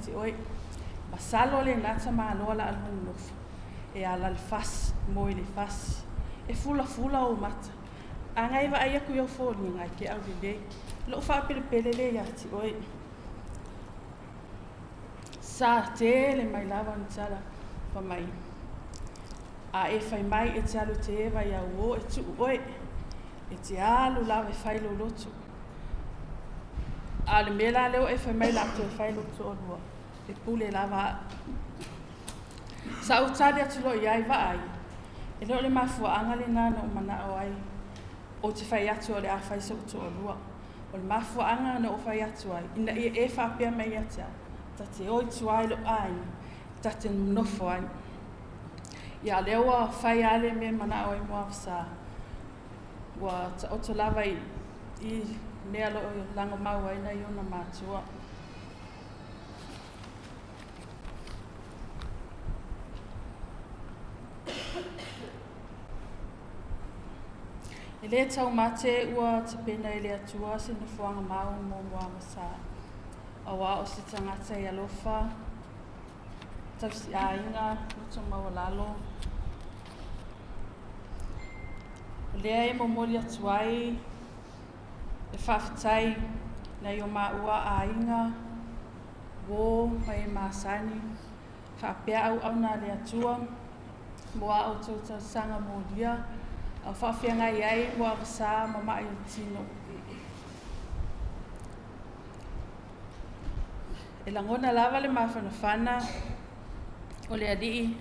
ti oi. Masalo le nata malo la alunu. E ala le fas mo le fas. E fula o mata. Angai va ai ku yo foni ngai ke au le. Lo fa pele le ya ti oi. Sa te le mai lava ni sala pa mai. A e fai mai e te alu te eva ia uo e tu oi. E te alu lava e fai lo lotu. A le mela leo e fai mai la tu e fai lotu o lua. E pule lava. Sa utari atu lo iai va ai. E leo le mafua anga le nana o mana o ai. O te fai atu o le a fai sa utu o lua. O le mafua anga na o fai atu ai. Ina e fa pia mai atia. Ta te oi tu ai lo ai. Ta te nofo ai. Ia lewa fai ale me mana o i Muavasa. Wa ta o te lava i mea lo lango mau ai na iona mātua. E le tau mate ua te pena i le atua se na fuanga mau mo Muavasa. Awa o se tangata i alofa. Tau si a inga, uto mau lalo. Lea e momoli atuai, e whawhitai na i o maua a inga, wō mai e māsani, whapea au na le atua, moa au tau sanga mōdia, au whawhianga i ai Muavasa ma mai o tino. E langona lava le mawhanawhana, o le alii,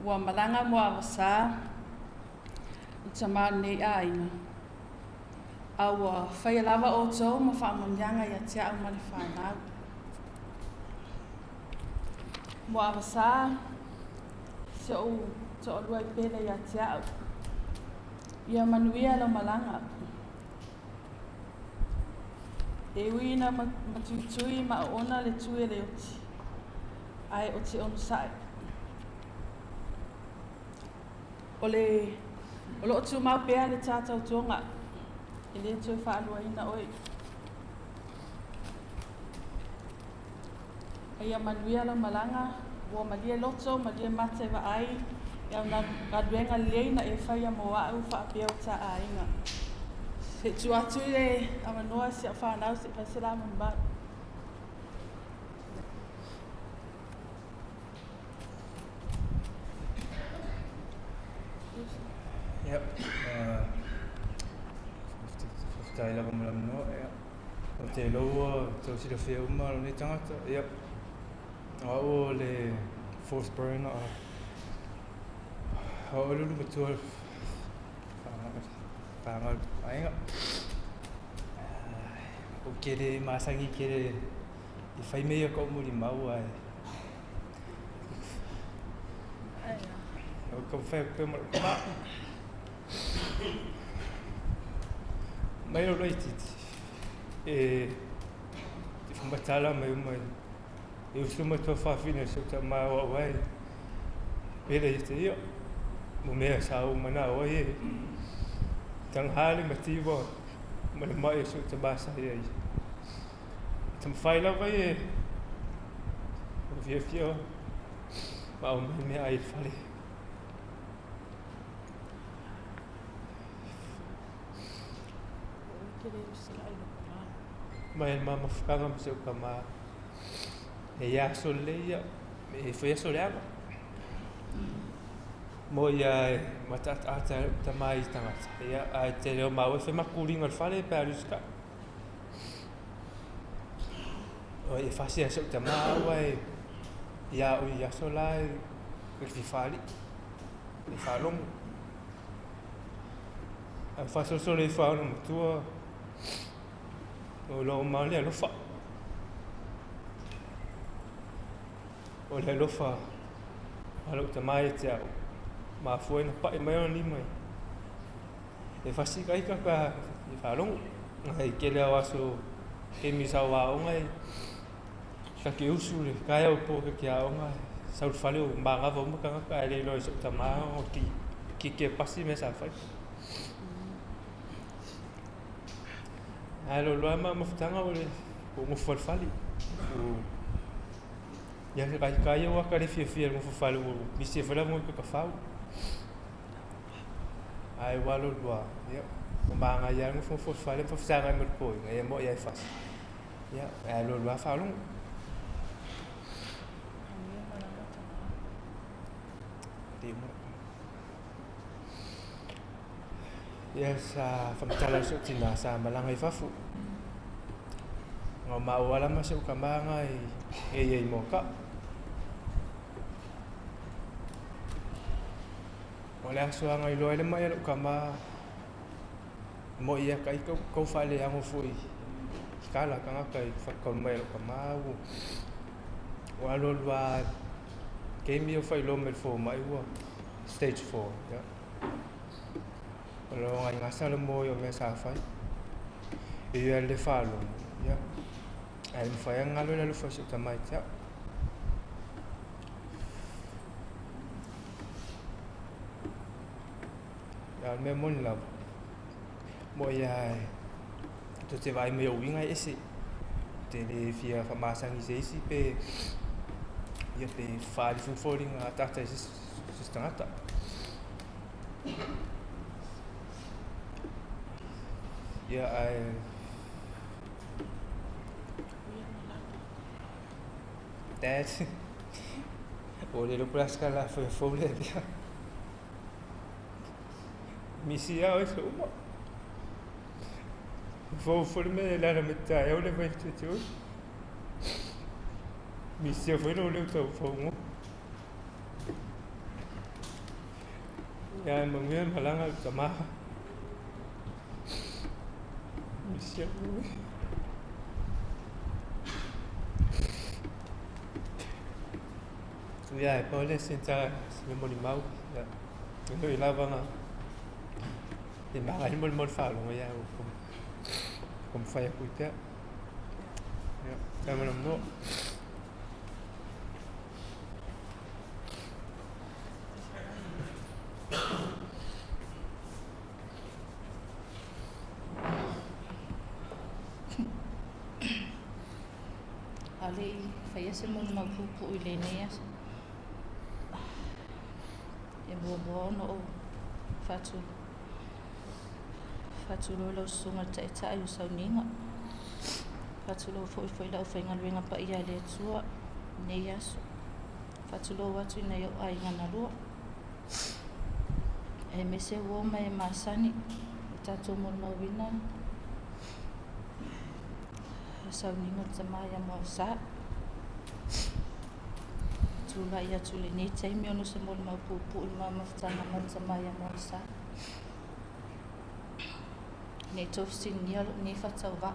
ua malanga Muavasa, tama nei aina. Awa whai lava o tau ma whaamanyanga i atia au mani whanau. Muavasa se o te o lua i pele i atia au. Ia manuia lo malanga. E uina matutui ma ona le tui le oti. Ai o te onu sai. O lo tu mau pea le tātau tonga. E le tu e whaalua ina oi. Ia manuia la malanga. Ua malia loto, malia mate wa ai. Ia na gaduenga leina e whaia moa au whaapea o ta a inga. Se tu atu e amanoa se a whanau se pasela mamba. Yep. Tai lava no. O te loa, tau si la whea uma o ne tangata. Yep. O le forced burn o lulu matua whangal ainga. O kere masangi kere i whai mea kau muri mau ai. O kau whai pia mara. Mai o rei titi. E whambatala mai umai. E usuma tua whawhina so ta maa o awai. Pera i te ia. Mo mea sa o mana o ai. Tanghali matiwa. Mana mai so ta basa ai. Tam whaila vai e. O fia. Ma o mai mea ai whale. Mai mama whakanga ma seo ka maa. E aso leia, e foi aso leama. Mo ia e matata ata ta mai tangata. Ia a te reo mau e whi makuringa whare pe aruska. O e whasi aso ta maa e ia o i aso la e ki whari. E whalongo. A whasoso le whaona matua. O lo maule alofa. O le alofa. Alo ta mai te au. Ma foi na pai mai ona ni mai. E fasi kai ka i whalongo. Ngai ke leo aso ke misa wa o ngai. Ka ke usu le kai au po ke a o ngai. Sau whale o manga vo mo ka ka le lo so ta ma o ki ke pasi me sa fai. Alo loa ma mawhitanga o le ngofo fali ya se kai wa ka fia ngofo fali mi se fala mo ka fau ai walo dua ya manga ya ngofo fali fa sa ngai mo ko ngai mo ya fas ya ai lo dua fa long ya sa famtala so tina sa malangai fafu ngo mawala masuk kamanga e moka wala suanga ilo ele mai kama mo ia kai ko fale ang fui skala kanga kai fakon mai kama walo wa game yo fa ilo mel fo mai wa stage 4 ya lo ngai ngasal mo yo me sa fai e yo le falo ya ai fa yang ngalo le fa sa mai ya ya me mon la mo ya to te vai me o winga ese te le fia fa masang isi pe ya pe fa fu falling ata ese stangata ya ai dad ole lo plaska la foi folle dia misia eso vou forme la meta eu le vai tu misia foi lo tau fomo ya mangnya malanga sama misia ya pole senza siamo di mau ya noi lavano e magari mol falo ya come fai a cuita ya siamo no ali fai ese mol mapupu ilenias e bobo no fatu lo sunga ta ayu sauninga fatu lo foi la ofenga luenga pa ia le tua neias fatu lo watu na yo ai ngana lo e mese wo mai masani tatu mol mawina sauninga tamaya mo sa tula ia tuli ni tai mi ono se mol mapupu ma maftana mo tamaya mo sa ne tofsin ni fatsawa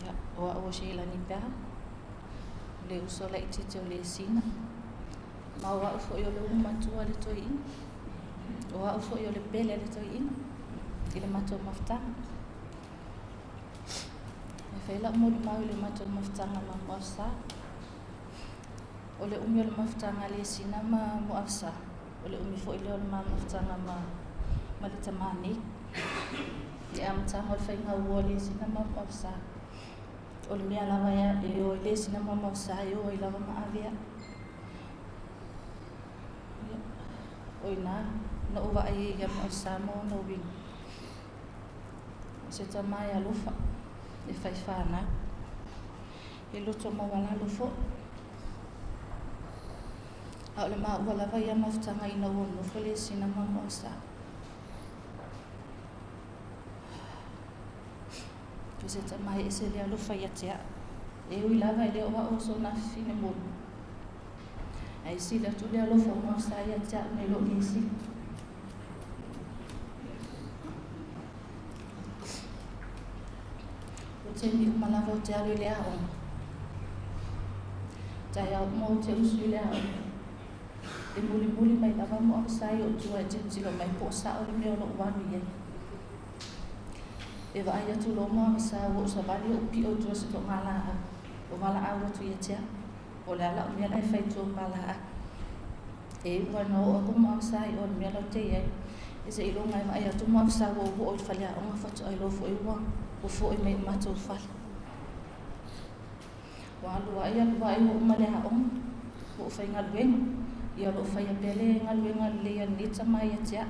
ya o shela ni pa le usola itite le sina ma wa fo yo le matua le toin wa fo yo le bele le toin ile mato maftana fela mo le mato maftana ma mosa ole le maftana le sina ma moasa ole fo ile ma maftana ma le tamani ya mta hol fa nga wole sina ma mosa ole mi ala ya yo le sina ma mosa yo ila ma avia oina no wa ai ya mosa mo no bi se tamaya lufa e fai fana e luto mo wala lufo ole ma wala vai ya maftanga ina wono fole sina ma mosa se tamai ese le lufa ya tia e ui lava le o so na fine mo ai si la tu le lufa mosa ya tia me lo nisi Temi malavo te alu le ao. Tai au mo te usu le ao. E muli mai lava mo sai o tua e tilo mai po sa o le meo lo wanu ye. E va ai atu lo mo sa o sa vali o pi o tua se to mala a. O mala a o tu ye tia. O le ala o mea lai fai tu mala a. E wano o ko mo sai o mea lo te ye. E se ilo ngai ai atu mo sa o o falia o ngafatu ai lo fo i wa. O fo i me mato fal Walua ia luai o male haong o fai ngaluenga ia lo fai apele ngaluenga le ni tamai atia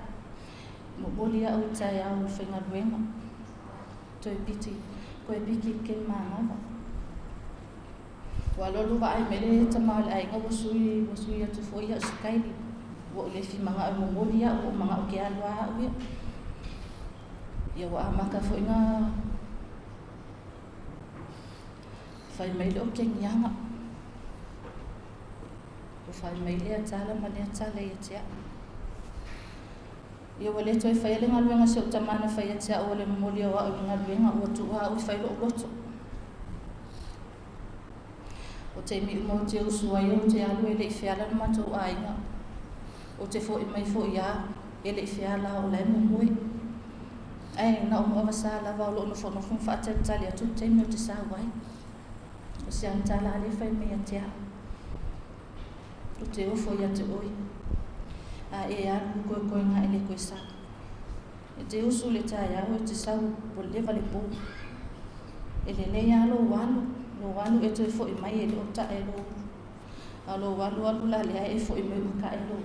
mo bolia o tai au fai ngaluenga toi piti ko e piki ke manga walo luwa ai mele tamal ai ngo sui atu foi ia skai wo le fi manga mo bolia o manga o ke alwa o ia wa maka foi nga fai mai lo ke nyanga o fai mai le tala ma le tala ia tia ia wale toi fai le ngaluenga se o tamana fai tia o le molia wa o ngaluenga o tu wa o fai lo loto o te mi mo te usua ia o te alu ele i fiala na matou ainga o te fo i mai fo ia ele i fiala o le mumui ai na o Muavasa lava o lo no fo no fun fa tali atu te mi o te sa wai o se antala ale fai me atia o te ofo ia te oi a e alu koe nga ele koe sa e te usu le tai au e te sau po leva le po ele le ia lo walu e te fo i mai ele o ta e lo alo walu la le e fo i mai uka e lo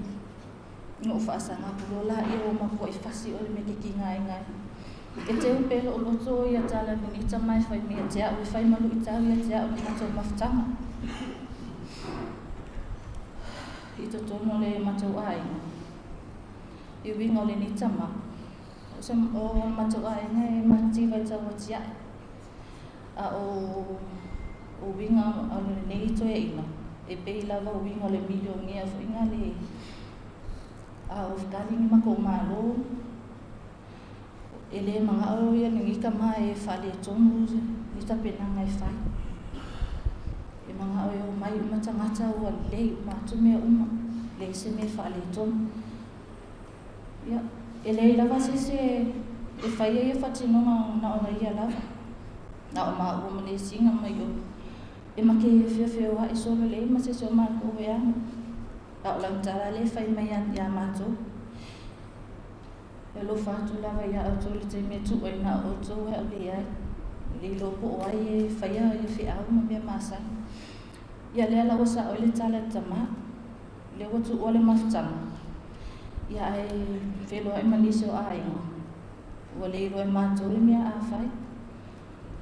no fa sa nga pulo la e o mako e fasi o le me ke ngai e te upelo o loto ia tala ni tamai fai me atia o fai malu i tau ia tia o ni matou maftanga i to tono le matou ai i winga le ni tama o matou ai ngai mati vai tau atia a o winga o le nei to e ina e pe lava o winga le milioni a winga le a o kali ni mako malo ele manga o ia ni ka mai fale tomu ni ta pena ngai fai e manga o mai mata o le ma tu me uma le se me fale tomu ya ele lava se e fai e fatino na ona ia lava na o ma o me singa mai o e ma ke fe wa e so le ma se so ma ko ya a la tara le fai mai ya mato e lo fatu lava ia o tole te me tu e na o to e le ai le lo po ai fai ia e fi au ma me masa ia le la osa o le tala tama le o tu o le maftanga ia ai felo ai maliso ai o le ro e mato le me a fai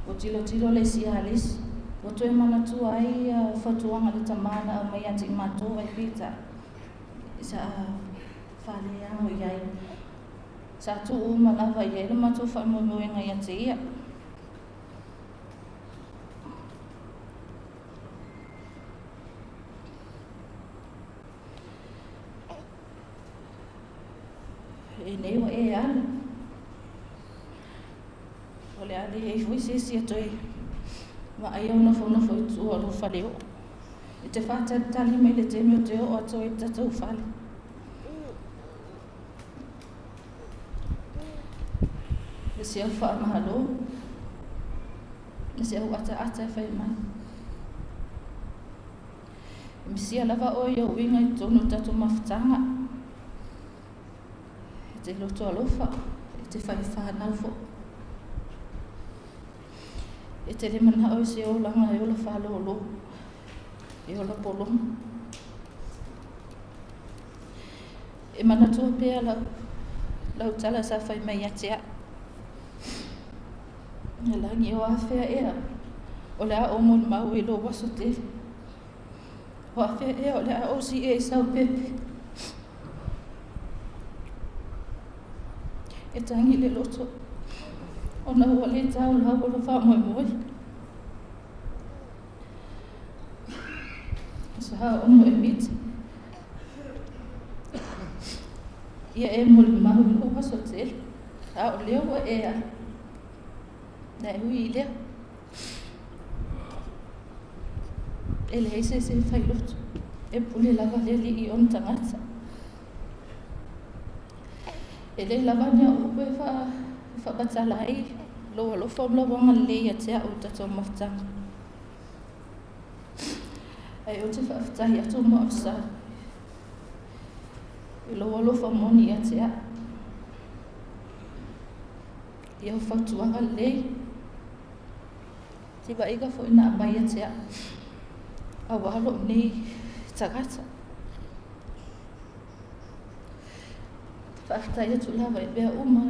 o tilo le sialis o to e mana tu ai fatuanga le tamana o mai ati mato ai pita isa fale ia o iai sa tu mana vai ele mato fa mo nga ia te ia e nei wa e an ole ali e foi se toi ma ai ona fo tu o lo faleo e te fa tali mai le te mio te o to e tatu fale e se fa mahalo e se o ata fai mai e mi sia lava o yo winga i tonu tatu maftanga e te loto alofa e te fai fa nalfo e te le mana o se o langa e o la fa lo e o la polo e mana tu pe la tala sa fai mai atia la ngi o afea era o le o mo mau e lo waso te o afea e o le o si e sa pepe e tangi le loto o na o le tau la o lo fa mo sa o mo e mit ia e mo mau lo waso te a o le o e a na hui le ele se fai lot e pule lava le li i on tangata ele lava nya o pe fa batala ai lo fo lo wanga le ia te o tato mafta ai o te fa fta ia to mo sa lo fo moni ia te ia fa tu anga le ti ba iga fo ina ba ia te awalo nei tagata. Whaatai atu lawa e bea uma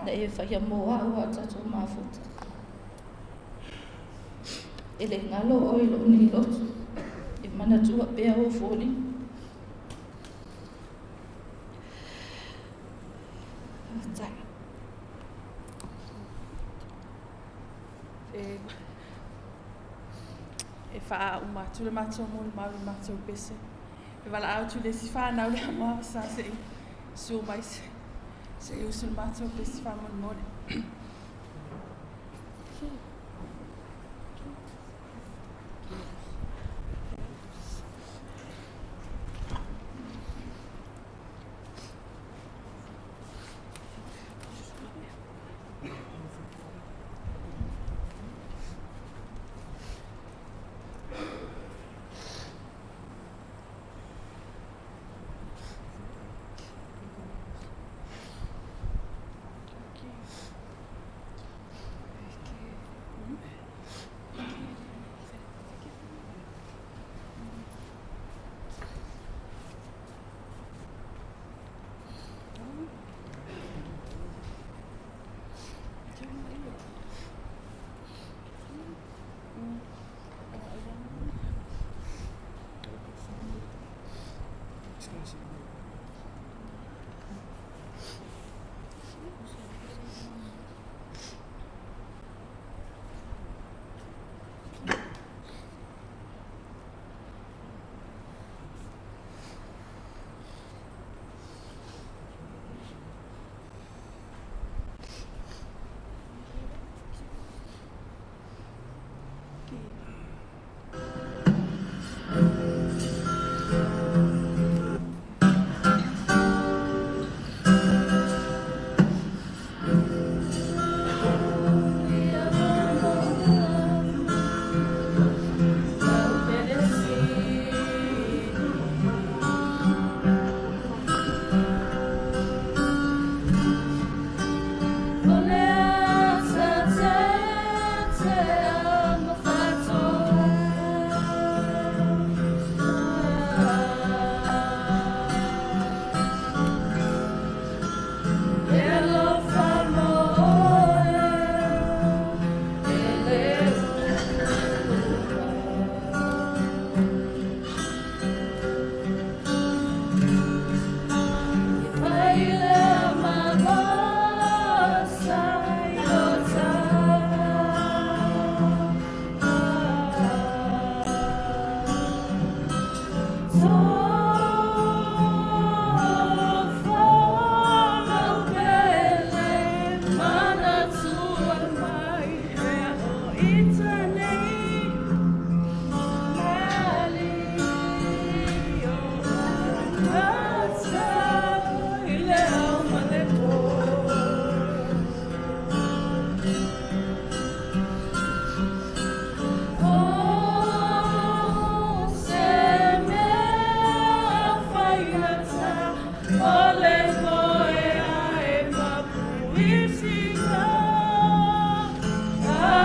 na e whaia moa ua tatou mafuta. E le ngalo o ilo ni lotu e mana tua bea o foli. Tai. E wha uma tu le matou mo le mau le matou pese. E wala au tu le si whanau le Muavasa se i su mai se i usu le matou pese wha mo le.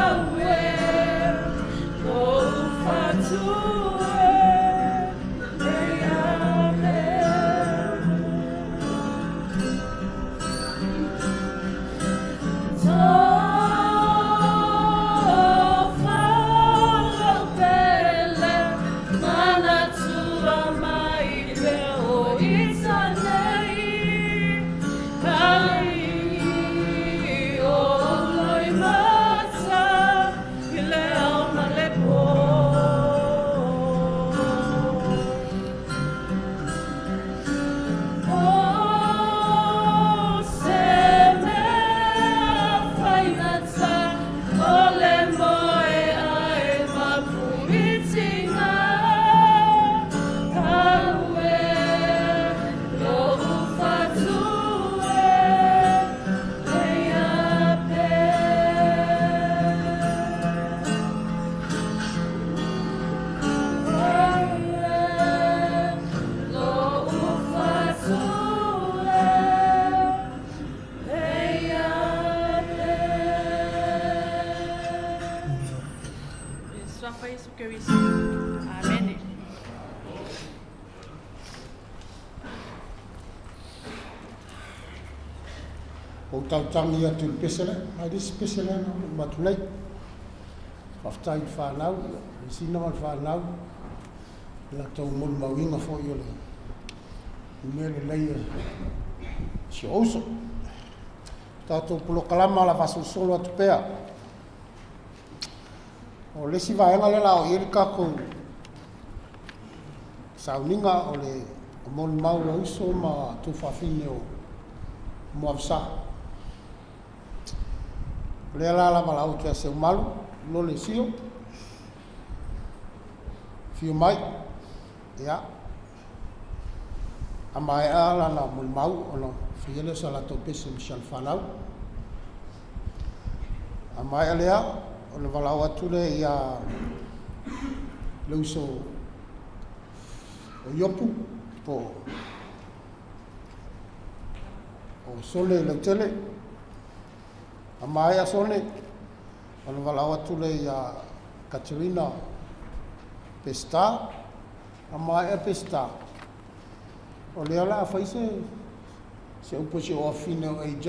Away. soafa Iesu Keriso. Amene. O tautangi atu le pesele, mai disi pesele na matulai. Whaftai i whanau, i sina man whanau, la tau molu mawinga fo i ole. I mele leia si ouso. Tātou pulo kalama la vasu solo atu pea. O lesi vaenga le lao i kako sauninga o le molu maula uso ma tu whawhine o Muavasa. Le ala la malau kia se umalu, lo le sio. Fio mai, ia. A mai ala na mul mau, ono fiele sa la topese Michel Fanau. A mai alea, ono walau atule ia le uso o Iopu, po o Sole Leutele. A mai a sone, ono walau atule ia Katerina Pesta, a mai a Pesta. O le ala a whaise, se upo se o awhine o AJ,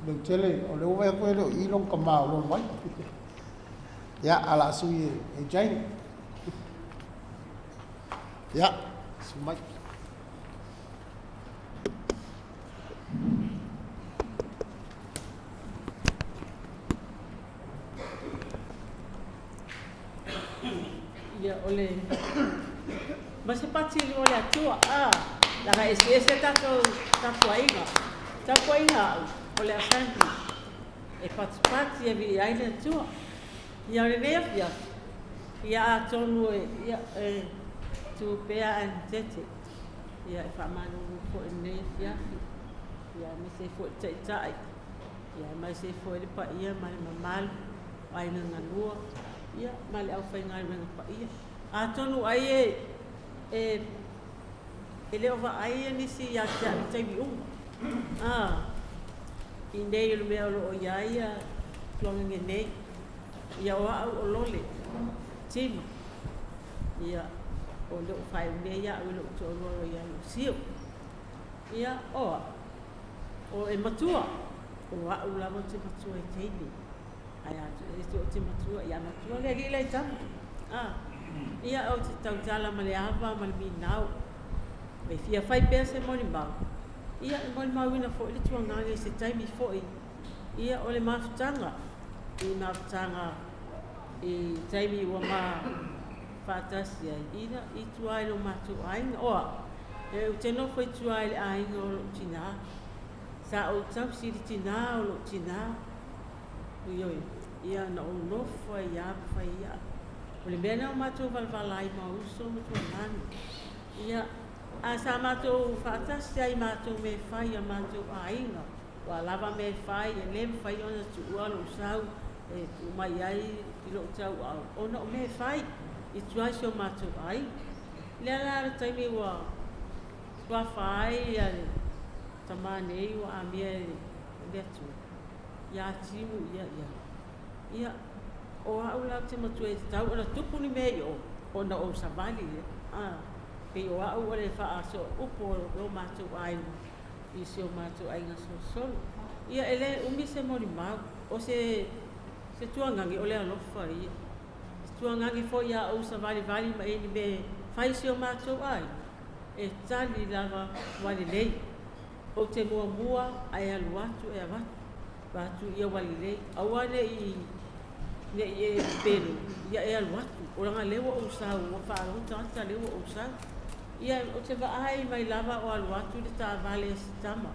Leutele, o le uwe koe leo ilong ka maa o Lolovai. Ia, ala sui AJ. Ia, sumai. Ia ole mase pati ole atua la ese tato ainga ole asanti e pati e vi aile atua ia le nefia ia tonu ia tu pea antete ia fa manu fo nefia ia me se fo tai ia mai se fo le pa ia mai mamal ai na lua ia male au fai ngai menga pa ia a tonu ai e le ova ai ni si ya tai bi i nei le mea o ia plonga nge nei ia o au o lole tima ia o le o fai nei ia o le o tolo ia o sio ia o e matua o au lava te matua e teini ai atu e te matua ia matua le li le tamu ia o te tautala ma le ava ma le minau e fia fai pea se moni mau ia e moni mau ina fo le tuanganga se taimi fo ia o le mafutanga i taimi ua ma fatasi ai ina i tuai lo matu ainga oa e o te nofo i tuai le ainga o lo tina sa o tau siri tina o lo tina uioi ia na o nofo ai apu fai ia o le mena o matu valvalai ma uso matu anani ia a sa matu fatasi ai matu me fai a matu ainga wa lava me fai e lem fai ona tu ua lo sau e tu mai ai i lo tau au ona o me fai i tuai so matu ai le ala taimi ua tua fai a tamane ua amia letu ia timu ia o au lau te matu e tau ona tupu ni mei ona o savali pe o au ole fa so upo lo matu ai i se o matu ai nga so ia ele umi se mori mau o se tuangangi ole alofa ia tuangangi fo ia o savali vali ma eni me fai se o matu ai e tali lava wali lei o te mua ai alu atu e avatu ia wali lei awane i ne e pelo ia e alu atu o langa lewa o sau o whaaro tanta lewa o sau ia o te vaai mai lava o alu atu le ta vale sitama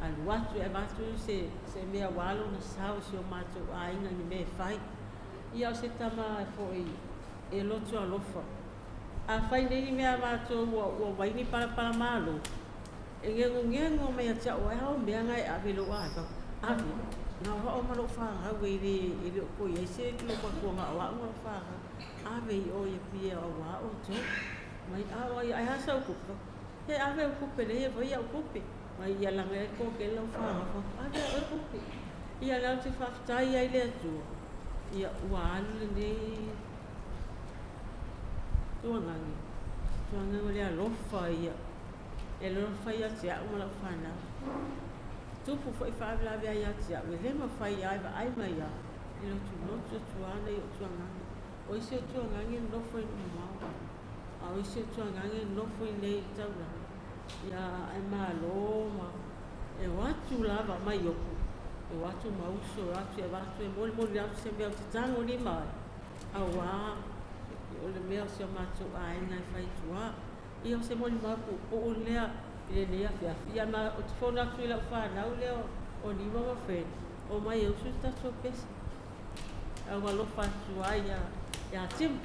alu atu e avatu se mea walo na sau se o matou ainga ni me fai ia o se tama fo e lotu alofa a fai nei mea matou ua waini para malo e ngengo mea tia o hao mea ngai ave lo ava ave na o malo whanga wei le o koi e se kilo pakuanga o au whanga ave i o ia pia o wa o to mai ai hasa o kupa he ave o kupe le he vai o kupe mai ia langa e ko ke lo whanga ave o kupe ia lau te whaftai ai le atua ia ua alu nei tuangangi. Tuangangi o le alofa ia. E lofa ia te au mala whana. Tupu fo i whaavila vea ia te au. E le mawhai ai wa ai mai ia. E lo tu lotu tuana i o tuangangi. O isi o tuangangi nofo i numau. A o isi o tuangangi nofo i nei taura. Ia ai maa loma. E watu lava mai Iopu. E watu mauso, watu e watu e moli moli atu se mea te tango ni mai. Awa, o le mea se o mato a ina e whai tua. I o se moli mapu o lea i le lea fia. Ia ma o te whona atu i lau whanau lea o ni mama when. O mai e usu tatu o pesa. Awa lo whatua ia Tim.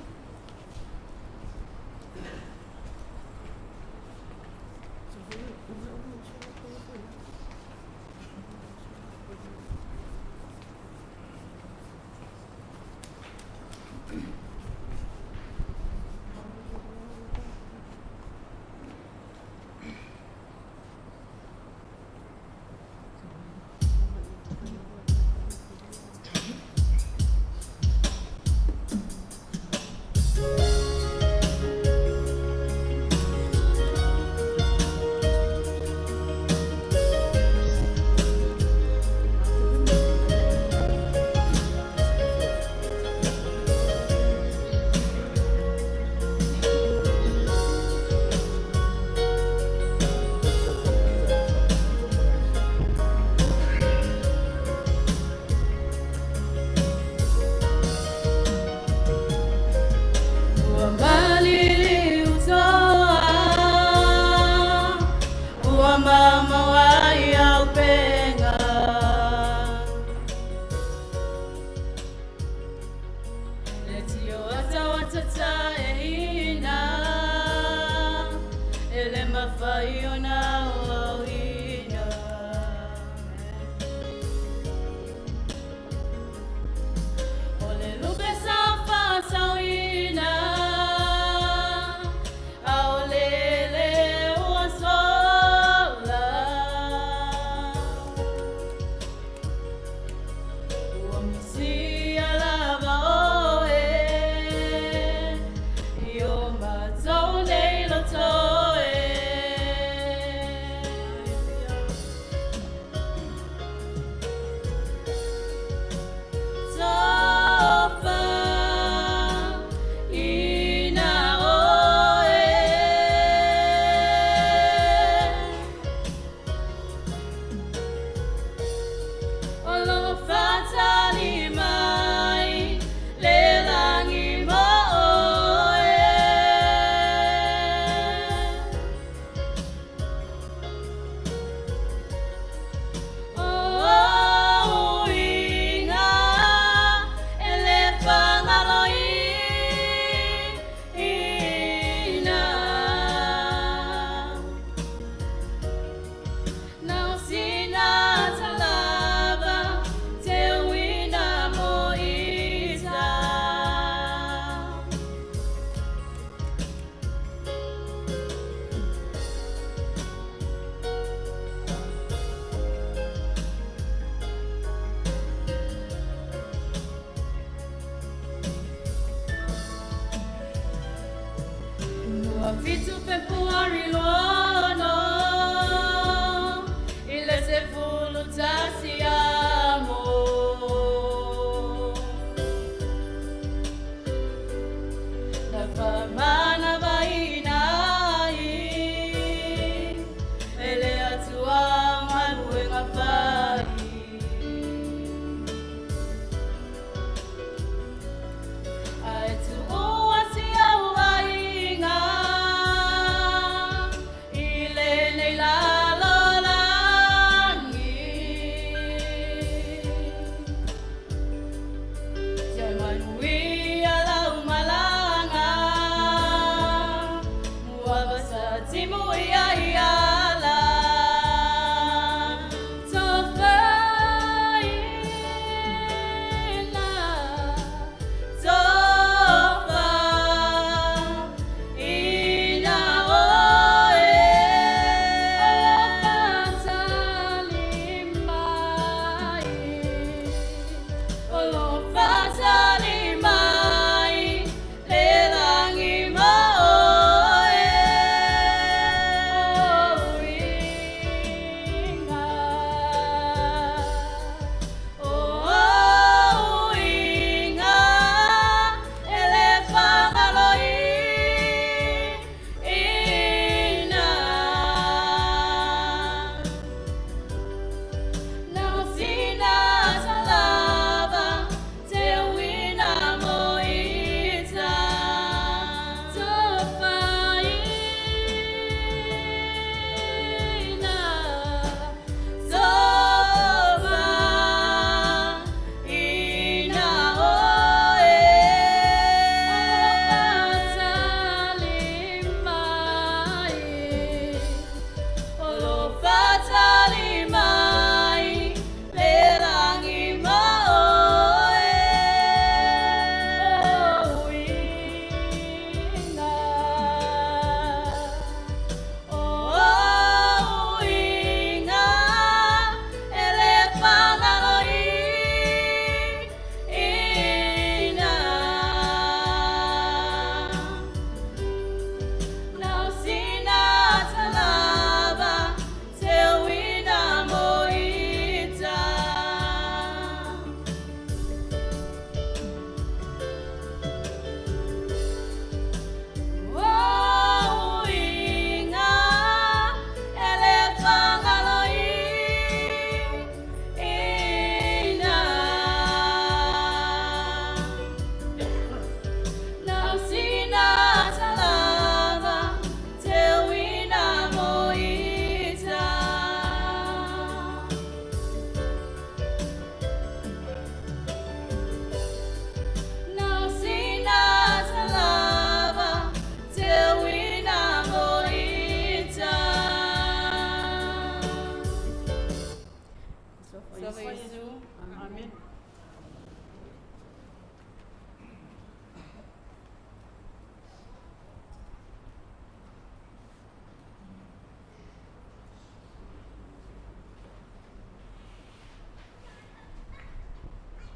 Amen.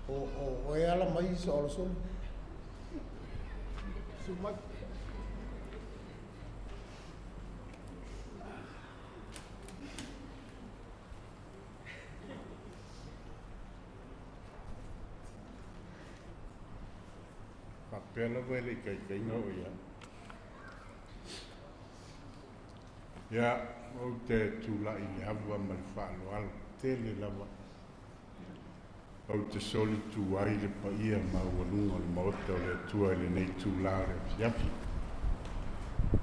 O e ala mai Sooalo soli. Sumai. Pela vele kai no ya. Ya o te tula I hava mal falo al tele lava. O te soli tu ai le pa ia ma walunga le maota o le tua le nei tula re fiafi.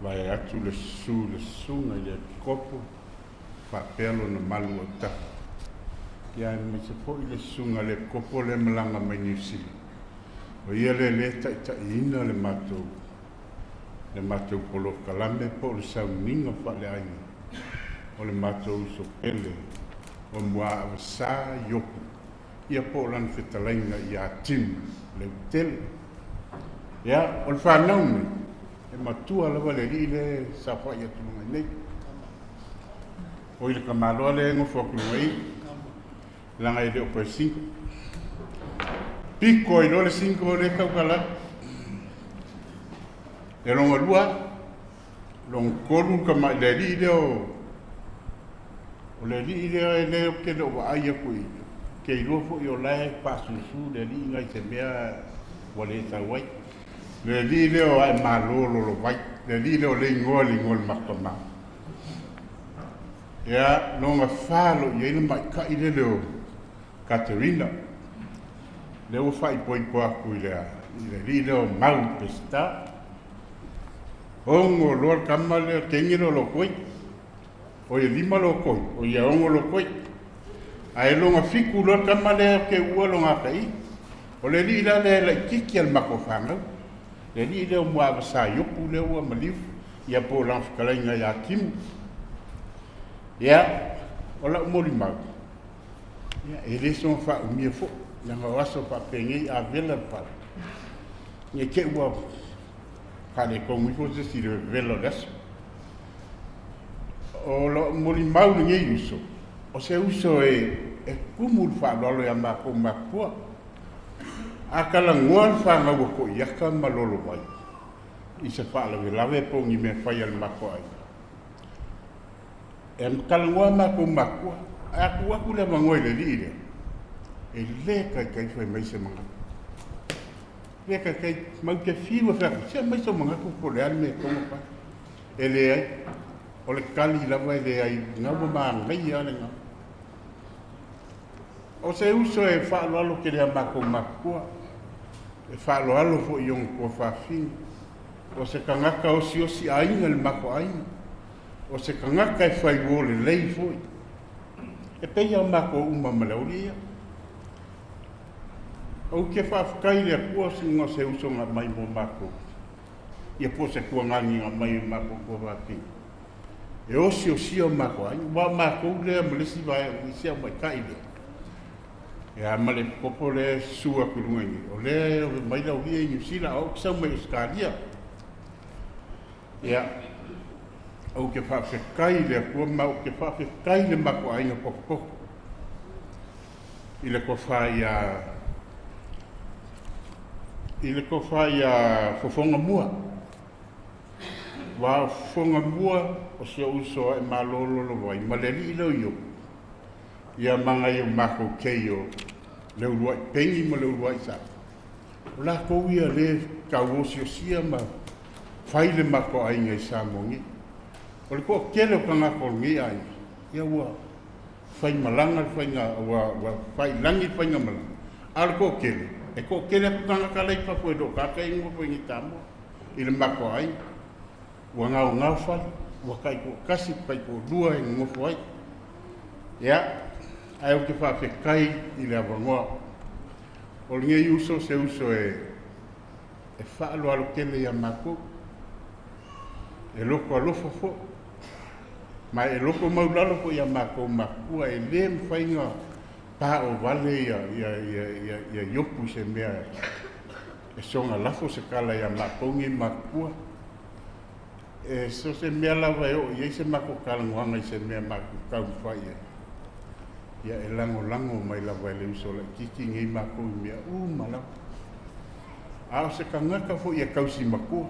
Vai atu le sunga le kopo fa pelo na malu o ta. Ya me se po le sunga le kopo le malanga mai New Zealand. O ia le ina le matou polo kalame po le sauninga fa le aina. O le matou so pele o Muavasa Iopu. Ia po lan fetalaina ia Timuiaiala Leutele. Ia o le whanau me e matua lava le ri le sa whai atunga nei. O ile kamaloa le ngofokulunga I langa I le o koe 5. Pico I le 5 le kaukala. E longa lua, long kolu kama le li leo. O le li leo e leo ke lo wa aia kui. Ke I lofo I o lae pasusu le li ngai se mea wale sa wai. Le li leo ai malo Lolovai. Le li leo le ngoli makama. Ia longa falo I ina mai ka I le leo Katerina. Leo fai poi aku le li leo mau pesta. Ongo lor kamale kengiro lo koi. O ye lima lo koi, o ye ongo lo koi. Ai longa fiku lor kamale ke ua longa kai. O le li le kiki al makofanga. Le li leo Muavasa Iopu leo malifu. Ia po lanfkalainga ia timu. Ia o la umoli mau. Ia ele son fa umie fo. Nanga waso pa pengei a vela pa. Nye ke ua kane kongi fo se si le vela leso. O lo moli mau nge uso. O se uso e kumul fa lolo ya mako makua. Akala nguan fa ngawo ko yaka ma Lolovai. I se fa lave pongi me fai al mako ai. E kala nguan mako makua. Aku le mangoi le lire. E leka kai fai mai se manga. Leka kai mau ke fiwa fa se mai se manga ko po le alme ko pa. Ele ai o le kali la vai le ai ngabo ma ngai ya le nga. O se uso e fa lo ke le ma ko makua. E fa lo fo iong ko fa fin. O se kangaka o si ai ngal mako ai. O se kangaka e fai wo le lei foi. E pe ia mako uma malauria. O ke whawhakai lea kua singa se uso ngā mai mo mako. Ia po se kua ngangi ngā mai mako kua whaki. E osi o sia mako ai. Wa mako lea malesi vai i sea mai kai lea. E a male popo le sua kurungangi. O lea mai lau lia i New Zealand au kisau mai Australia. Ia au ke whawhakai lea kua mau ke whawhakai le mako ai na poko. I le kua whai fofonga mua. Wa fonga mua o se uso e malolo Lolovai. Maleri ilo yo. Ia manga yo mako keio. Leuruai pengi ma leuruai sa. La kou ia le kauosi o sia ma. Fai le mako ai ngai sa mongi. O le kua kele o kangako ngi ai. Ia ua. Fai malanga fai nga. Fai langi fai nga malanga. Ala kua kele. E ko kele kanga kalai pa po do ka kai ngo po ngi tamo i le mako ai. Ua ngau whale, ua kai ko kasi, kai ko lua e ngofo ai. Ia, ai o ke whawhekai i le awangoa. O le ngai uso se uso e whaalo alo kele ia mako. E loko alofa fo. Ma e loko maulalo po ia mako makua e le mwhainga pa o vale ia Iopu se mea e songa lafo se kala ia makongi makua. E so se mea lawa e o iei se mako kalanguanga i se mea mako kau whai e. Ia e lango mai lawa e le uso la kiki ngei mako i mea malawa. A o se kangaka fo ia kausi makua.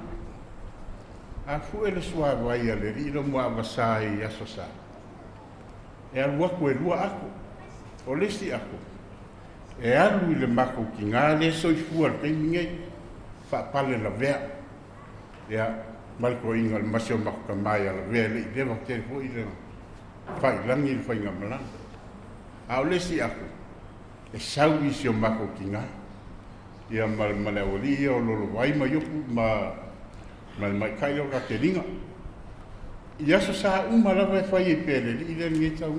A fu e le sua vai a le riro Muavasa i aso sa. E alua ko e lua ako. O lesi ako. E alu i le mako ki ngā le soifua le peimingei. Whapale la vea. Ia malko inga le masio mako ka mai a la vea le i lewa kere po i le whai langi le whai ngamalanga. A o lesi ako. E sau i sio mako ki ngā. Ia male awali o Lolovai ma Iopu ma mai kai o ka te ringa. I aso sa malawa e whai e pere li i le nge tau.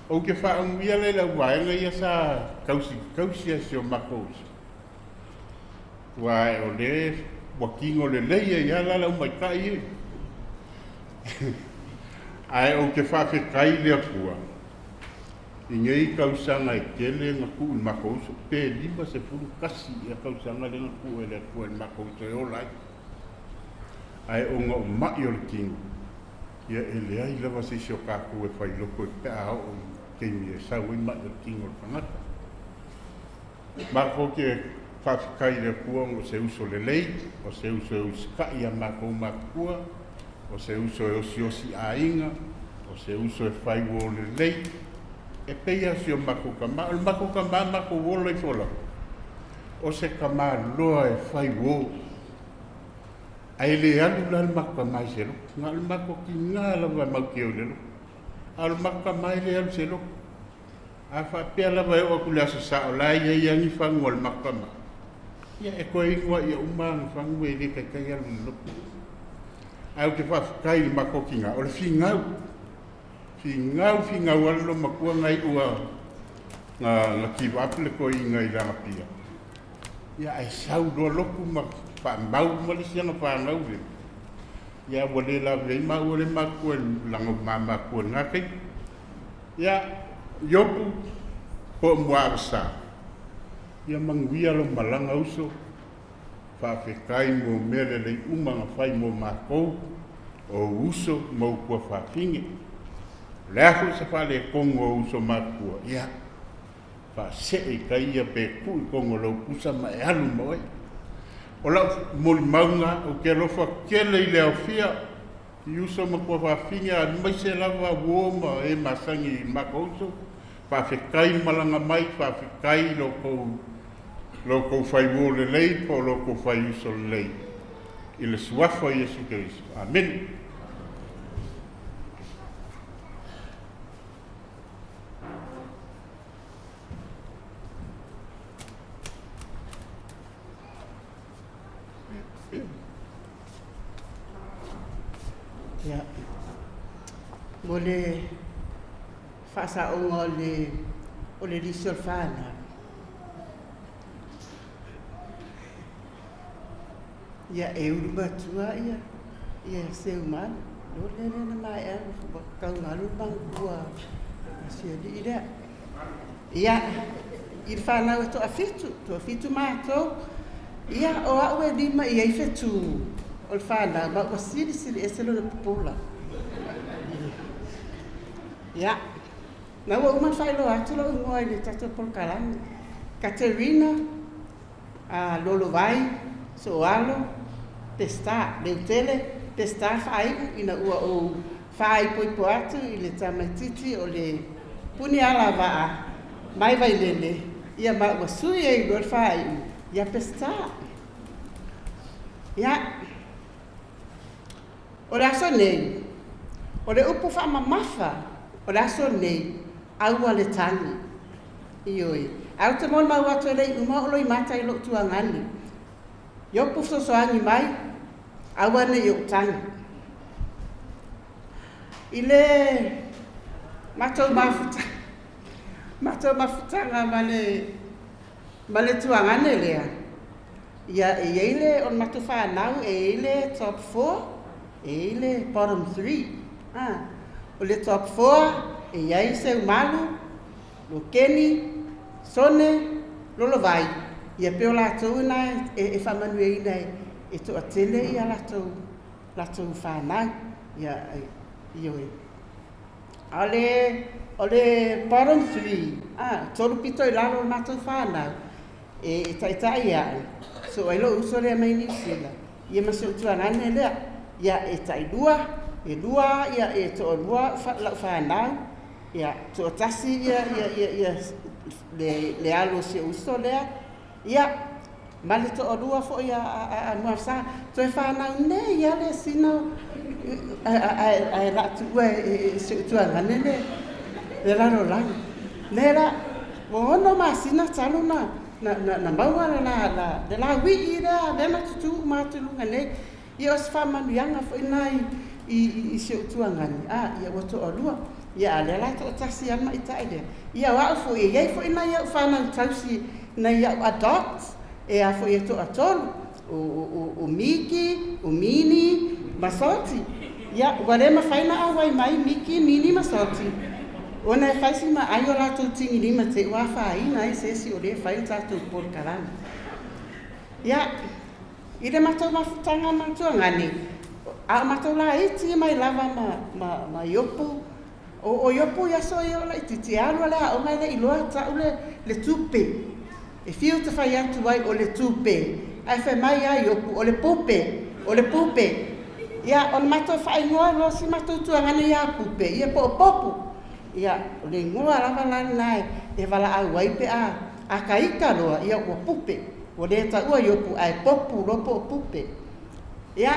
O ke wha ia le lau waenga ia sa kausi a sio mako. Wai o le wakingo le leia ia la lau mai kai e. Ai o ke wha kai le apua. I ngei kausanga e kele ngaku i mako uso. Pe lima se puru kasi i a kausanga le ngaku e le apua i mako uso e olai. Ai onga o mai o le kingo. Ia e lea i lawa se sio kaku e whai loko e pea o keimi e sau i mai o le kingo le whangata. Mako ke whawhikai le kua o se uso le lei, o se uso e uskai a mako makua, o se uso e osi a inga, o se uso e whai wo le lei, e peia sio mako kama, o mako kama mako wola i fola. O se kama loa e whai wo, ai le alu la maka mai se lo nga le mako ki nga la va mau ki o le lo al maka mai le alu se lo a fa pe la va o ku la sa o la ia ni fa ngol maka ma ia e ko ingwa ia umang fa ngwe le ka ka ia lo ai ke fa kai mako ki nga o le fingau lo makua ngai ua nga ki va le ko inga i la pia ia ai sau do loku maka pa mau mali sianga pa mau le ya wole la le mau le maku lango mama ku ngakai ya Iopu po Muavasa ya mangwia lo malanga uso fa fekai mo mele le umanga fai mo mako o uso mo ku fa finge le aku se fa le kongo uso maku ya fa se kai ya pe ku kongo lo usa ma alu mo o la mol maunga o ke lofa kele i le ofia i uso ma kua whawhinga mai se lava woma e masangi makouso whawhekai malanga mai whawhekai loko whai wo le lei po loko whai uso le lei i le suafa i Yesu Keriso. Amen. Ya. Mole fasa o le lisol fana. Ya e uru batua ya se uman. Lo le na mai e ka ngalu bang bua. Sia di ida. Ya il fana to afitu ma to. Ya o a we di ma ia fetu. O fana ma o sili e se lo popola. Ya. Na wo man fai lo atu lo ngoi le tato polkalan. Caterina a Lolovai Sooalo Leutele testa fai ina ua o fai poipo atu i le tamaititi o le puniala va mai vai lele ia ma ua sui e gol fai ia pesta ia o la so nei o le upu fa mamafa o la so nei aua le tani ioi au te mon ma ua to le uma o lo i mata i lo tuangani Iopu sosoangi mai, awana i utangi. Ile matou mafutanga male tuangane lea. Ia ile on matou whanau ile top 4, ile bottom 3. O le top 4 iai se umalu, lo Keni, Sone, Lolovai. Ia peo lātou na e whamanue ina e to atele ia lātou whanau. Ia ioe. Ole bottom 3, tolu pito i lalo mātou whanau. E taitai au. So ai lo uso lea mai ni sila. Ia masuk tuangane lea. Ia e tai lua ia e to lua whanau. Ia to tasi ia le alo se uso lea. Ia male to lua fo ia a Muavasa to e whanau ne ia le sino ai ratu e se tuangane le lalo lang. Le la wono masina talo na maua la wi ira na tutu matulunga ne ia os famanu yanga fo inai i se tuangani ia woto olua ia le la to tasi ama itaide ia wa fo ia fo inai ia fana tausi na ia adopt e a fo ia to atol o Miki o Mini Masoti ia wale ma faina awai mai Miki Mini Masoti ona e faisi ma ai o lātou tingi lima te ua whaina e sesi o le whai tātou porkarani. Ia, i le mātou mafutanga mātou ngani, a mātou la iti mai lava ma Iopu, o Iopu ia so i o la iti alu le a o mai le iloa tau le tupe. E fiu te whai atu ai o le tupe, ai whai mai a Iopu, o le pupe. Ia, o le mātou whai ngoa lo si mātou tuangani ia pupe, ia po popu. Ia le ngua lava lana e wala au wai pe a kaika roa ia o pupe o le ta ua Iopu ai popu ropo pupe ia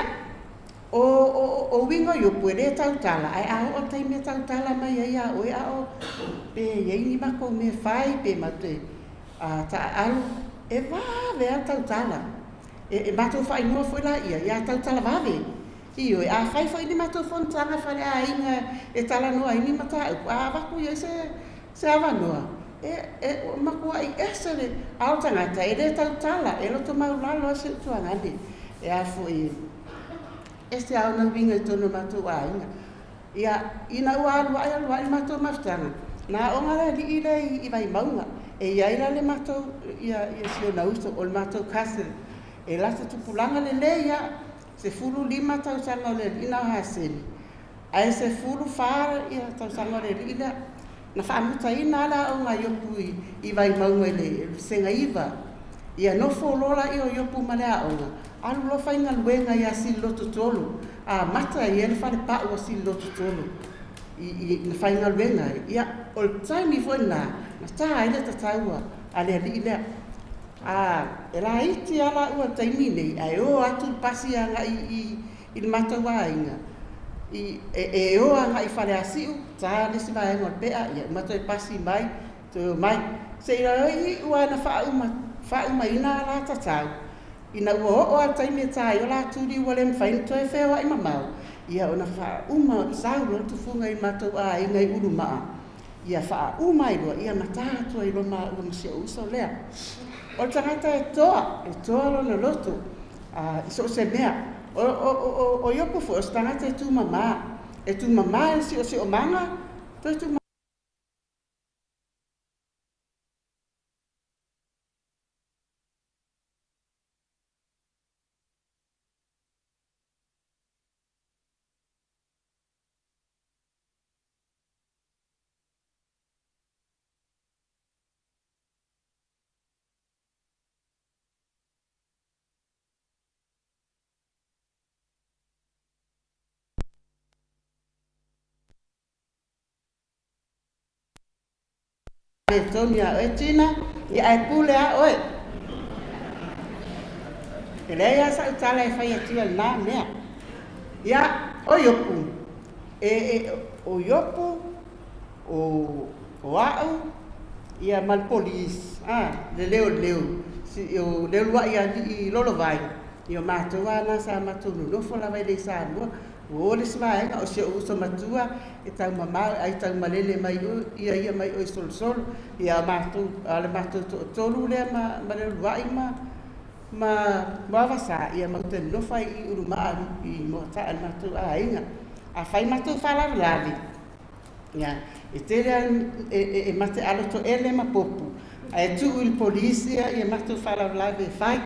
o wingo Iopu e le tautala ai a o tai me tautala mai ia o ia o pe ia ni mako me fai pe mate a ta alu e va ve tautala e mato fai no foi la ia tautala va ve Io a fai foi ni matou fontanga fale a inga e tala no ai ni mata a va ku ye se ava no e maku ai esere au tanga ta e tala e lo to mau lalo se tuanga de e a foi este au na vinga to no matou a inga ia ina wa ai matou maftanga na o ngara li ile I vai maunga e ia ila le matou ia se na uso o matou castle e la tu pulanga le ia se fulu 5 tau sanga le ina haseni ai se fulu far ia tau sanga le ina na fa muta ina la o nga Iopu I vai maunga le senga iva ia no folola I o Iopu malea o alu lo fa inga luenga ia si loto tolu a mata ia le fa le pa o si loto tolu I na fa inga luenga ia all time I foi na ta ile ta taua ale ina era iti ala ua taimine ai o atu pasi anga I matou ainga e o anga I fale asiu ta lesi vai ngol pea ia matou pasi mai to mai se I ua na fauma ina la tatau ina ua o taime ta I la tuli wale mfain to e feo I mamau ia ona fauma sau lo tu funga I matou ainga I uluma ia fauma ia matatu I loma se uso lea o tangata e toa lo na loto so se mea o Iopu fo o tangata e tu mama e si o manga to tu Tonia e tina ia ai pule a oe e le ia sa utala e fai atua na mea ia o Iopu o Iopu o au ia mal polis le leo si o le lua ia I Lolovai I o mātou ana sa mātou nunofo la vai le sa mua. O le svaenga o se uso matua e tau mamau ai tau malele mai ia mai o sol ia mātou ale mātou tolu le ma le ruai ma Muavasa ia mau te nofa I uruma I mo ta mātou a inga. A fai mātou whala lavi. Ia, e tere e mate alo to ele ma popu. A e tu il polisia ia mātou whala lavi e fai.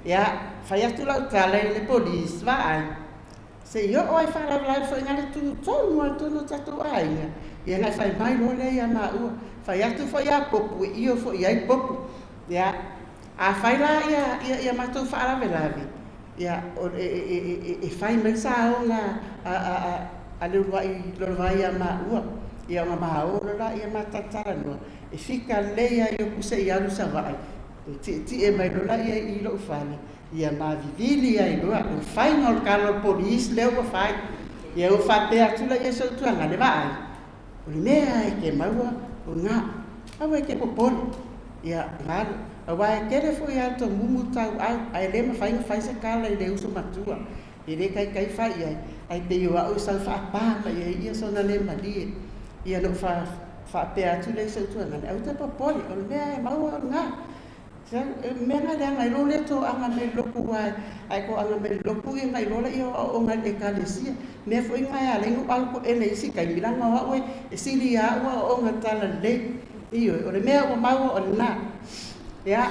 Ia, fai atu lau tala le polis va ai. Se io o ai whala lai fai ngale tu tonu al tono tatu ainga. Ia ngai fai mai lole ia maua. Fai atu fai a popu, io fai ai popu. Ia, a fai la ia matou whala lavi. Ia, e fai mai sa o nga a Lolovai a maua. Ia nga mahaoro la ia matatara noa. E fika leia Iopu se ialu sa vai. Ti e mai lola ia I lo ufale. Ia mavivili ai loa, o fai ngol kalo polis leo o fai. Ia o whape atula ia sau tuanga le vai. O le mea e ke maua o ngā. Awa e ke popoli. Ia ngālo. Awa e kere fo ia to mumu tau au. Ai le ma fai se kala I le uso matua. I le kai fai ai. Ai pe iwa au sau whaapama ia sona le malie. Ia no whape atula ia sau tuanga. Au te popoli. O le mea e maua o ngā. Mena le ngai lole to anga me loku ai ko anga me loku I ngai lole io o ngai ekalesia me foi ngai ale ngu alko ele isi kai milanga wa we e sili ya wa o ngai tala le io o le mea o mau o na ya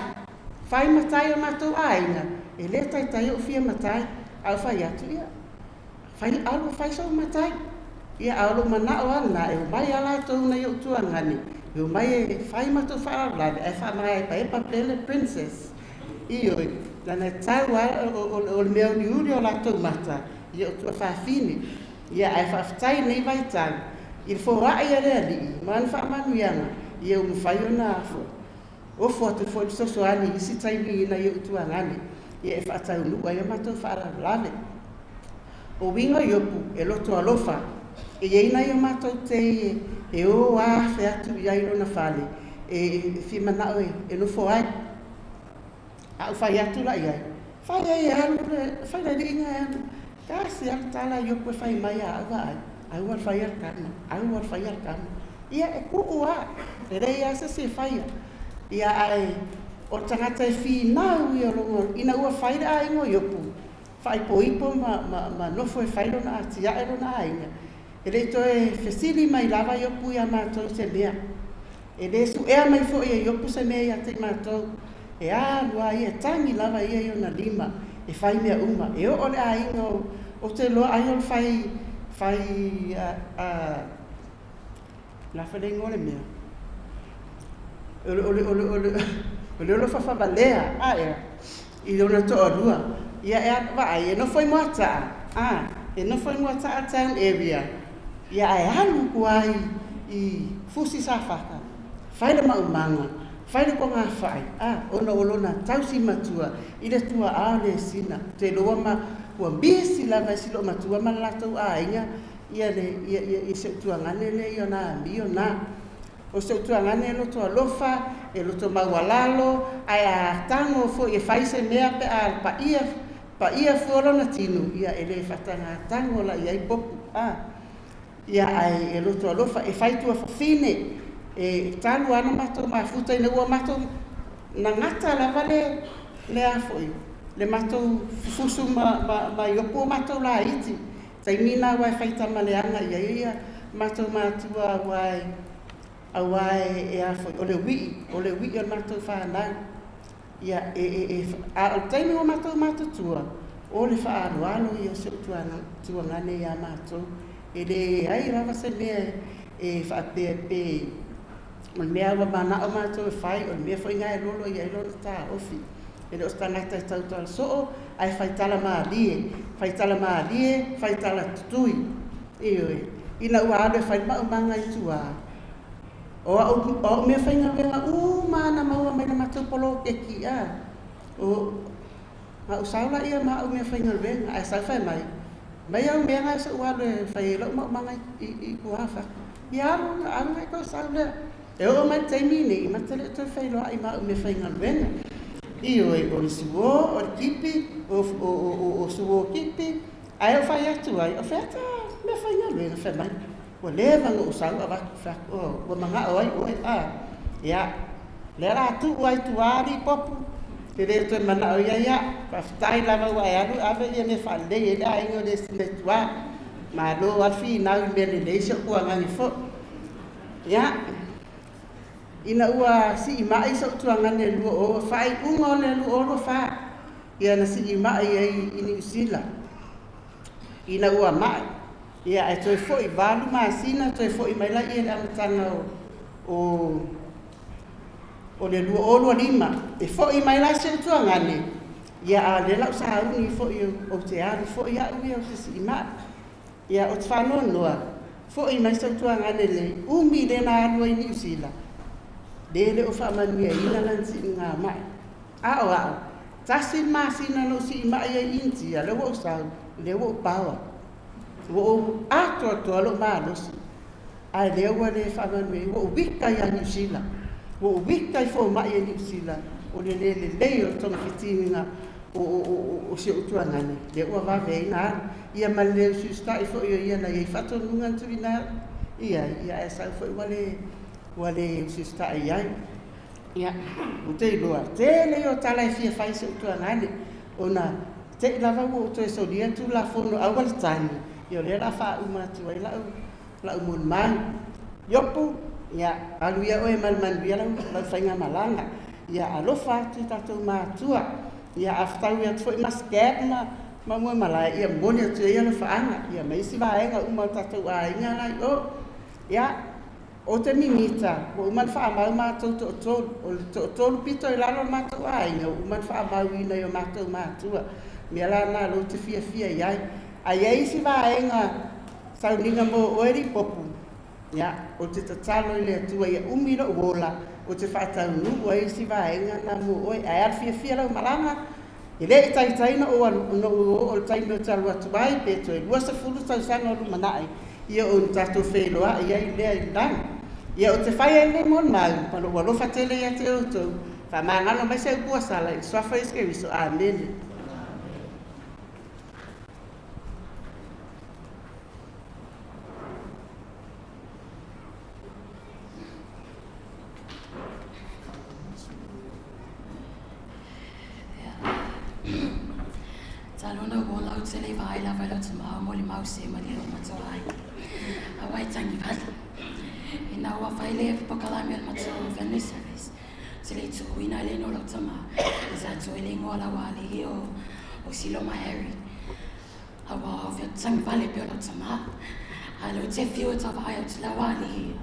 fai matai o matou ainga e le tai o fia matai au fai atu ia fai alu fai so matai ia alu mana o ana e mai ala to na yo tuangani eu mai fai matou whala lawe, e wha mai pa e papele princess. Io, lana tau o le mea ni uri o latou mata, ia o tua whawhine. Ia e whawhtai nei vai tau. I whora ia rea li, man wha manuianga, ia umu whai o nā fo. O fo atu fo i soso ani, isi taimi ina ia utua ngani. Ia e whaatau nua ia matou whala lawe. O winga Iopu, e loto alofa, e ina ia matou te e o a fe atu ia I lona fale e fi manao e no fo ai a fai atu la ia fai ai alu fai la dinga alu kasi al tala Iopu fai mai a vai ai wa fai al kama ia e ku ua e rei asa se fai ia ai o tangata e fi nau ia longo ina ua fai ai ngo Iopu fai poipo ma no fo e fai lona atia e lona ainga e le to e fesili mai lava Iopu ia mātou se mea. E le su ea mai fo ia Iopu se mea ia te mātou. E lua ia tangi lava ia I ona lima. E fai mea uma. E o le a ingo o te loa ai o fai la whare ngore mea. O le olo whawhalea. Ea. I ona to o lua. Ia ea vai e no foi moataa. E no foi moataa town area. Ia e alu kuai I fusi sa whaka. Whai le maumanga, whai le konga whai. Ona olona tausi matua, I le tua a le sina. Te loa ma kua bisi lava I silo matua ma latou a inga. Ia se tua ngane le I ona mio na. O se tua ngane loto alofa, e loto maualalo, ai a tango fo e whai se mea pe a pa ia fuora na tinu. Ia ele whatanga tango la I ai boku. Ia ai e loto alofa e whai tua whawhine e talu ana matou mafuta ina ua matou na ngata lava le afoi le matou fufusu ma Iopu matou la iti taimina wai whai tamaleanga ia matou matua awai e afoi o le wii o matou whanau ia a o taimi o matou tua o le whaaroalo ia se tua ngane ia matou ele ai rava se mea e whaapepe o mea wa mana o mātou e whai o mea whai ngai lolo I lolo tā ofi ele o stanata e tautala soo ai whai tala maalie whai tala tutui ina ua alo e whai maumanga I tua o mea whai ngā wenga mana maua mai na mātou polo ke ki o ma usaula ia ma o mea whai ngā wenga ai sa whai mai au mea ngai sa ua le whai lau maumanga I kuafa ia alo ko saule e o mai taimi nei matele to whai loa I ma o me whai ngā wenga I o le suo, o le kipi, o suo kipi, ai o whai atu ai, o wheta, me whai ngā luenga whai mai. O lewa ngā usau a watu whak, o mga o ai, o ai, ia, le rā tu o ai tuari popu, te re toi mana o ia, whaftai lava o ai alu, awe ia me whalei, e le aingo le sime tua, ma lo alfi nau i mele leisio kua ngangi fo. Ia, ina ua si i mai sa utuanga le lua o whai unga o le lua o lo wha. Ia na si i mai e i New Zealand. Ina ua mai. Ia e toi fo i walu maa sina, toi fo i mai lai e le amatana o le lua o lua lima. E fo i mai lai se utuanga ne. Ia a le lau sa hauni fo i o te aru, fo i au i au se si i mai. Ia o te whanua noa. Fo i mai sa utuanga ne le umi le na alua i New Zealand. Dele o whamanuia ina lansi i ngā mai. Ao ao, tasi māsina no si i mai e India, le wo sau, le wo pawa. Wo ato ato alo mālosi. Ai le ua le whamanuia, wo wika i a New Zealand. Wo wika i fo mai e New Zealand. O le leo tonga fitinga o se utuangane. Le ua wawe ina ana. Ia ma leo susta i fo ia na i whato nunga tuina. Ia e sau fo i wale sista ai. Ia, o te iloa. Te leo tala e fia whai se utua ngane. Ona, te lava o to e solia tu la fono awal tani. Io le la wha umatu ai lau mun mai. Iopu, ia, alu ia oe malmanu ia lau whainga malanga. Ia, alofa tu tatou mātua. Ia, aftau ia tfo i masket ma mua malai. Ia, moni atu ia lo whaanga. Ia, maisi vaenga uma tatou a inga lai o. Ia, o te mimita, o uman whaamau mātou to'otolu, o le to'otolu pito i lalo mātou ainga, o uman whaamau ina i o mātou mātua. Mea la nā lo te fia iai. Ai ei si vaenga sauninga mo oeri popu. Ia, o te tatalo i le atua ia umiro uola, o te whaatau nu, o ei si vaenga nā mo oi, ai ar fia lau malanga. I le i taitaina o o taina o talu atu mai, peto e lua sa fulu tausanga o lumanai. Ia o tatou wheloa, ia i lea i langa. Ia o te whai e le mon mau, palo ua lofa tele ia te outou. Wha mangano mai se ua sala, i swafa iske riso a nene. Talona o Leutele vai la vai Leutele mau le mau se mali o matawai. Awai tangi vala. Ina ua whaile e pakalami al matau family service. Se le tu ina le no Leutama. Sa tu e le ngoa la wali o silo maheri. Awa o fia tangi vale pe o Leutama. Alo te fiu e tawai o te la wali.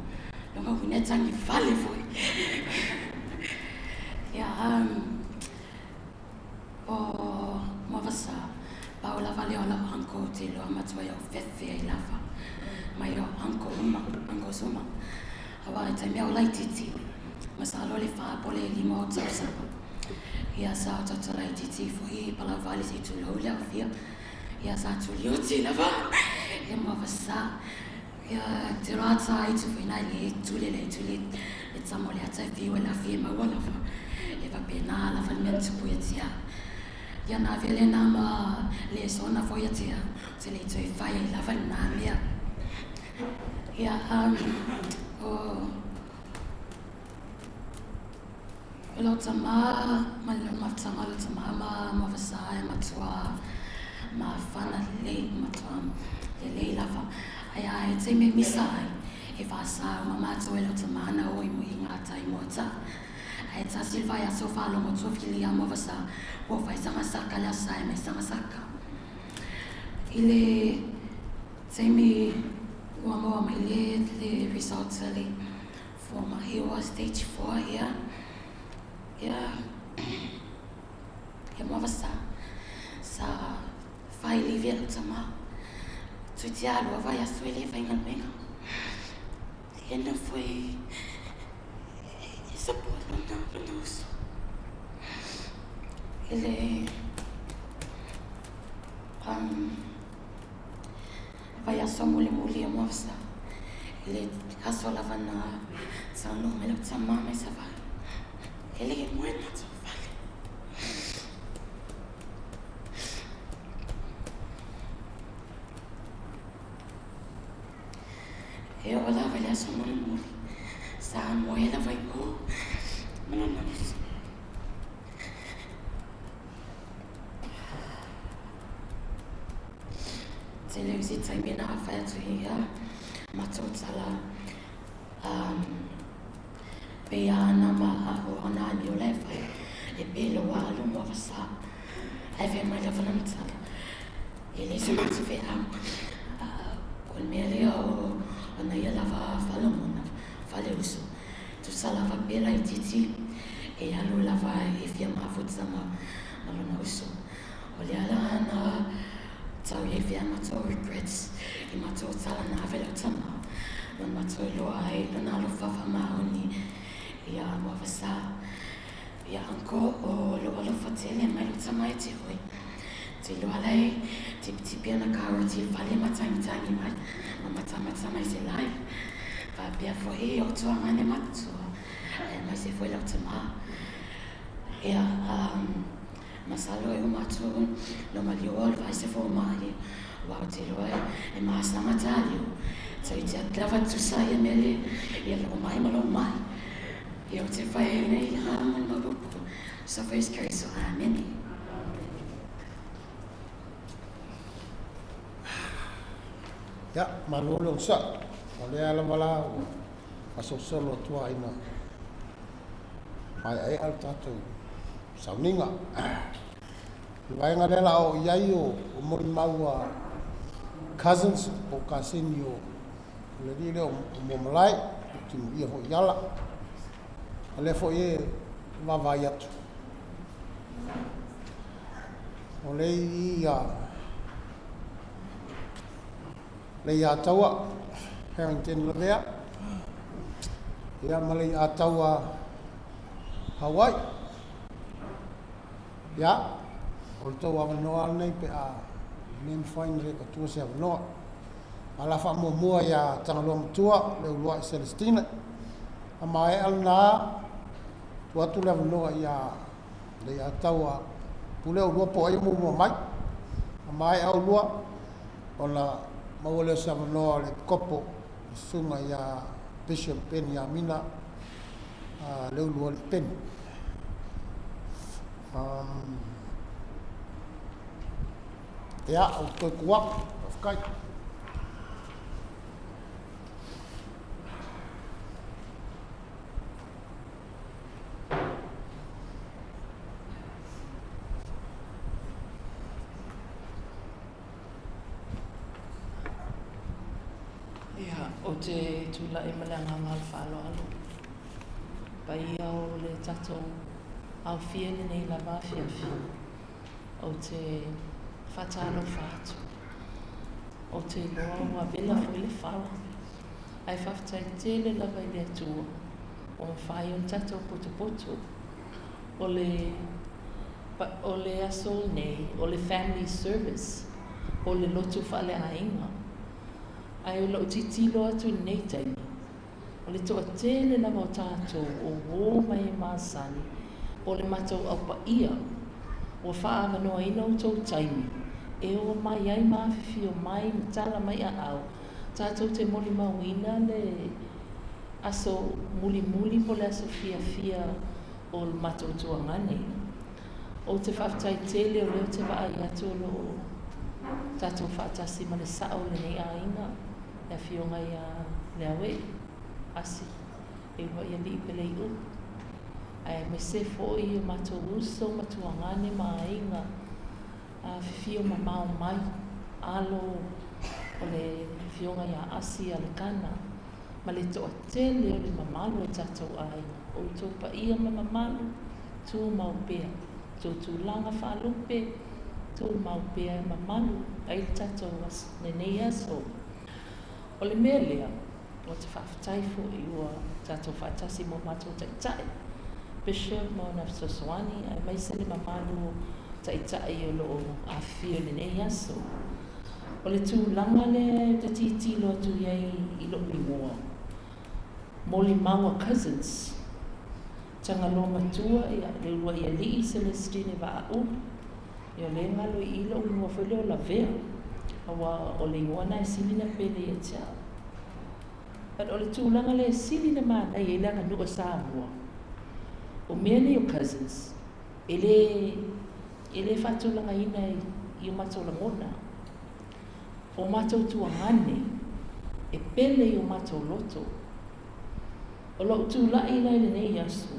Longa wine tangi vale foi. Ya, o Muavasa, pau lava leo la anko te loa matua o fefe ai lava. Mai o anko suma. Awa e te mea o lai titi. Masalo le wha pole lima o tau sapa. Ia sa o tata lai titi fo i pala vali se tu lau leo fia. Ia sa tu leo te lava. Ia Muavasa. Ia te roa ta i tu whina le tule le tamo le ata fiu e la fia maua lava. E va pena lava mea tupu e tia. Ia na vele na ma le sona foi atia. Se le toi fai ai lava na mea. Ia o Leutama ma le matanga Leutama ma Muavasa e matua ma fana le matua le lava. Ai te me misai e vasa ma matua Leutama na oi mo ingata i mota. Ai ta silva ia so fa lo mo tofili a Muavasa o fai samasaka la sai mai samasaka. Ile temi ua moa mai le results ali for my he was stage 4 here. Yeah. Ia Muavasa sa fai livia Leutama. Tu te alua vai a suele vai ngalmenga. E não foi essa porra não uso. Ele vai a sua mulher a Muavasa. Ele caso lava na sano me Leutama mais vai. Ele é muito vale. Leo wala wala sa muli. Sa mo ela vai ko. Mananas. Tele usi taimi na afatu hiya. Matotala. Peana ma aho ana ni oleva. E pelo alu Muavasa. Ai ve mai lava na mtala. Ele se matu ve am. Kon mele o ana ia lava falomona. Fale uso. Tu salava pela i titi. E alu lava e fia mafut sama malona uso. Ole ala ana tau e fia mato regrets. I mato tala na vela tama. Non mato loa e lona alo fafa maoni. Ia Muavasa. Ia anko o lo alo fatele mai lo tama e te hoi. Te lo alai, tipi ana kaura te whale matangi mai. Ma matamata mai se lai. Fa pia fo e o tua ngane matua. E mai se foi lau tama. Ia masalo e umatu lo malio o vai se fo mai. Wao te loa e maasa matalio. Te te atlava tu sai e mele. Ia lo mai malo mai. Ia o te whae nei haman marupu. So first carry so ameni. Ya, malolo sa. Ole ala mala. Aso solo tua ina. Ai al tatu. Sauninga. Vai ngarela o iaio o mori maua cousins o kasenio. Le rile o momalai Timuiaiala. Ale fo e vavai atu. Ole ia le ia taua Harrington Lavea. Ia male ia taua Hawaii. Ya, o tau avanoa nei pe a men fine le ka tua se avanoa. Ala fa mua ia tangaloa matua le ulua i Celestina. A mai alna tua tu le avanoa ia le ia taua pule ulua po ai mua mai. A mai au lua o la mawale se avanoa le kopo sunga ia Bishop Penny Amina le ulua le Penny. Ja, o toi kuak, of kai. O te tula e malanga ngal whaaloalo. Pai au le tato au fiene nei la mafia fi. O te whatalo whātu. O te loa ua vela fo le whala. Ai whaftai tele lava i le atua. O mwhai on tato poto. O le asol nei, o le family service. O le lotu whale ainga. Ai o lau titilo atu nei taimi. O le toa tele lava o tātou o wō mai e māsani. O le matou au pa ia. O wha amanoa ina o tau taimi. E o mai ai mawhiwhi o mai tala mai a au. Tātou te moli mauina le aso muli po le aso fia o le matou tua ngane. O te whaftai tele o leo te waa i atu o lo tātou whaatasi ma le sao le nei a inga. E fionga i a le awe. Asi. E wa i a li pele i u. Ai me se fo i o matou uso matua ngane ma a inga. A fifio ma mao mai. Alo o le fionga i a asi a le kana. Ma le toa tele o le mamalu e tātou a inga. O tō pa ia ma mamalu. Tū mau pēa. Tō tūlanga whaalupe. Tō mau pēa e mamalu. Ai tātou nenei aso. O le mea lea. O te whaafitai fo i ua tātou whaatasi mo mātou taitai. Bishop mo na Soswani. Ai mai se le mamalu taitai o lo a fio le nei aso. O le tūlanga le te titilo atu iai i lo i mua. Moli maua cousins. Tanga lo matua ia le ua ia li Celestine va au. Ia le ngalo i ilo ua whele o la vea. Awa o le iwana e silina pele e tia. o le tūlanga le sili na mana i langa nua Samoa. O mea nei o cousins. Ele whatulanga ina i o matou la mona. O matou tuangane. E pele i o matou loto. O lo tūlai lai le nei asu.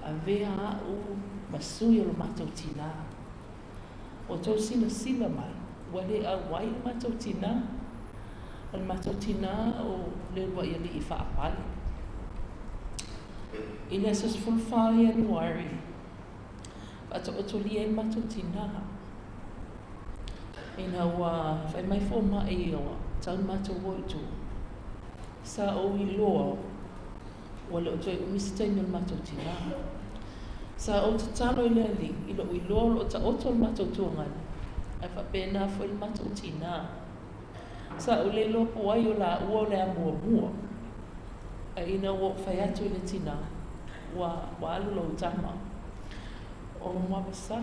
A vea au masui o lo matou tina. O tau sila mai. Wale a wai o matou tina. Al matou tina o le wa ia li I whaapale. I le asas fulfai Januari. Ato o toli e matou tina. Ina wa whai mai fo mai o tau matou woitu. Sa o I loa. Wale o toi umisita I matou tina. Sa o tatalo I le ali. Ilo I loa o ta oto matou tuangana. Ai whapena fo I matou tina. Sa o le lopo ai o la ua o le amua mua. A ina o whai atu I le tina. Wa alu lo tama. O Muavasa.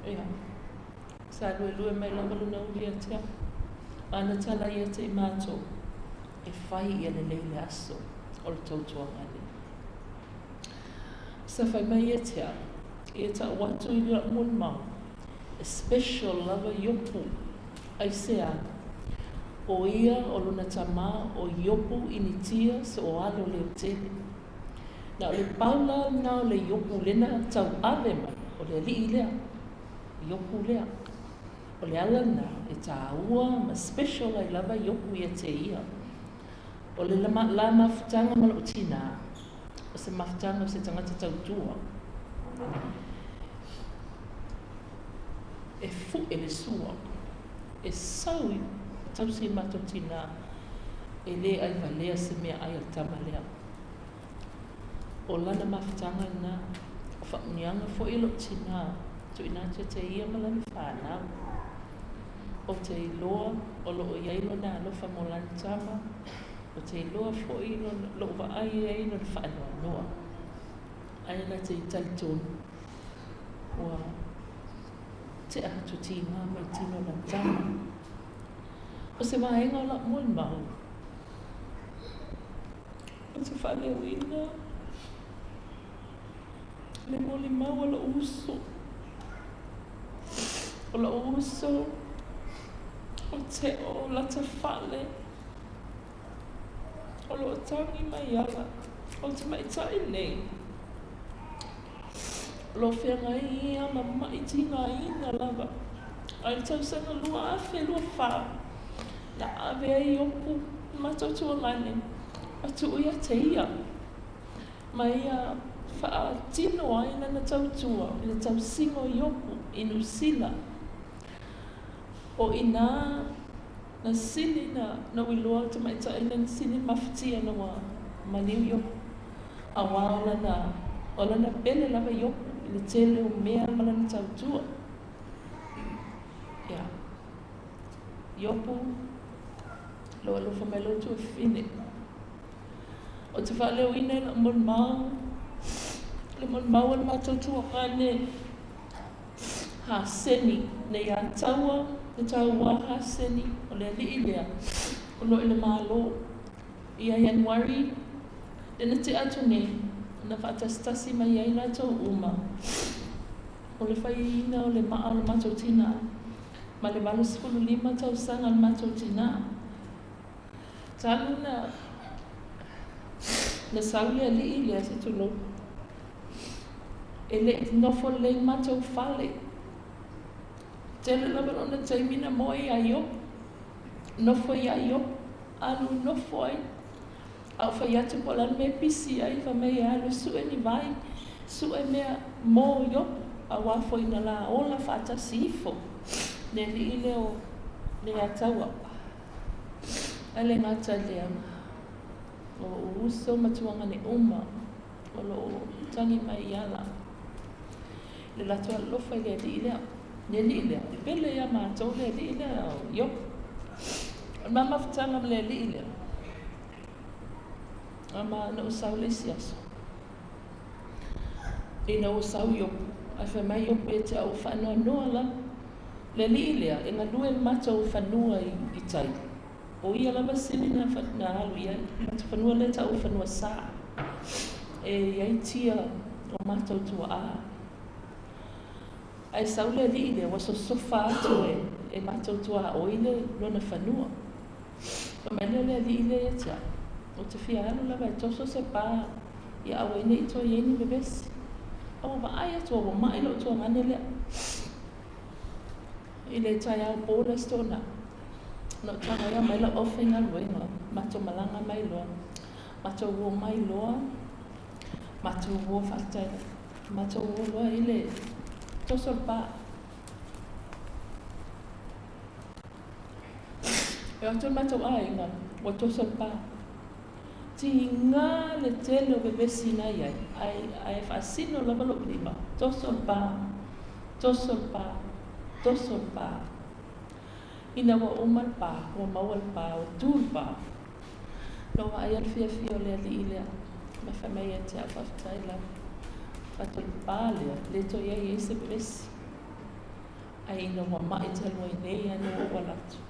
Ia. Sa lue mai langa luna uli atia. Ana tala ia te I mātou. E whai ia le leile aso. O le tautuangane. Sa whai mai atia. Ia ta watu I le mun mau. A special lava Iopu. Ai sea. O ia o luna tama o Iopu initia Sooalo Leutele. Na o le paula na o le Iopu lena tau ave mai. O le li lea. Iopu lea. O le alana e ta ua ma special ai lava Iopu ia te ia. O le la mafutanga ma lo tina. O se mafutanga o se tangata tautua. E fu e le sua. E saui tau si matou tina. E le ai valea se mea ai al tama lea. O lana mafutanga na. O whaunianga fo ilo tina. Tu ina te ia malani whanau. O te iloa, o loo iailo na alofa mo lani tama. O te iloa fo ilo loo wa ai e ino le whaanoa noa. Ai na te italitonu. Ua te ahatu tina mai tino na tama. O se waenga o la mon mau. O te whale uina. Le moli mau o la uso. O la uso. O te o la te whale. O lo tangi mai ala. O te mai tai nei. Lo whenga ia ma mai tinga ina lava. Ai tau sanga lua awhe lua wha. Na ave ai Iopu matou tuangane. Atu uia te ia. Ma ia wha tino aina na tau tua. Ina tau singo Iopu inu sila. O ina na sili na wiloa te mai ta ina sili maftia na wa maliu Iopu. Awa ola na pele lava Iopu. Ina tele o mea malana tau tua. Ia. Iopu. Lo alofa mai lo tu fine. O te whaleo ina la mon mau. Le mon mau ala matou tuangane. Ha seni. Ne ia taua. Ne taua ha seni. O le li lea. O lo ile malo. Ia Januari. Lena te atu ne. Na whaatastasi mai ai la tau uma. O le whaina o le maa o le matou tina. Ma le malo 15 tau sanga le matou tina. Talu na sauli a li lea se tulo. E le nofo le matou whale. Tele lava ona taimina moi a Iopu. Nofo i a Iopu. Alu nofo ai. Au whai atu po lan me pisi ai wha mei alu sue ni vai. Sue mea mo Iopu. A wafo ina la ola whaatasi ifo. Ne li leo le ataua. Ale ngata lea. O uso matuanga ni uma. O lo tangi mai ala. Le latua lofa i le li lea. Ne li lea. I pele ia mātou le li lea Iopu. Mama whatanga le li lea. Ama na usau le siaso. I na usau Iopu. Ai wha mai Iopu e te au whanua noa la. Le li lea. E ngalue mātou whanua i tai. o ia lava sili na alu iai, ma te whanua le tau whanua sā. E iai tia o mātou tua a. Ai saule li ile, waso sofa atu e mātou tua a oile lona whanua. Pamele le li ile e tia, o te fia alu lava e toso se pā, ia awa ine i toa ieni bebesi. Awa wa ai atua wa mai lo tua ngane lea. Ile tai au pōna stona. No tanga ia mai la ofenga luenga, mato malanga mai loa, mato uo mai loa, mato uo whatai, mato uo loa ile toso pā. E ato mato ainga, o toso pā. Ti ngā le tele o bebesi na iai, ai whasino lava lo lima, toso pā, toso pā, toso pā. Ina wa umal pā, wa mawal pā, wa tūl pā. No wa ai alfia fia o lea li ilea, ma whamei e te awhaftai la. Whatul pā lea, le to iai e se bebesi. Ai ina wa mai talua i nei anu o walatu.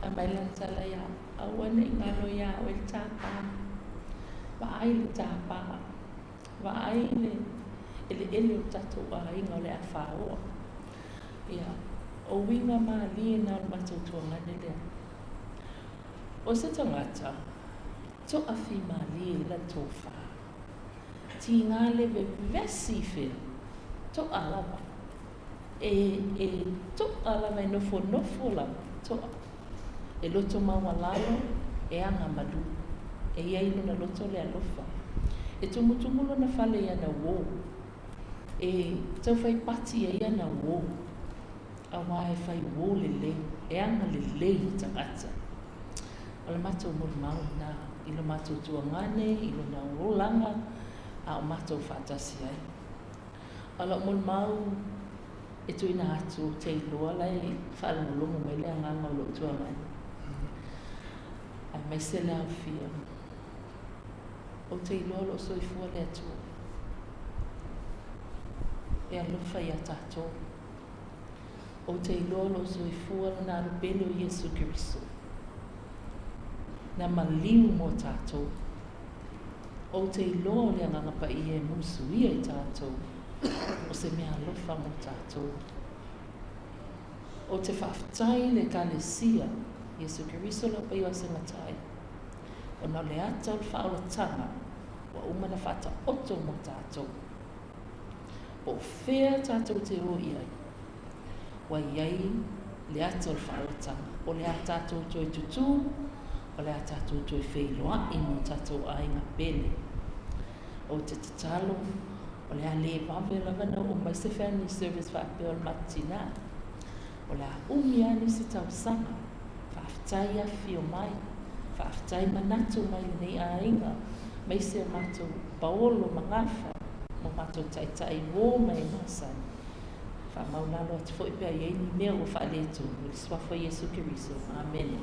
A mai lan tala ia, awane ngalo ia o il tāpā. Wa ai le tāpā. Wa ai le ele o tatu a inga o le a whaoa. Ia, o winga maa lie na o matou tuangane lea. O se tangata, to awhi maa lie la tō wha. Ti ngā lewe vesi whia, to alawa. To alawa e nofo lava, to alawa. E loto maua lalo, e anga malu. E iai luna loto le alofa. E tumulo na fale ia na wō. E tau whai pati e ia na wō. A wā e whai wō le. E anga le i tangata. O le matou mulu mau na ilo matou tuangane, ilo na rolanga, a o matou whātasi ai. O la mulu mau e tuina atu te iloa lai whaalungulungu me le anganga o lo tuangane. Ai mai se le awhia. O te iloa lo soifua le atua. E alofa ia tātou. O te iloa lo soifua na arupele o Iesu Kiriso. Na maliu mo tātou. O te iloa le angangapa i e musu ia i tātou. O se mea alofa mo tātou. O te whaftai le kalesia. Iesu Kiriso la pai o asengatai. O na le ata o le whaola tanga, wa umana whata oto mo tātou. O whea tātou te o iai. Wa iai le ata o le whaola tanga. O le ata tātou toi tutu, o le ata tātou toi wheiloa i mo tātou ainga pele. O te tatalo, o le a le wawe lavana o mai se family service whape o le matina. O le a umiani si tau sanga. Whaftai a whio mai, whaftai manatu mai nei a inga, mai se matou paolo mangafa, mo matou taitai wō mai masai. Whamaunalo ati fo ipe a ieni mea o whaaletu, o le swafo Iesu Kiriso. Amen.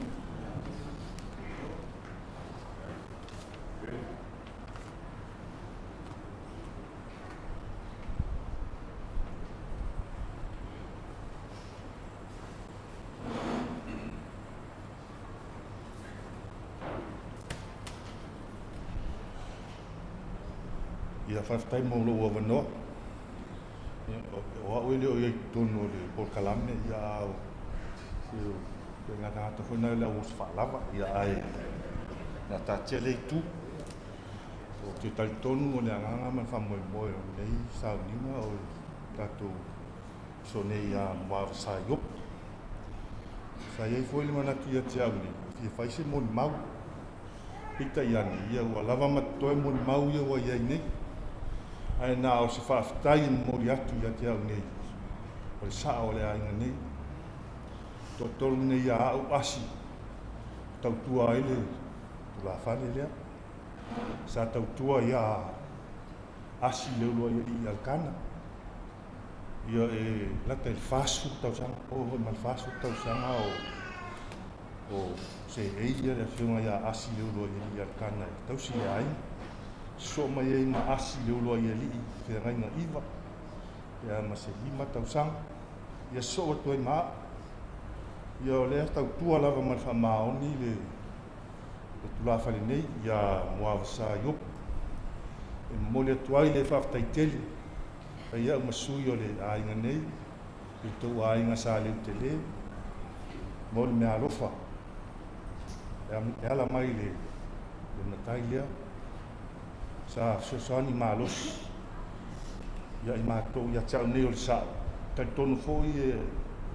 Ia whaftai mo lo ua wanoa. O au ele o iei tono le polkalame ia au. Ia ngā tangata whuna le au whalawa ia ai. Nā tātia le tu. O te tali tonu o le anganga man whamoe moe o nei saunima o tātou so nei a Muavasa Iopu. Sa iei fwoi le manatu ia te au ni. Ia whaise moni mau. Pita iani ia ua lava matoe moni mau ia ua iei nei. Ai nā o se whaafitai in mori atu ia te au nei. O le saa o le ainga nei. Tōtoro nei a au asi. Tautua ele, tula whane lea. Sa tautua ia asi leulua i alkana. Ia e lata il fasu tausanga. O mal fasu tausanga o se eia le whiunga ia asi leulua i alkana. Tausi le ainga. So mai e ma asi leuloa ia lii, whia ngai iwa. Ia ma se lima tausanga. Ia so atu ai maa. Ia o lea tautua lava ma le whamaoni le tula whale nei ia Muavasa Iopu. E mole atuai le whaftaitele. Pai ia umasui o le ainga nei. I tau ainga Sooalo Leutele. Mo le mea alofa. E ala mai le natai lea. Sa sosoani malos. Ia i mātou ia tau nei o le sao. Tai tonu foi e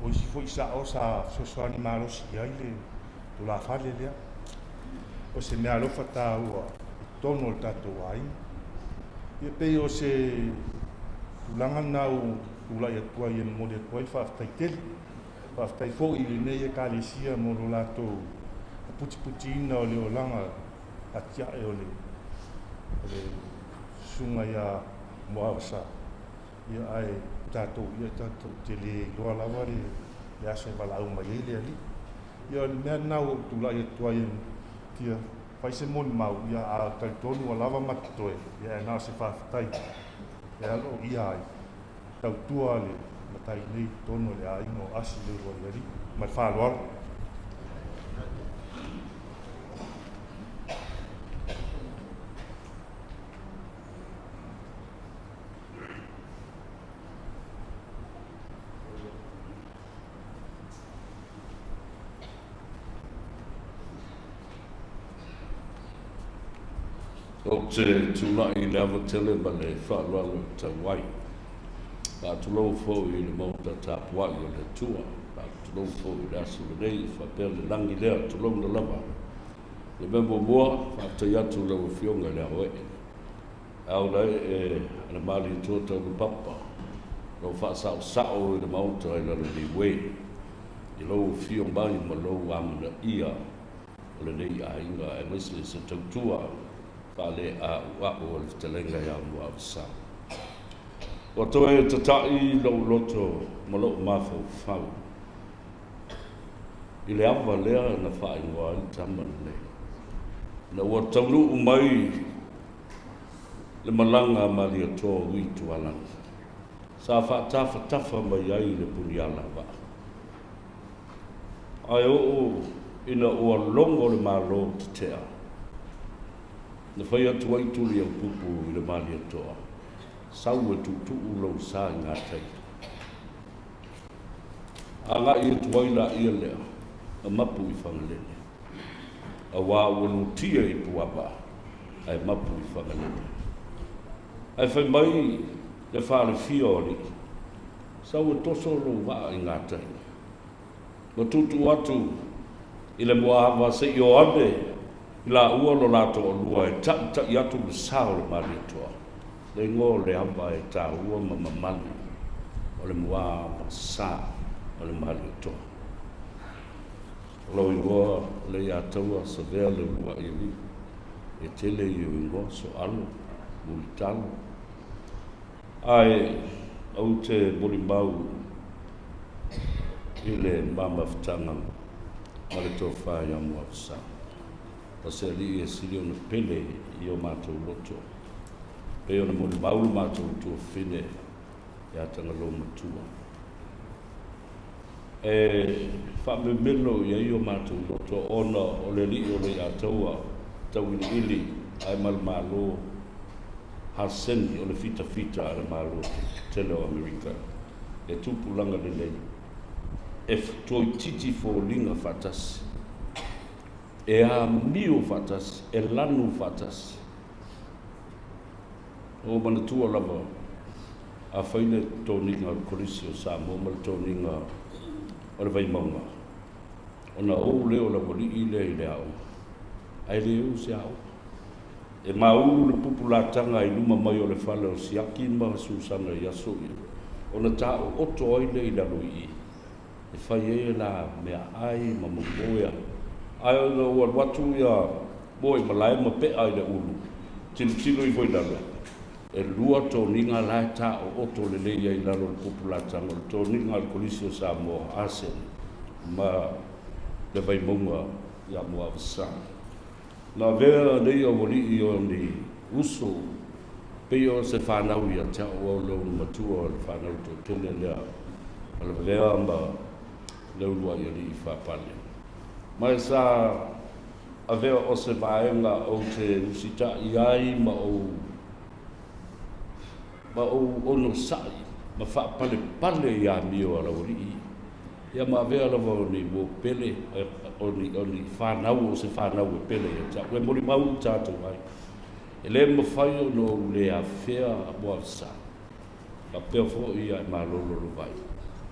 o isi foi sao sa sosoani malos ia i le tula whale lea. O se mea alofa tā ua tono le tātou ainga. Ia pei o se tulanga nau tula ia tua ia mo le tua i whaftaitele. Whaftai fo i le nei e kālesia mo lo lātou puti ina o le o langa atia e o le sunga ia Muavasa. Ia ai tātou te le loa lava le asa e wala au mai e le ali. Ia mea nau tula ia tua ia tia pai se moni mau ia a taitonu a lava matatoe. Ia e nā se whaftai. Ia alo ia ai. Tau tua le matai nei tono le a ingo asi le rua iari. Mai whāloalo. O te tūnai lewa tele ma le whaalalo ta wai. Ka tulou fōu i le mauta tāpuai o le tua. Ka tulou fōu i le asu le nei, whapea le langi lea, tulou na lava. Le membo mua, whaatai atu lewa fionga le hoe. Au nei e ana mali tua tau le papa. Lau whaasao sao i le mauta i lalo ni we. I lau fiong mai ma lau amana ia. O le nei a inga e mesle se tautua. Pale a wako o le telenga ia Muavasa. O toe tatai lau loto ma lau mafau fau. I le awa lea na whae ngoa i tamana nei. Na ua taunu umai le malanga mali atoa ui tualanga. Sa whaatafa mai ai le puniala wa. Ai o ina ua longo le malo te tea. Na whai atu ai tuli au pupu i le mali atoa. Sau e tutu lau sa ngā tei. A ngā i atu ai la ia lea, a mapu i whangalene. A wā wanu tia i puapa, ai mapu i whangalene. Ai whai mai le whare fiori, sau e toso lau wā i ngā tei. Ma tutu atu i le Muavasa i o ane, i la ua lo lato o lua e ta i atu le sao le mali atoa. Le ngō le amba e tā ua mamamani o le Muavasa o le mali atoa. Lau ingoa le ia taua sa vea le ua i li. E tele i ingoa Sooalo, Leutele. Ai, au te molimau i le mamawhtanga ma le tō whae a Muavasa. Pa se ali e siri ona pele i o mātou loto. Pe ona moni maulu mātou tua whine e atanga lo matua. E whame melo i ai o mātou loto ona o le li o le ataua tau ili ai malmalo haseni o le fita ale malo tele o Amerika. E tupulanga le lei. E toi titi fo linga fatasi. E a mio fatas, e lanu fatas. O mana tua lava, a whaine tōninga o korisio sa mo mal tōninga o le vai maunga. O na o leo la wali i le i le au. Ai leo se au. E mau le pupulatanga i luma mai o le whale o siaki ma susana i aso i. O na tā o oto ai le i la lui i. E whai e la mea ai ma mamoea. Ai o ua watu ia boi malai ma pe ai le ulu. Tino i voi lalo. E lua tōninga lai tā o oto le leia i lalo le pupulatanga. Le tōninga le kolisio sa mo asen. Ma le vai maunga ia Muavasa. Na vea nei o wali i o ni uso. Pei o se whanau ia te o lo matua o le whanau tō tene lea. Ala vea ma leulua ia li I whapale. Mai sa avea o se vaenga o te usita I ai ma o ono sai, ma whapale pale ia mio ala ori. Ia ma avea lava o ni mo pele, o ni whanau o se whanau e pele ia ta. Ue mori mau tātou ai. E le mawhai o no le a whea a Muavasa. Ka peo fo ia e malolo Lolovai.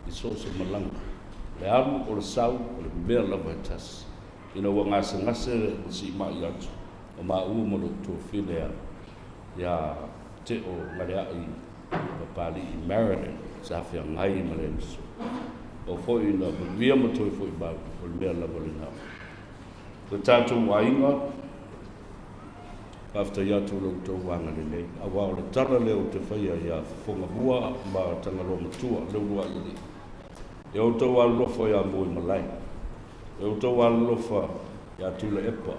I so se malanga. Le alu o le sau o le mea lava e tas. Ina ua ngase si mai atu. O ma ua mo lo tō whilea. Ia te o ngare ai papali I Maryland. Sa whia ngai ma le miso. O foi na via mo toi foi ba o le mea lava le nau. Ko tātou wainga. After ya tu lo to wanga le nei a wa le tara le o te faia ya fonga bua ma tanga lo matua le bua ile e o to wa lo fo ya mo malai e o to wa lo fo ya tu le epa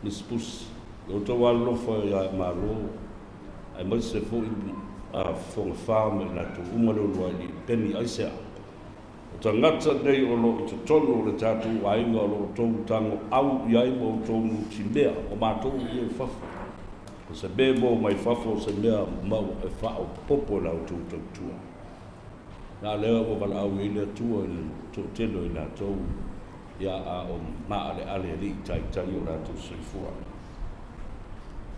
ni spus e o to wa lo fo ya ma lo ai mo se fo a fonga farm la tu uma lo wa ni peni aisa o tangata nei o lo to tonu le tatu ai ngo lo to tango au ia mo to nu timea o ma to I fafa o se bebo mai fafa o se mea mau e fa o popo la o to tua na le o bala au ile tua to telo ina to ia a o ma ale ri tai o la to se fua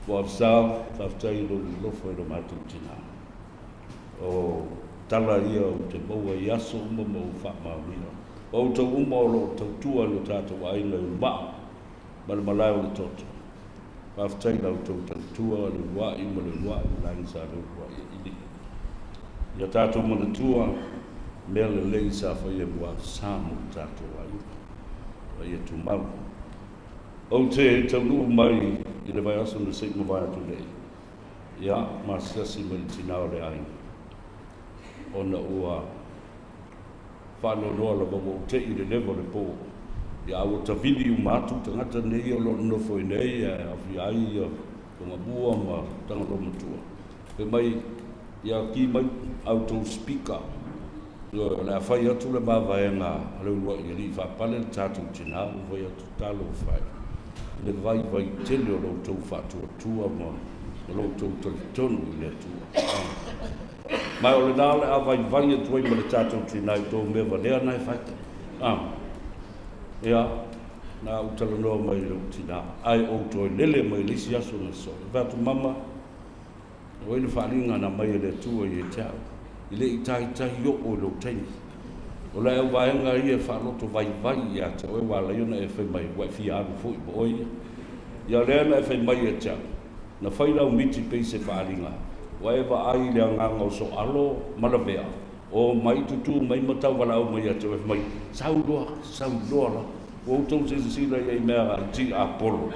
o sa tai lo fo lo ma to tina o tala ia o te maua I aso uma mo wha maumina. O tau uma o lo tau tua no tātou aina I maa, ma le malai o le toto. Whaftai lau tau tua le wai ma le wai langi sa le wai ili. Ia tātou mana tua, mea le lei sa whaia mua sāmu tātou aina. Whaia tu mau. O te tau nuu mai I le vai aso na seik mawai atu lei. Ia, ma sasi ma le tinao le aina. Ona ua whano noa la mamu te I le lewa le pō. Ia awa ta vili umatu tangata nei o lo nofo I nei a awhi ai a konga bua ma tanga lo matua. Pe mai ia ki mai auto speaker. Ia la whai atu le mawaenga aleulua I li whapale le tātou tina o vai atu talo whai. Le vai tele o lo tau whatua tua ma lo tau tonu I le tua. Mai o le nā le a vai e tuai ma le tātou tinai tō mea vanea nai whaita. Ia, nā utala noa mai le tina. Ai o toi lele mai lisi aso na so. Vātu mama, o ele wharinga na mai le tua I e tau. I le I tahi o lo teini. O le au vaenga I e whaloto vai I a tau. E wala iona e whai mai wai fi aru fui po oi. Ia leana e whai mai e tau. Na whairau miti pei se wharinga. Waewa ai le anganga o Sooalo malavea. O mai tutu mai matau wala au mai atu e mai sauloa la. O tau se sila I mea ti Apollo.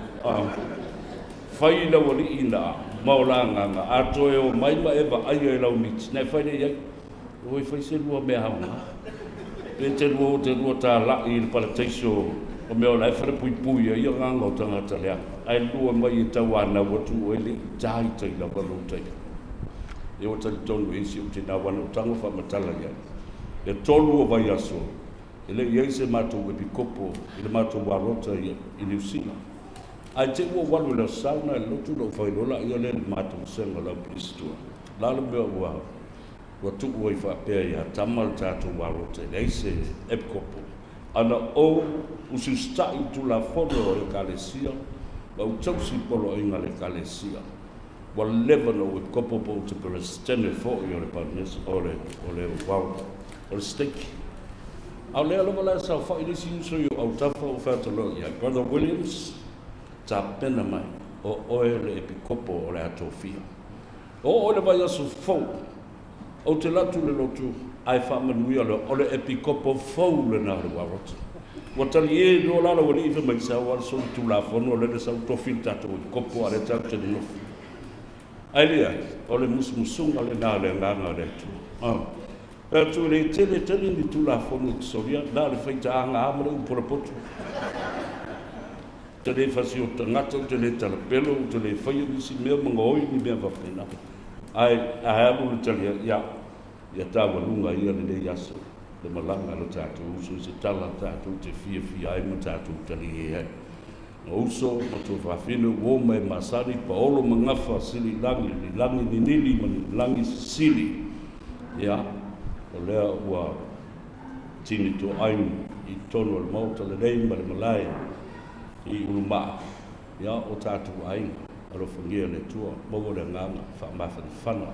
Whai la wali ina maola anganga. Ato e o mai ma ewa ai e lau miti. Nei whai nei ai. O e whai se lua mea haunga. E te lua tā lai I le palateiso. O mea o lai whare pui ai anganga o tangata lea. Ai lua mai e tau ana watu o ele tai tai la walo tai. E o tali tonu e si o te nawana o tango whamatala ia. E tolu o vai aso. E le iei se mātou e pikopo, e le mātou warota I New Zealand. Ai te ua walu la sauna e lotu lo whairola ia le mātou senga lau pilistua. Lala mea ua tuku I whapea ia tamal tātou warota e leise e pikopo. Ana o usi stai tu la fono o le kalesia, ma u tausi polo inga le kalesia. Wa leva no with kopopo te perestene fo I o le panes o le wau o le steak. Au lea lava la sa wha ilisi uso I o au tafa o whatalo ia. Brother Williams ta pena mai o oe le epikopo o le atofia. O le vai aso fo o te latu le lotu ai whamanuia o le epikopo fo le na le warota. Wa tali e no lala wali iwe mai sa wala so tu la fono le sa tofi tato kopo ale tato le nofu. Alia, o le musmusunga le nā le nganga le tu. E tu le tele ni tu la fono tu soria, nā le whaita anga amare upora potu. Te le whasi o tangata, te le talapelo, te le whaia nisi mea mga oi ni mea wapena. Ai ahamu le tali ia tawa lunga ia le le yaso. le malanga lo tātou uso se tala tātou te fia ai mo tātou tali e. O uso o tō whawhinu o mai masari paolo mangafa sili langi ni nili mani langi sili. Ia, o lea ua tini tō ainu i tono al mauta le rei ma le malai i ulumaa. Ia, o tātou ainu, aro whangia le tua, mogo le nganga, whamawhani whana.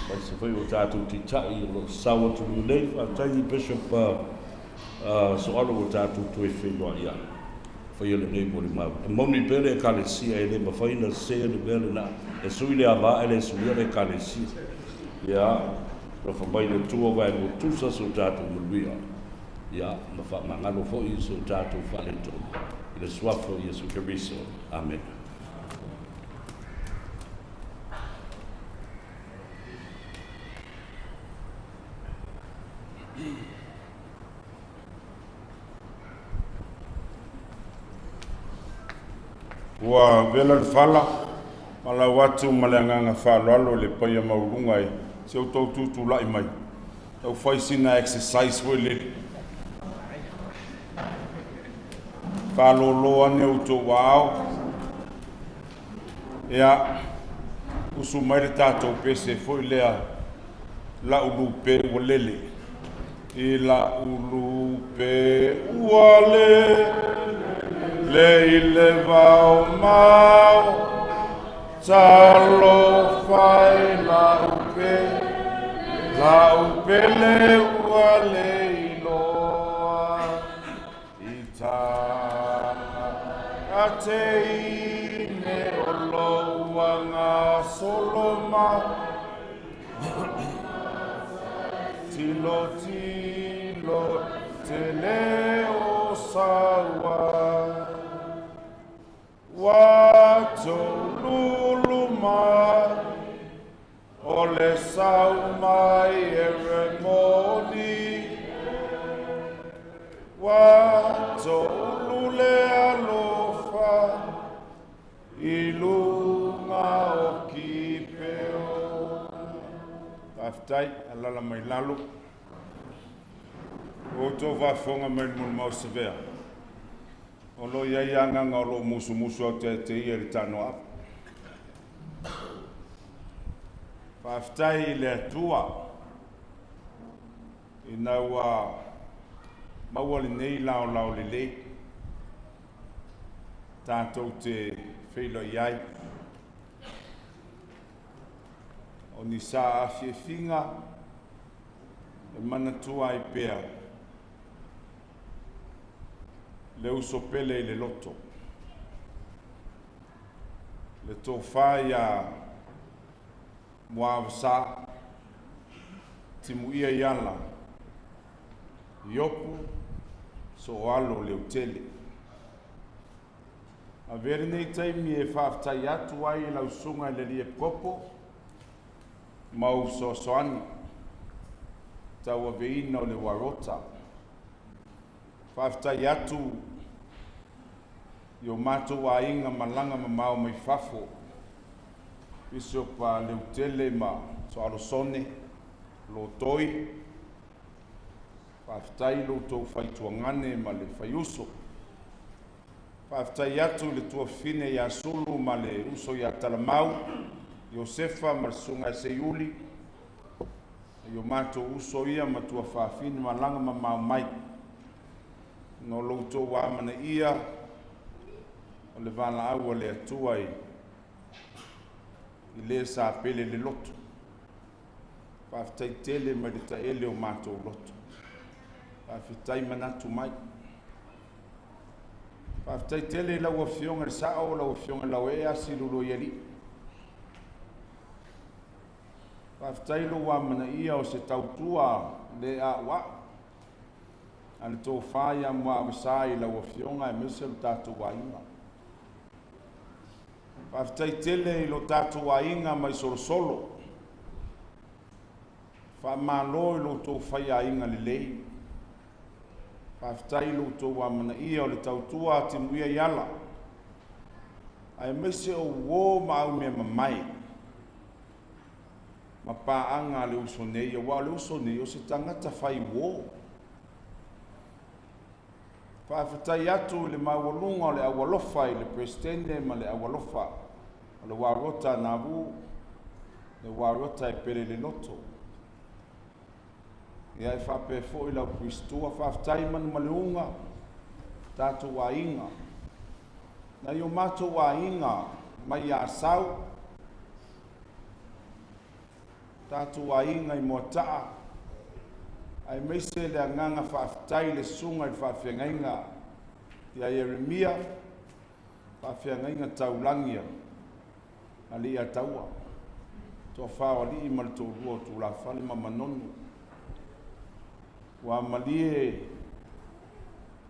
Mai se whai o tātou ti tai i lo sawa tu nei, whatai Bishop Sooalo o tātou tue whenua ia. Whai le nei mori mau. E mauni pere e kalesia e le mawhaina se le bere na, e sui le awa e le sui le kalesia. Ia, ro whamai le tua wai mo tusa so tātou muruia. Ia, ma whamangano fo i so tātou whale tō. I le swafo Iesu Keriso. Amen. Ua vela le fala, mala watu maleanganga whaloalo le paia maurunga e, se au tau tutu lai mai. Au whaisina exercise foi le. Whalolo ane au tō wao. Ea, usu mai le tātou pese foi lea la ulupe walele. I la ulupe wale. Le ile vau mau, talo fai la upe le ua le iloa, ita ate ine oloa ngā soloma, tilo te leo sawa. Wato lulu mai, o le sau mai e remoni. Wato lule alofa, i lunga o kipeo. Taftai, alala mai lalu. O tō wafonga mai mulu mau sevea. O lo ia nganga o lo musu au te ia ri tano ap. Whaftai le atua. I naua mauali nei lao le le. Tātou te whilo iai. O ni sa awhie whinga. E manatua i pēr. Le uso pele i le loto. Le tō whāia Muavasa Timuiaiala Iopu Sooalo Leutele. A vere nei taimi e whaftai atu ai lau sunga le lie kopo mau soani tau a veina o le warota. Whaftai atu i o mātou a inga malanga mamau mai whafo. Bishop Leutele ma Sooalo sone, lo toi. Whaftai lo tau whaituangane ma le whaiuso. Whaftai atu le tua fine ia sulu ma le uso ia talamau. Iosefa ma sunga se iuli. I o mātou uso ia ma tua whafine malanga mamau mai. No louto wa mana ia o le vala au le atua i le sa pele le loto. Whaftai tele ma le taele o mātou loto. Whaftai manatu mai. Whaftai tele lau a fionga le sao, lau a fionga lau e asi lulo iari. Whaftai lo wa mana ia o se tautua le a wa. Ana tō whaia Muavasa i lau a fionga e mese lo tātou wa inga. Whaftai tele i lo tātou wa inga mai solo. Whamalo i lo tō whaia inga le lei. Whaftai lo tō wa mana ia o le tautua Timuiaiala. Ai mese o wō mau mea mamai. Ma pāanga le uso nei, o wa le uso nei o se tangata whai wō. Whaafatai atu le maualunga o le awalofa i le presidente ma le awalofa o le warota nabu le warota e pere le loto. Ia e whape fo i lau Kristua whaafatai manu maleunga tātou wa inga. Na i o mātou wa inga mai a sau tātou wa inga i mua taa ai meise le anganga whaafitai le sunga i whaafengainga i a Yeremia whaafengainga taulangia a li a taua toa whawa li i malito rua tu la whale ma manonu wa malie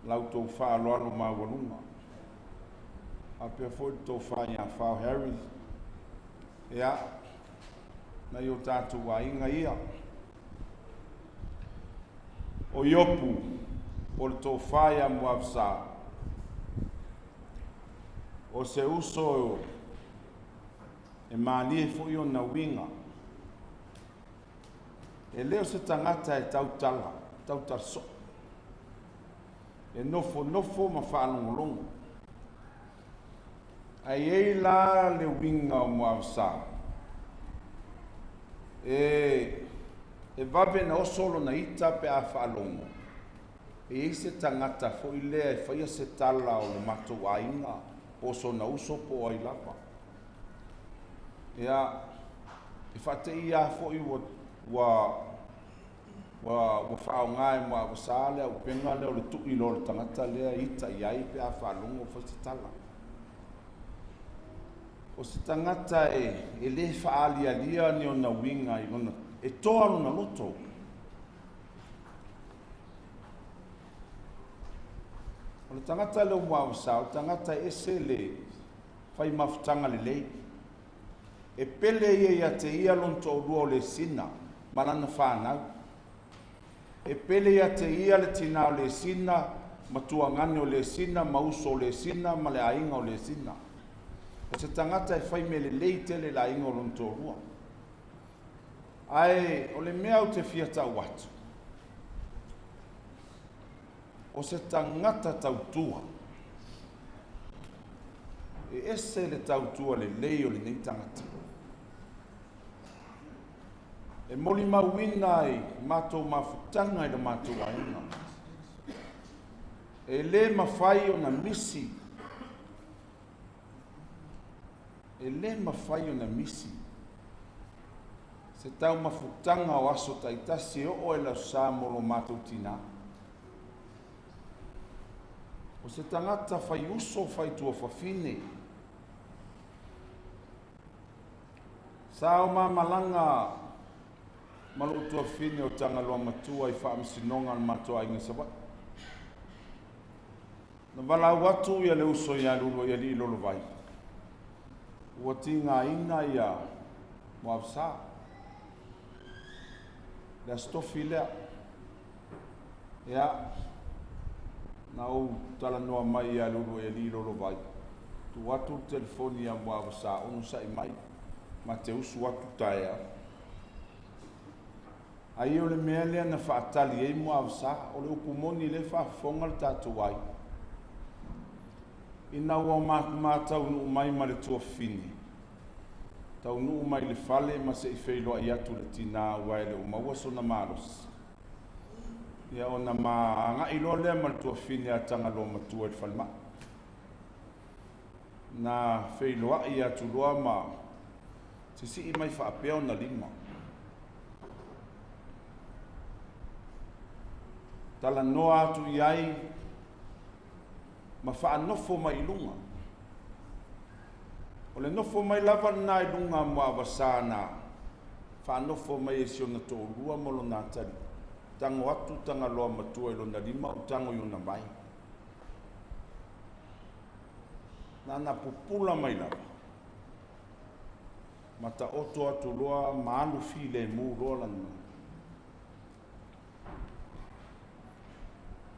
lau tau whaaloalo ma walunga a pia fo tau whaia whao Harry ea na i o tātou wa inga ia o Iopu o le tō whaia Muavasa o se uso e mālie fo i o na winga e leo se tangata e tautala tautarso e nofo ma whaanongolongo ai ei la le winga o Muavasa e vabe na osolo na ita pe a whaalongo. E se tangata fo i lea e whaia se tala o le mato wa inga o so na uso po ai lapa. Ea, e whate ia fo i wa whao ngai mua wasale au penga leo le tui lo le tangata lea ita iai pe a whaalongo fo se tala. O se tangata e le whaali alia ni o na winga i ona e toa na loto. O le tangata leo Muavasa, o tangata ese le whai mafutanga le lei. E pele ia te ia lonto o rua o le sina, marana whanau. E pele ia te ia le tina o le sina, matua ngani o le sina, mauso o le sina, ma le ainga o le sina. O se tangata e whai me le lei tele la inga o lonto o rua. Ai, o le mea o te fiata watu. O se tangata tautua. E ese le tautua le lei o le nei tangata. E moli mawina i mato mafutanga i le mato waina. E le mawhai o na misi. E le mawhai o na misi. Se tau mafutanga o aso taitasi o e lau sa molo mātou tina. O se tangata whai uso whai tua whawhine. Sa o malanga malo tua whine o tanga loa matua i whaamisinonga al matua inga sawa. Na wala watu ia le uso ia lulu ia li Lolovai. Ua tinga ina ia Muavasa. Le stofi lea. Ea. Na o tala noa mai ia lulu ia li Lolovai. Tu watu telefoni ia Muavasa onu sa i mai. Ma te usu watu taea. Ai o le mea lea na whaatali e Muavasa o le upumoni le whaafonga le tātou ai. Ina ua mātau nuu mai ma le tua fini. Tau nuu mai le fale ma se i wheiloa i atu le tina ua ele o maua so na maros. Ia o na anga ilo lea ma le tua fini a tanga loa matua i whalma. Na wheiloa i atu loa ma se si i mai whaapeo na lima. Tala noa atu iai ma whaanofo mai lunga. O le nofo mai lava na i lunga Muavasa na whaanofo mai e siona tō rua molo nā tari. Tango atu tanga loa matua i lona lima o tango i una mai. Nana pupula mai lava. Mata oto atu loa maalu file mu loa lana.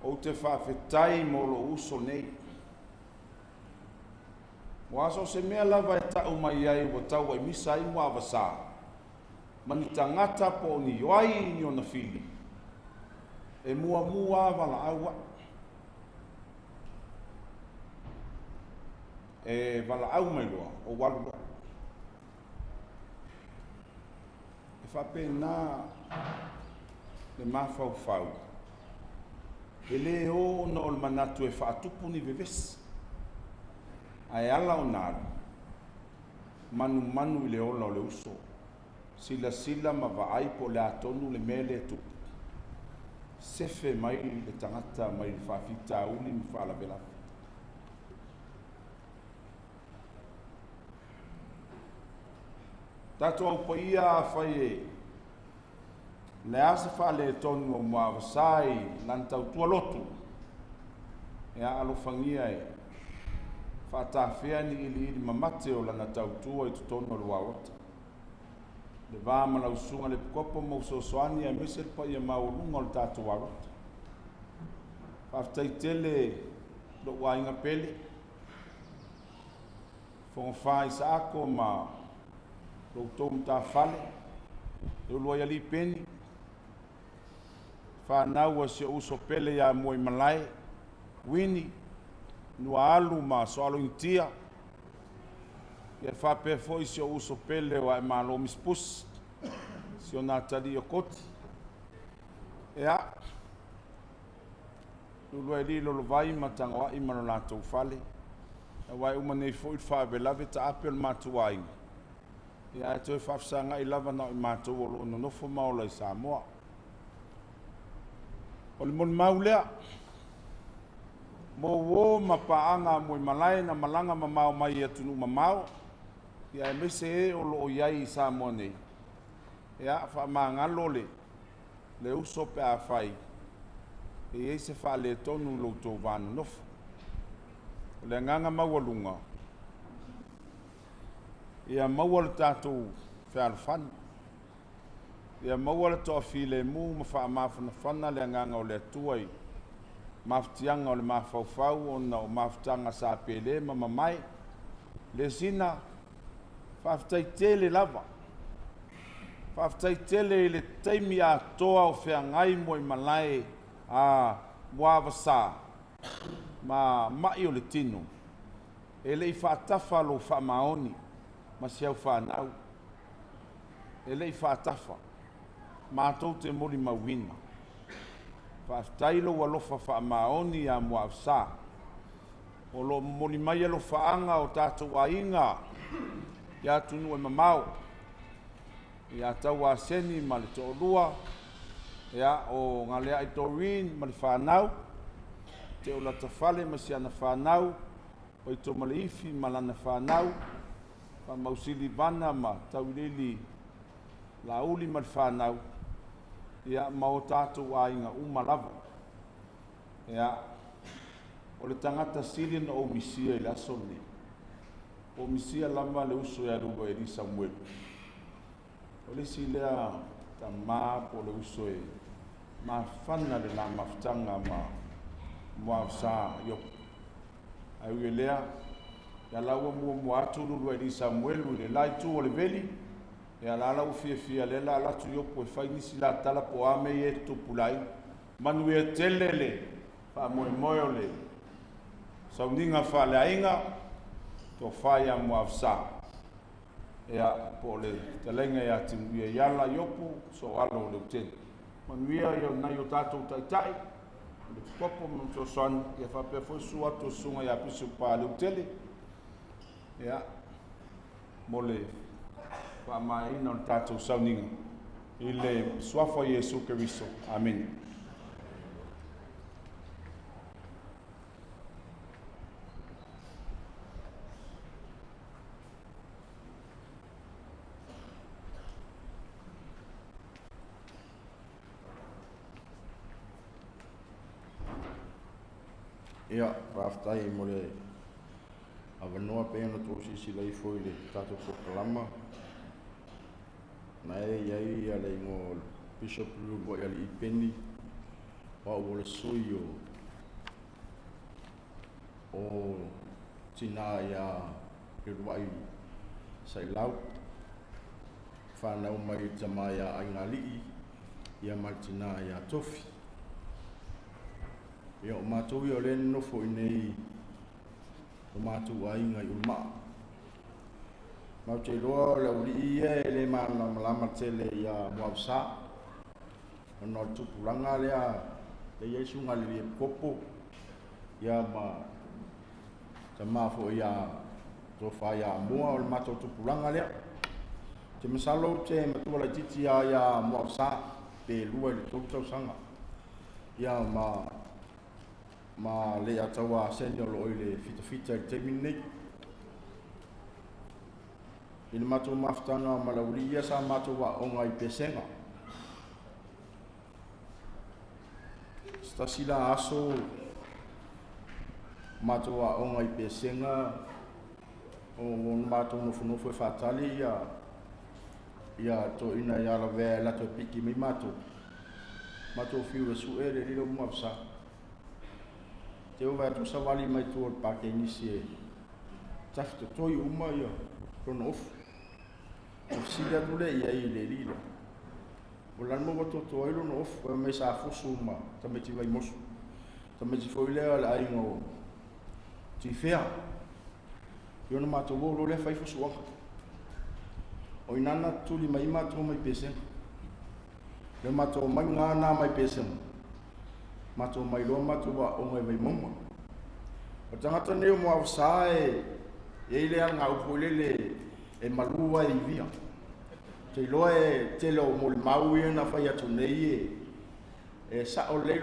O te whawhetai mo lo uso nei. Waso se mea lava e tau mai ai wa tau ai misa i Muavasa. Mani tangata po ni yoai ni ona fili. E mua wala aua. e valaau mai loa o walu loa. E whapena le mawhauwhau. E le o na o le manatu e whaatupu ni vevesi. Ai ala o nālu. Manu manu i le ola o le uso. Sila sila ma vaai po le atonu le mele e tupu. Sefe mai le tangata mai le whawhita uli mi whaala. Tato au pa ia a whai e le asa whale tonu o Muavasa i lantau tua lotu. E a alofangia e whaatawhea ni ili mamate o lana tautua i tutonu o luawata. Le vāma lau sunga le pukopo mausosoani a mese pa ia maulunga o le tātou warota. Whaftai tele lo wainga pele. Whonga whai sa ako ma lo tomu tā whale. E ulua ia li peni. Whanau a se uso pele ia moi malai. Wini. Nua alu ma Sooalo intia. Ia whape foi se uso pele wa e malo mispus. Se o nātari o koti. Ea. Lulua e li Lolovai matanga wa i mano lātou whale. E wai umanei foi whawe lave ta apel mātua inga. Ia e toi whafsanga i lava na i mātou o lo nonofo maola i Samoa. O le mon maulea. Mo wo mapaanga mo i malai na malanga mamao mai atunu mamao. Ia e mese e o lo iai i Samoa nei. Ia wha maangalo le uso pe a whai. E ei se wha le tonu lo tō vānu nofo. O le nganga maualunga. Ia maua le tātou whaalwhanu. Ia maua le toa while mu ma wha mawhana whana le nganga o le atuai. Mawhtianga o le mawhauwhau o na o mawhtanga sa pele ma mamai. Le sina whaftai tele lava. Whaftai tele le teimi a toa o whiangai mo i malai a Muavasa ma mai o le tino. E le i whaatafa lo whaamaoni ma siau whanau. E le i whaatafa mātou te mori mawina. Whaftai lo walofa whaamaoni a Muavasa. O lo mori mai alo whaanga o tātou a inga. Ia tunu e mamau. Ia tau a seni ma le to'olua. Ia o ngalea i Doreen ma le whanau. Te o la tawhale ma si ana whanau. O i to maleifi ma lana whanau. Pa mausili vana ma tauilili la uli ma le whanau. Ia ma o tātou a inga umalava. Ia o le tangata sili na o misia i laso ni. O misia lama le uso ya rugo e risa mwelu. O le si lea ta maa po le uso e ma whana le la mawhtanga ma Muavasa Iopu. Ai ue lea, ia laua mua atu lulu e risa mwelu le lai tu o le veli. Ia lala ufia fia le la latu Iopu e whai nisi la tala po ame e tupulai. Manu e telele, pa moe moe o le. Sauninga wha le ainga, to whai a Muavasa. Ea po le talenga ia Timuiaiala Iopu Sooalo Leutele. Manuia ia nai o tātou taitai. Le popo mto soan ia whapea foi sua to sunga ia pisu pa Leutele. Ea mo le whaamaina o tātou sauninga. I le suafa Iesu Keriso. Amen. Ia, whaftai mo le awanoa pēna tō sisi lei foi le tātou pokalama. Na e iai ia le ingo Bishop Lolovai ali i peni. Wa o le sui o tina ia Lolovai Sooalo. Whanau mai tama ia aingalii. Ia maltina ia tofi. Ia o mātou i o le nofo i nei o mātou ainga i ulmaa. Mau te roa le uri ia le mana malama tele ia Muavasa. Ono tupulanga lea le Yesu ngali le popo ia ma te mafo ia tofa ia mua o le mato tupulanga lea. Te masalo te matua la titi ia Muavasa pe lua le tau sanga. Ia ma le atawa senior lo ile fita te minei. Ina matua maftanga malauri ia sa matua onga i pesenga. Stasila aso matua onga i pesenga o matua nofu fatali ia to ina ia la ve la to piki mi matua fiu su ere lilo Muavasa. Te ova tu savali mai tu pa ke inisie. Tafto toi uma iaron off. Sida dule ia ile lilo. Ulan mo to toi ron off ko me sa fusuma tameti vai mosu. Tameti foi le ala ingo. Ti fea. Yo no mato lo le fai fusua. O inana tuli mai mato mai pesen. Le mato mai ngana mai pesen. Mato mai lo mato wa o mai mama. O tangata ne Muavasa e ile al ngau polele e malua i via. Te loe te lo mol mau na fai atu nei e sa o le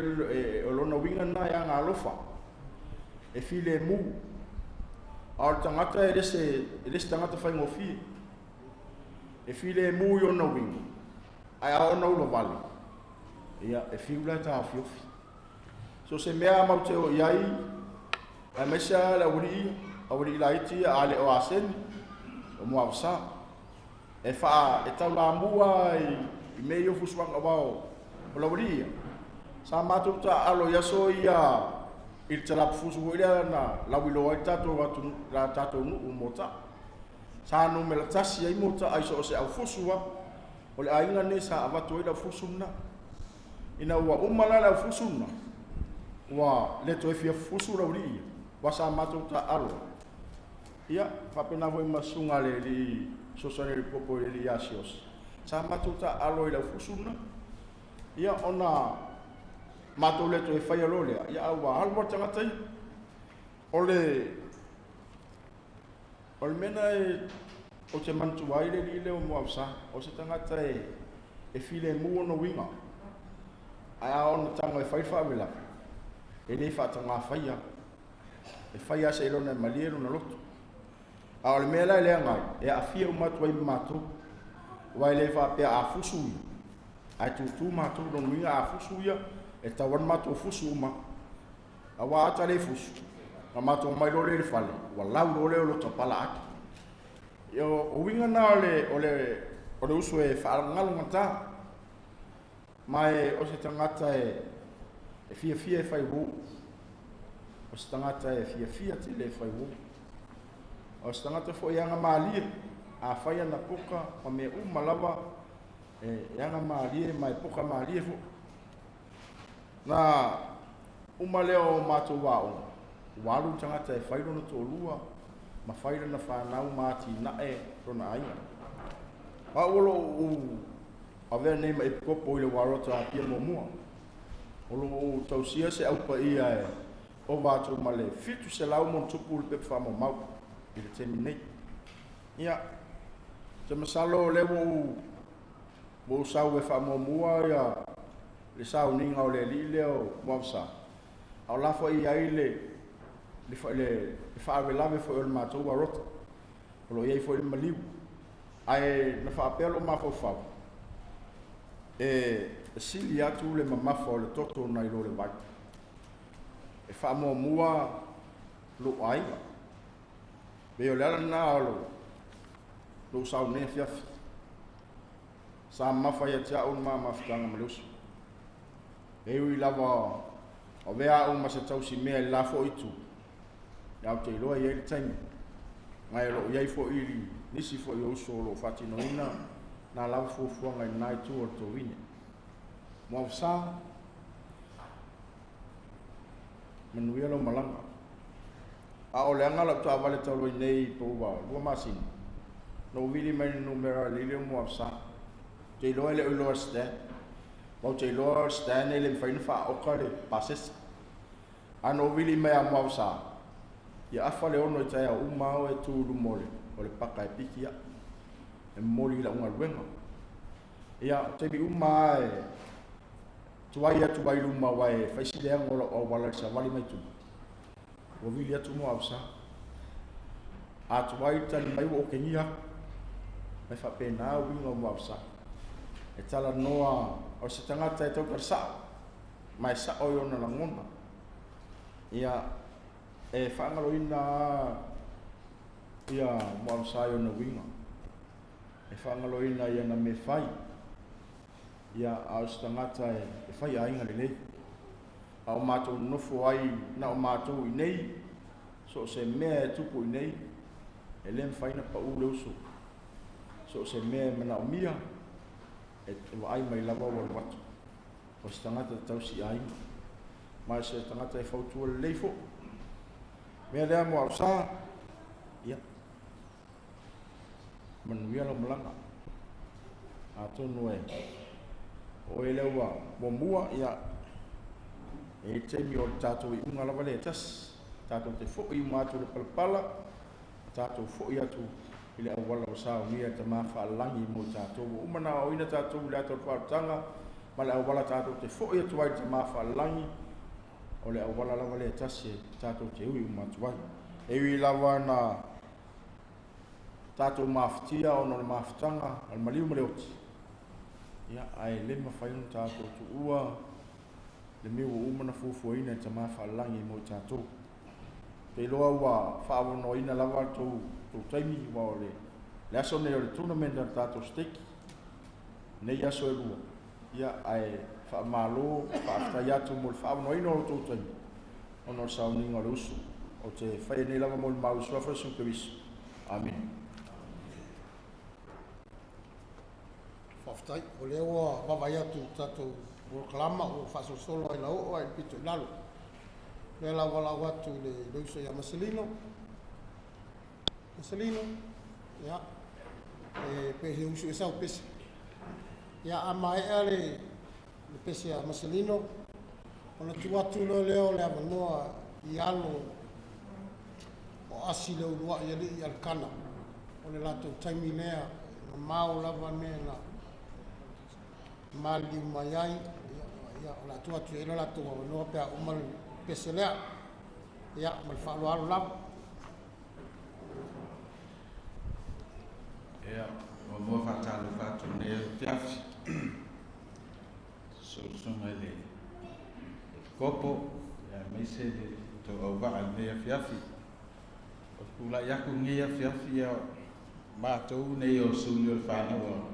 o lona winga na ya ngalofa. E file mu. Al tangata e dese tangata fai ngofi. E file mu yo no winga. Ai a ona ulo vale. Ia e fiula ta fiofi. So se mea mau te o iai, a mesa la uri la iti ale o asen, o Muavasa. E faa e tau la mua i meio fuswanga wao o la uri. Sa matu ta alo yaso ia il tala fusu ia na la wilo ai tato watu la tato nu mota. Sa no me la tasi ai mota ai so se au fusua. O le ainga ne sa avatu ila fusumna. Ina ua umala la fusumna. Wa le to fia fusu rauri. Wa sa matu ta alo. Ia, papena voi masunga le li sosane li popo le li asios. Sa matu ta alo ila fusumna. Ia ona matu le to fia lole. Ia wa halwa tangatai. Ole mena o te mantuai le li leo Muavasa. O se tangata e file mua no winga. Ai ona tanga e faifa vela. E le whatanga whaia. E whaia se ilona maliero na loto. A ole mea lai lea ngai, e a fia umatua i mato, wai le whapea a fusu ia. Ai tutu mato don winga a fusu ia, e tawan mato fusu uma. A wa ata le fusu. A mato mai lo le whale, wa lau lo le o lo tapala ati. O winga na ole usu e whaarangalu ngata. Mai o se tangata e fia e fai wu. O se tangata e fia te le fai wu. O se tangata fo ianga maalia. A fai ana poka o me malava ianga maalia mai poka maalia fo. Na leo mātou wao. Walu tangata e fai rona tō lua. Ma fai rona whanau māti nae rona aia. Pa olo a vera nei mai popo i le warota a pia momua. Olo tausia se aupa ia o vātou ma le fitu se lau mon tupu le pepe wha mau i le temi nei. Ia, te masalo le wo sau e wha momua ia le sau ninga o le li leo Muavasa. Au lafo i ai le wha awelave fo i ole mātou warota. Olo iei fo i le maliu. Ai na wha apelo mafo whau. E sili atu le mamafa o le toto na i Lolovai. E wha mua lo aiga. Be o le ala na lo sau ne fiafi. Sa mafa ia tia un mafutanga maleusu. E ui lava o vea un masa tau si mea i lafo itu. Iau te iloa i eili taimi. Ngai lo iei fo iri nisi fo i uso lo fatino ina. Na lava fuafuanga i nai tu o to wine. Muavasa manuia lo malanga. A o le angala tu avale tau nei to wa lua masini. No vili mai numero lile Muavasa. Te loa le uloa sta. Mau te loa sta nei le faina fa o kare pases. Ano vili mai a Muavasa. Ia afa le ono tai a umao e tu mole. O le paka e piki ia. E moli la unga luenga. Ia te bi uma e tuai atu bai luma wai faisi le angola o wala sa wali mai tu. O vili atu Muavasa. A tuai tali mai o kengia. Me fa pena winga Muavasa. E tala noa o se tangata e tau karsa. Mai sa o yona la ngona. Ia e whangaloina ia Muavasa yona winga. E whangaloina ia na me whai. Ia au se tangata e whai ainga lelei. A o mātou nofo ai na o mātou i nei. So se mea e tupu i nei. E lem whaina pa u leuso. So se mea mana o mia. E wa ai mai lava wala watu. O se tangata tau si ainga. Mai se tangata e whautua lelei fo. Mea lea Muavasa. Ia. Manuia lo malanga. A tonu e. O e lewa mua ia. E te mi o tātou i unga lawa le tas. Tātou te fo i mātou le palapala. Tātou fo i atu. I le awala o sao nia te mawha langi mo tātou. Umana o ina tātou le atou whaatanga. Ma le awala tātou te fo i atu ai te mawha langi. O le awala lawa le tas e tātou te ui umatu ai. E ui lawa na tātou mawhatia o no le mawhatanga. Al maliu male oti. Ia ai le mawhainu tātou tu ua. Le meu umana fufuaina te mawhalangi mo tātou. Te loa wa whaavonoina lawa tau taimi wa o le. Le aso nei o le tournament ar tātou steki. Nei aso e lua. Ia ai whaamalo, whaaftai atu mo le whaavonoina o tau taimi. Ono sauninga le usu. O te whae nei lawa mo le mau suafa sunkawisu. Amen. Whaftai, o leo wawai atu tātou o kalama o whasosolo ai lau o ai pito i lalo. Le la wala watu le loiso ia Marcelino. Marcelino, ia. E pehe usu e sau pese. Ia ama ea le pese a Marcelino. Ona tu atu leo le avanoa i alo o asi leo lua i ali i alkana. O le lato taimi lea, na mau lava ne na mali mai ia o la tua tu ela la tua no pe umal peselea ia mal fa lo lam ia o mo fa talo fa tu ne fiafi so le kopo ia mai se de to o va al ne fiafi o kula ya ku ngia fiafi ia ma to ne o sulio fa no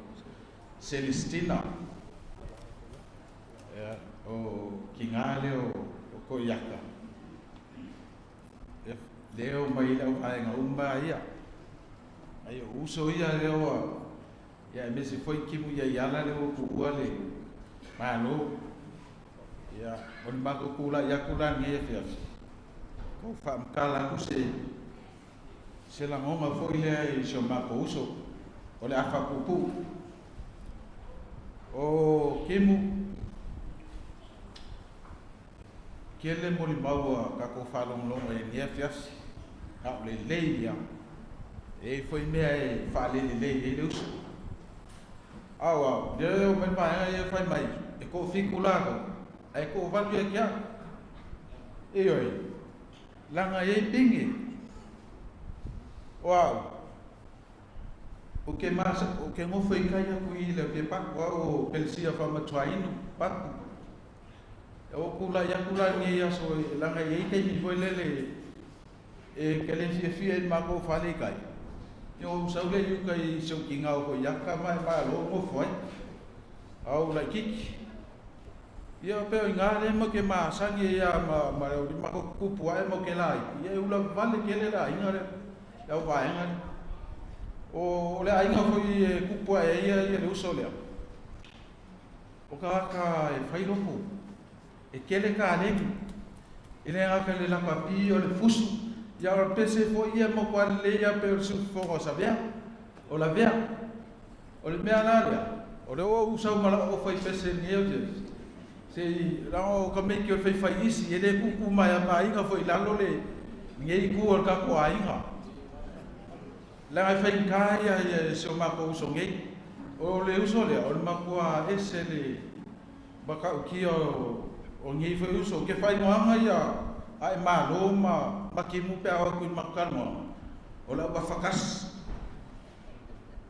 Celestina o kingale o koiaka leo mai la ai nga umba ia ai uso ia leo ia me se foi Timuiaiala Iopu Lolovai malo ia on ma ko kula ia kula nge fia ko fa kala ku se la ngoma foi le i so ma ko uso o le afa pupu o kemu kele moli maua ka ko falong long e nia fias ha le leia e foi mea e fale le e lus awa de o me pa e fai mai e ko ficula ko e ko valu e kia e oi langa e pingi wow o que mais o que mo foi caia ku ile pe pa o pelsia fa matwaino pa o kula ya kula ni ya so langa ye te mi foi lele e que le fie ma ko fale kai yo saule yu kai so kinga ko yakka mai ba lo mo foi au la kik yo pe ngale mo ke ma sangi ya ma o ma ko kupu ai mo ke lai ye ula vale ke le lai ngare ya va ngare o le ai nga foi kupu ai ya le uso le o ka e fai lopo e kele ka le ile aka le la papi o le fusu Ya o pese fo ia mo kwa le ia pe su fo ko sa vea. O la vea. O le mea la lea. O le o usau mala o fai pese ni e te. Se rao ka me ki o fai fai isi e le kuku mai a mai inga fo i lalo le ngei ku o ka ko a inga. La ngai fai kai ia se o mako uso ngei. O le uso lea, o le mako a ese le baka uki o ngei fai uso. Ke fai noanga ia ai malo ma ki mu pe a ku makano. O la wafakas.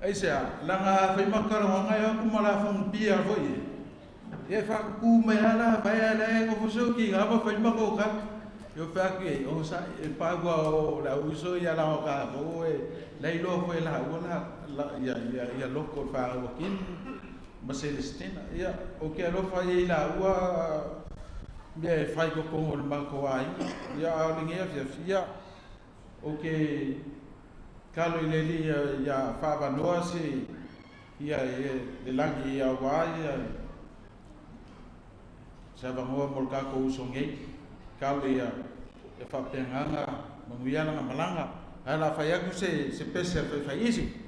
Ai sea, langa fai makaro nga ia ku mala fang pia foi. E fa ku me ala vai ala e ko so ki ga fai mako ka. Yo fa ki o sa e pa o la uso ia la ka o e lei lo foi la o la ia loko fa o kin. Ma Celestina ia o ke lo fa ia la ua me fai ko o mako ai. Ia o lingia fia o ke kalo i leli ia whaavanoa se ia le langi ia wai sa vangoa mo kako uso ngei kalo ia e whapenganga manguiana nga malanga ala whai aku se pese whai isi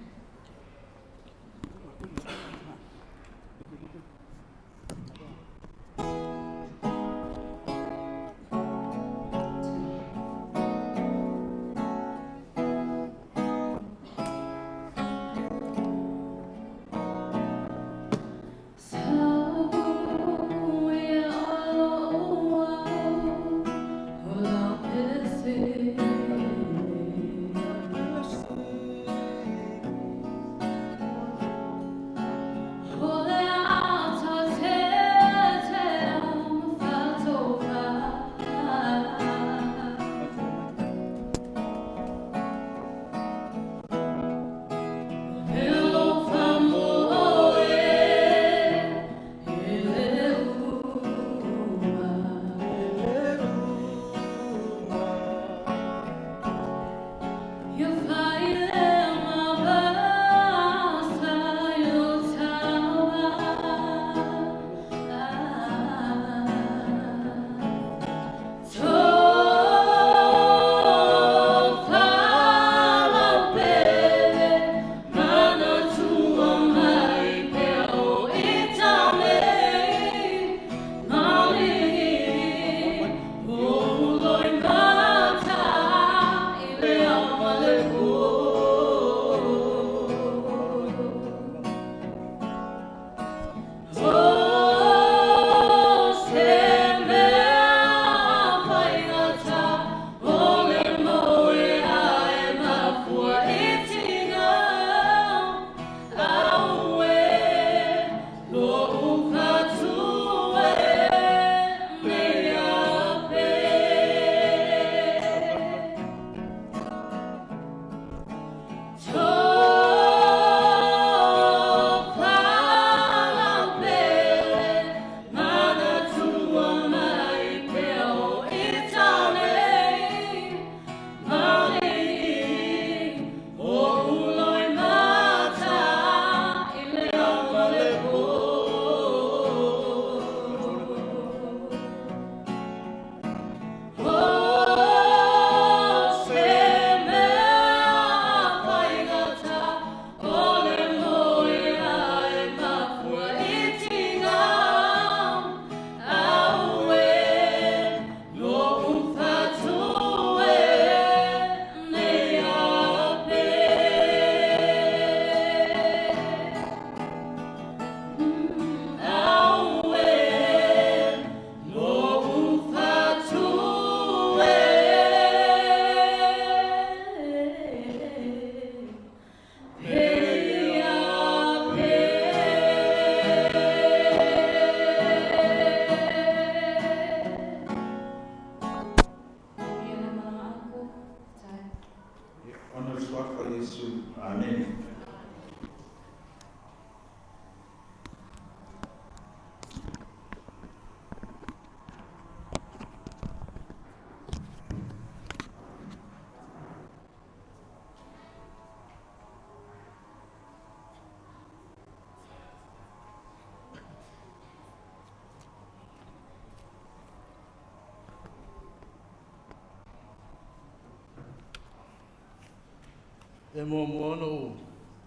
E mo mono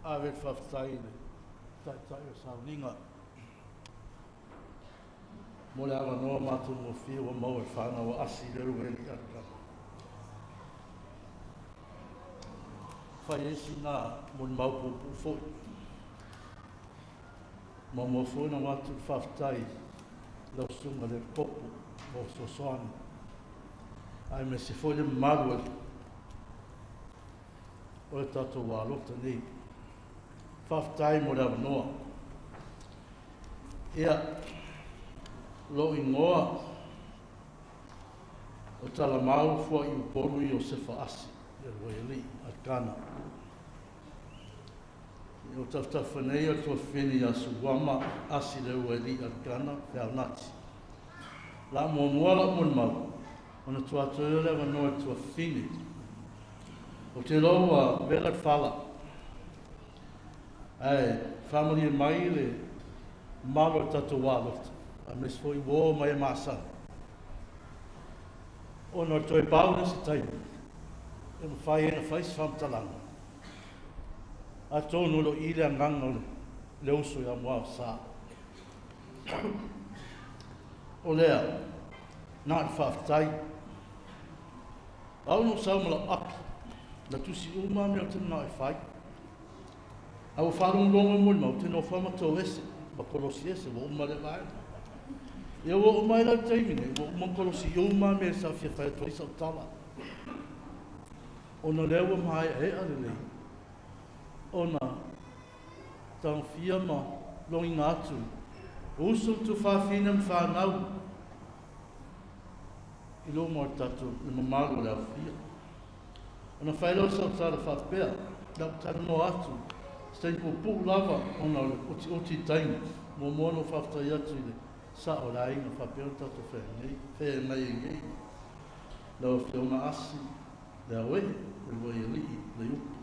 awe whaftai le tai o sauninga. Mo le awa noa mātou mo whia wa mau e whānau o asi le rua eli aka. Whai esi nā mo ni mau pupu fōi. Mo mo fōi na mātou whaftai lau sunga le kopo mo sosoani. Ai me se fōi le marua o le tatou wālota nei. Whaftai mo le awa noa. Ia, lo ingoa o tala mau fua i upolu i o se whaasi e roeli a kana. I o tawtawhanei a tua whini a suwama asi le roeli a kana whea nati. La mo muala mon mau, ona tua toele wa noa tua whini. O te loa vela whala. Ai, family mai le malo tatu wālota. A mes foi wo mai masa. Ona toi pau nesse taimi. E mo fai ena fais whamtalanga. A tōnu lo ile a nganga le uso ia Muavasa. O lea, nā i whaftai. Au no saumala api. Na tusi uma mea tena nā i whai. Au wharungu longa mui mau tena o whamato ese. Ma kolosi ese, wo uma le vai. Ia wo umai lau taimine, wo umangkolo si uma me sa fia whae toi sa tala. Ona lewa mai e alelei. Ona tau fia ma longi ngātu. Usu tu whawhina mwhanau. I lo mo tatu i mamaru leo fia. Ona whaelo sa tala whapea, lau tatu no atu. Stai po pu lava ona oti taimi, mo mono whaftai atu i le. Sa o la inga whapeo tatu whea nei e ngei. Lau whio ma asi, lea we, le wai e lii, le upu.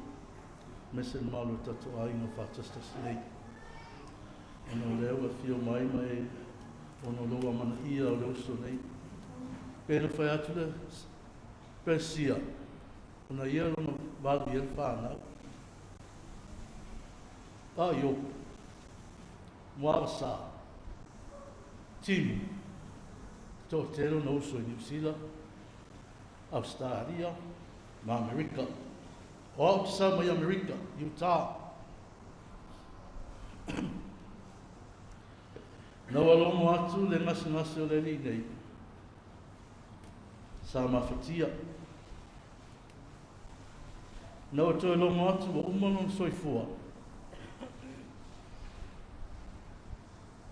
Mese le malu tatu a inga whatastas nei. Ono lewa whio mai mai, ono loa mana ia o le uso nei. Pēna whai atu le pesia. Ona ia lono walu i e whanau. A Iopu, Muavasa Timu, tō tēro no uso i New Zealand, Australia, ma Amerika. O au te sau mai Amerika, Utah. Nau alomo atu le ngasi o le li nei. Sa mawhatia. Nau atu alomo atu o umano soifua.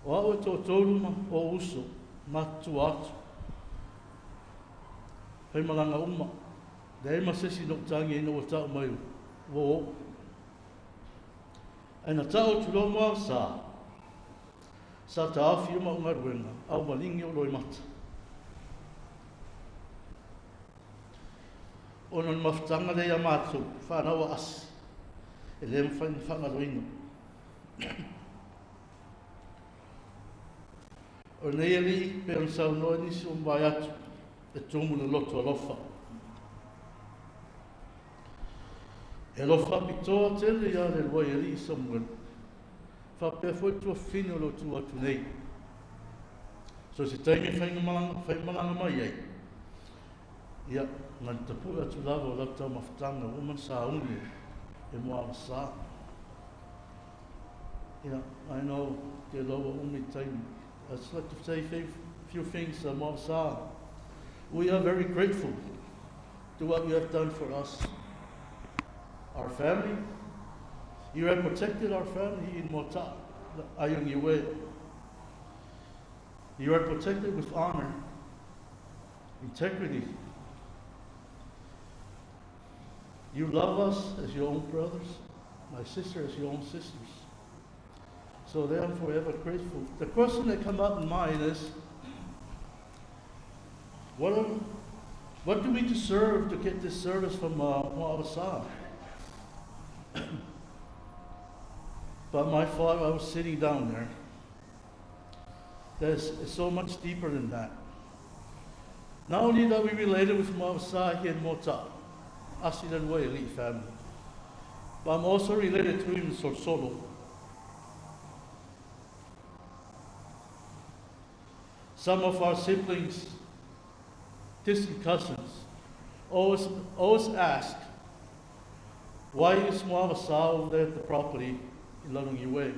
O au e tō tōruma o uso, matu atu. Hei malanga uma, le ema sesi no tangi ino o tau mai wo. Aina tau tulo Muavasa, sa ta awhi uma ungaruenga, au malingi o loi mata. Ono ni mawhtanga le ia mātou, whanawa asi, e le mwhaini whangaroino. O nei ali, pe an sau noa nisi o mai atu, e tōmu na loto alofa. E lofa pitoa tele ia le wai ali i Samuel. Whapea foi tua whine o lotu atu nei. So se taimi whai malanga mai ei. Ia, ngani tapu atu lava o lau tau mawhtanga, woman sa uni e Muavasa. Ia, I know, te loa umi taimi. I'd like to say a few things, Muavasa. We are very grateful to what you have done for us. Our family, you have protected our family in Mota, Ayong Iwe. You are protected with honor, integrity. You love us as your own brothers, my sister as your own sisters. So they are forever grateful. The question that comes up in mind is, what do we deserve to get this service from Muavasa? But my thought, I was sitting down there. It's so much deeper than that. Not only that we related with Muavasa here in Mota, Asilan Way elite family. but I'm also related to him in Sooalo. Some of our siblings, distant cousins, always ask, why is Muavasa over there at the property in Lalungi Way?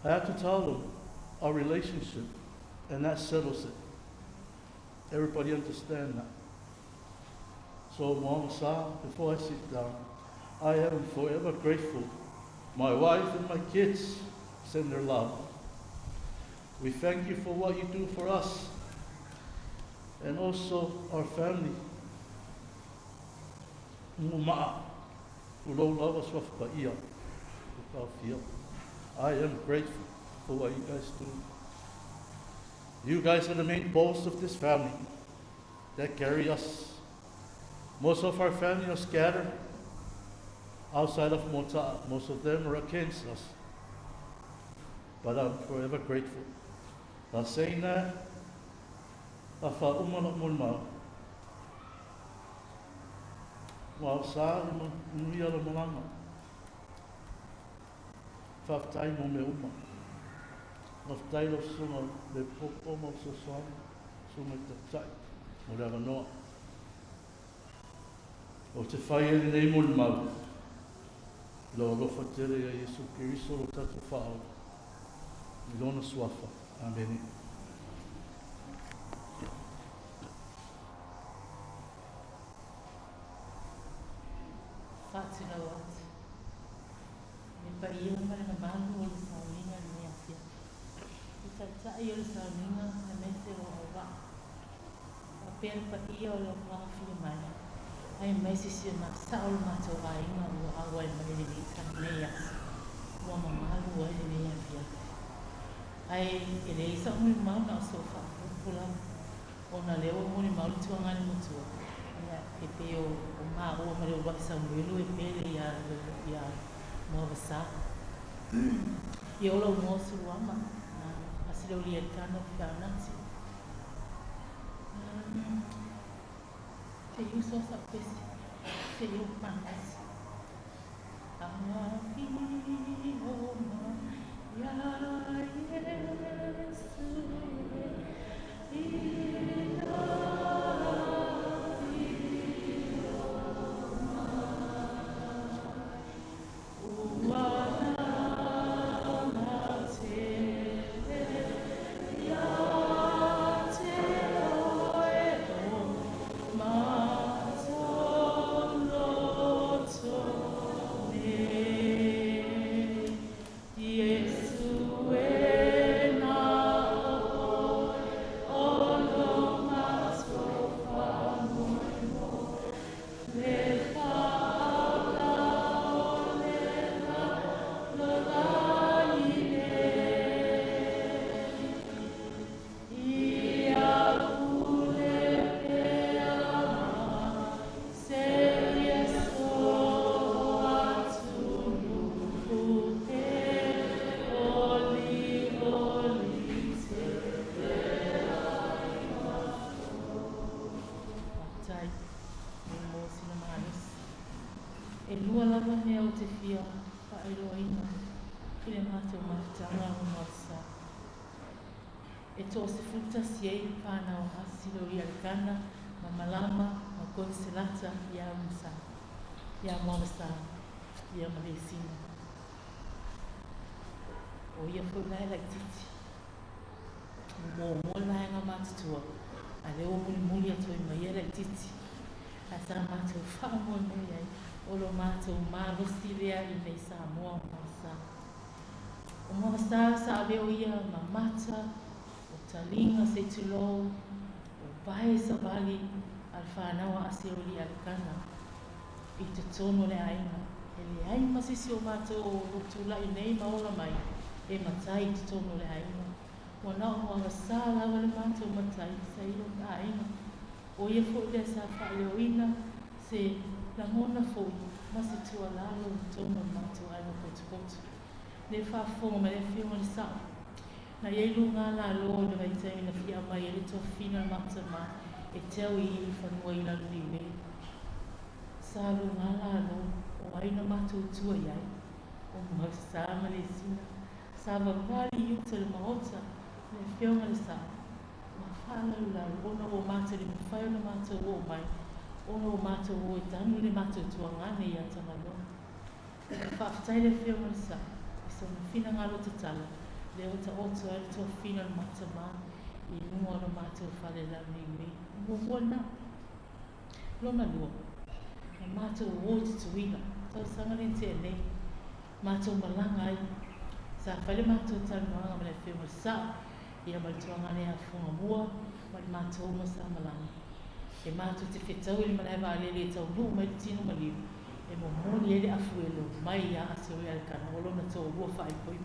I have to tell them our relationship, and that settles it. Everybody understand that. So Muavasa, before I sit down, I am forever grateful. My wife and my kids send their love. We thank you for what you do for us, and also our family. I am grateful for what you guys do. You guys are the main boast of this family that carry us. Most of our family are scattered outside of Mota. Most of them are against us. But I'm forever grateful. Now saying that, afa umana mulma. Muavasa Timuiaiala Malanga. Whaftai mo me uma. Whaftai lo sunga le popo mo sa soan. Sunga te tai. Mo rewa noa. O te whai ele nei mulma. Lo rofa tere a Yesu Kiriso lo tatu whao. Milona suafa. Amen. Whātira wat. Me pa ia mara na malu o le sauninga ni mea fia. I tatai o le sauninga na mese o awa. A pēr pa ia o le mawhia mai. Ai mai sisi na sao le mato a inga o awa e mare le tani mea. Ua mamalu o le mea fia. Ai e le isa mui mau na so whakupula. O na leo muni mau le tuangani mutua. E pe o maa o mare o waka muelu e pele ia Muavasa. I ola o mo suruama. Asile o lia tano whianati. Te iuso sa pesi. Te iu panasi. Afi o ma ya Yesu. E lua lava mea o te fia whaeroina ki le mātou maftanga o Muavasa. E tō se futa siei whāna o hasilo i alikana, ma malama, ma konselata i a Musa, i a Muavasa, i a Malesina. O ia whaulai lai titi. Mō lai ngā mātutua, a leo muli atu i mai lai titi. A sa mātou whaamoi mui ai. O lo mātou mārosi rea i nei Samoa Muavasa. O Muavasa sa aveo ia ma mata, o talinga se tulo, o bae sa vali al whānawa a seoli alikana. I te tono le ainga. E le ainga masisi o mātou o rutula i nei maola mai. E matai te tono le ainga. O nao Muavasa lawa le mātou matai sa ilo ka ainga. O ia fo le sa whaeoina se la mona foi, ma se tua lalo tono mātou ai no kotu. Ne whaafonga me le whiunga le sao. Na ieilu ngā la lo le vaitai na fia mai e le toa whina mata ma e teo i whanua i la lui me. salo ngala lo o aina matu tua iai o Muavasa Malesina sa vavali yuta le maota le whionga le sa ma whala ula ona o mata le mwhai ona mata o mai ona o mata o e tanu le mata tua ngane ia tangalo whaafitai le whionga le sa so na fina ngalo te tala le o ta oto ai le toa fina le mata ma i nunga ona mata o whale la ni mua na lona lua e mata o te tuina tau sanga le te nei mata o malanga ai sa whale mata o tala noanga ma le whionga le sa ia ma le toa ngane a funga mua ma le mata o ma sa malanga e mata te whetau ili mana eva alele e tau lu mai le tino ma liu e mo moni ele afuelo mai ia ase o ia le kana o lona tau lua whai poi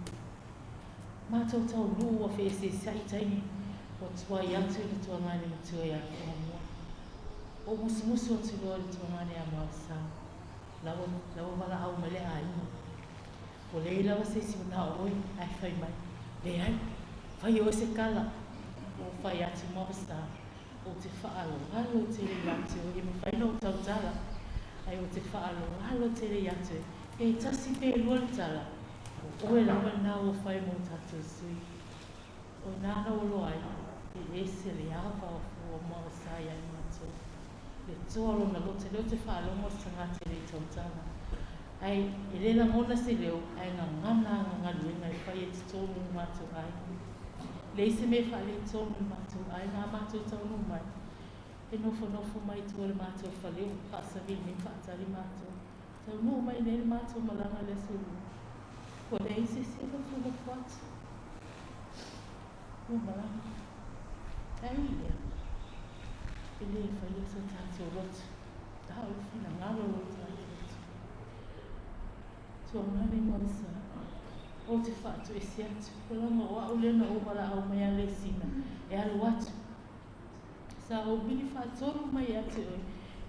mata o tau lu a whe se sai taini o tua i atu le toa ngane ma tua i a funga mua o musu o tuloa le toa ngane a Muavasa lawa wala au ma le a ina o le ilawa se si una oi ai whai mai le ai whai o se kala o whai atu Muavasa o te whaalo halo te re atu e me whai no tau tala ai o te whaalo halo te re atu e tasi pe lua le tala o e lawa na o whai mo tatu sui o nana o lo ai e ese le awa o Muavasa ia i matu le toa lona lo te leo te whaalo mo sangate le tau tala ai e le la mona se leo ai nga ngana ngaluenga e whai e te tonu matu ai le ise me whale tonu matu ai nga matu tonu mai e nofo mai tua le matu whaleo whaasari me whaatari matu tau nu mai le matu malanga le suru ko le ise se nofo atu u malanga ai lea e le whale so tatu rotu tau fina ngalo rotu ai rotu tua ngani Muavasa o te whaatu e si atu. Ko langa o au lena o wala au mai ale sina e alu atu. Sa o bini whaatoro mai atu oi.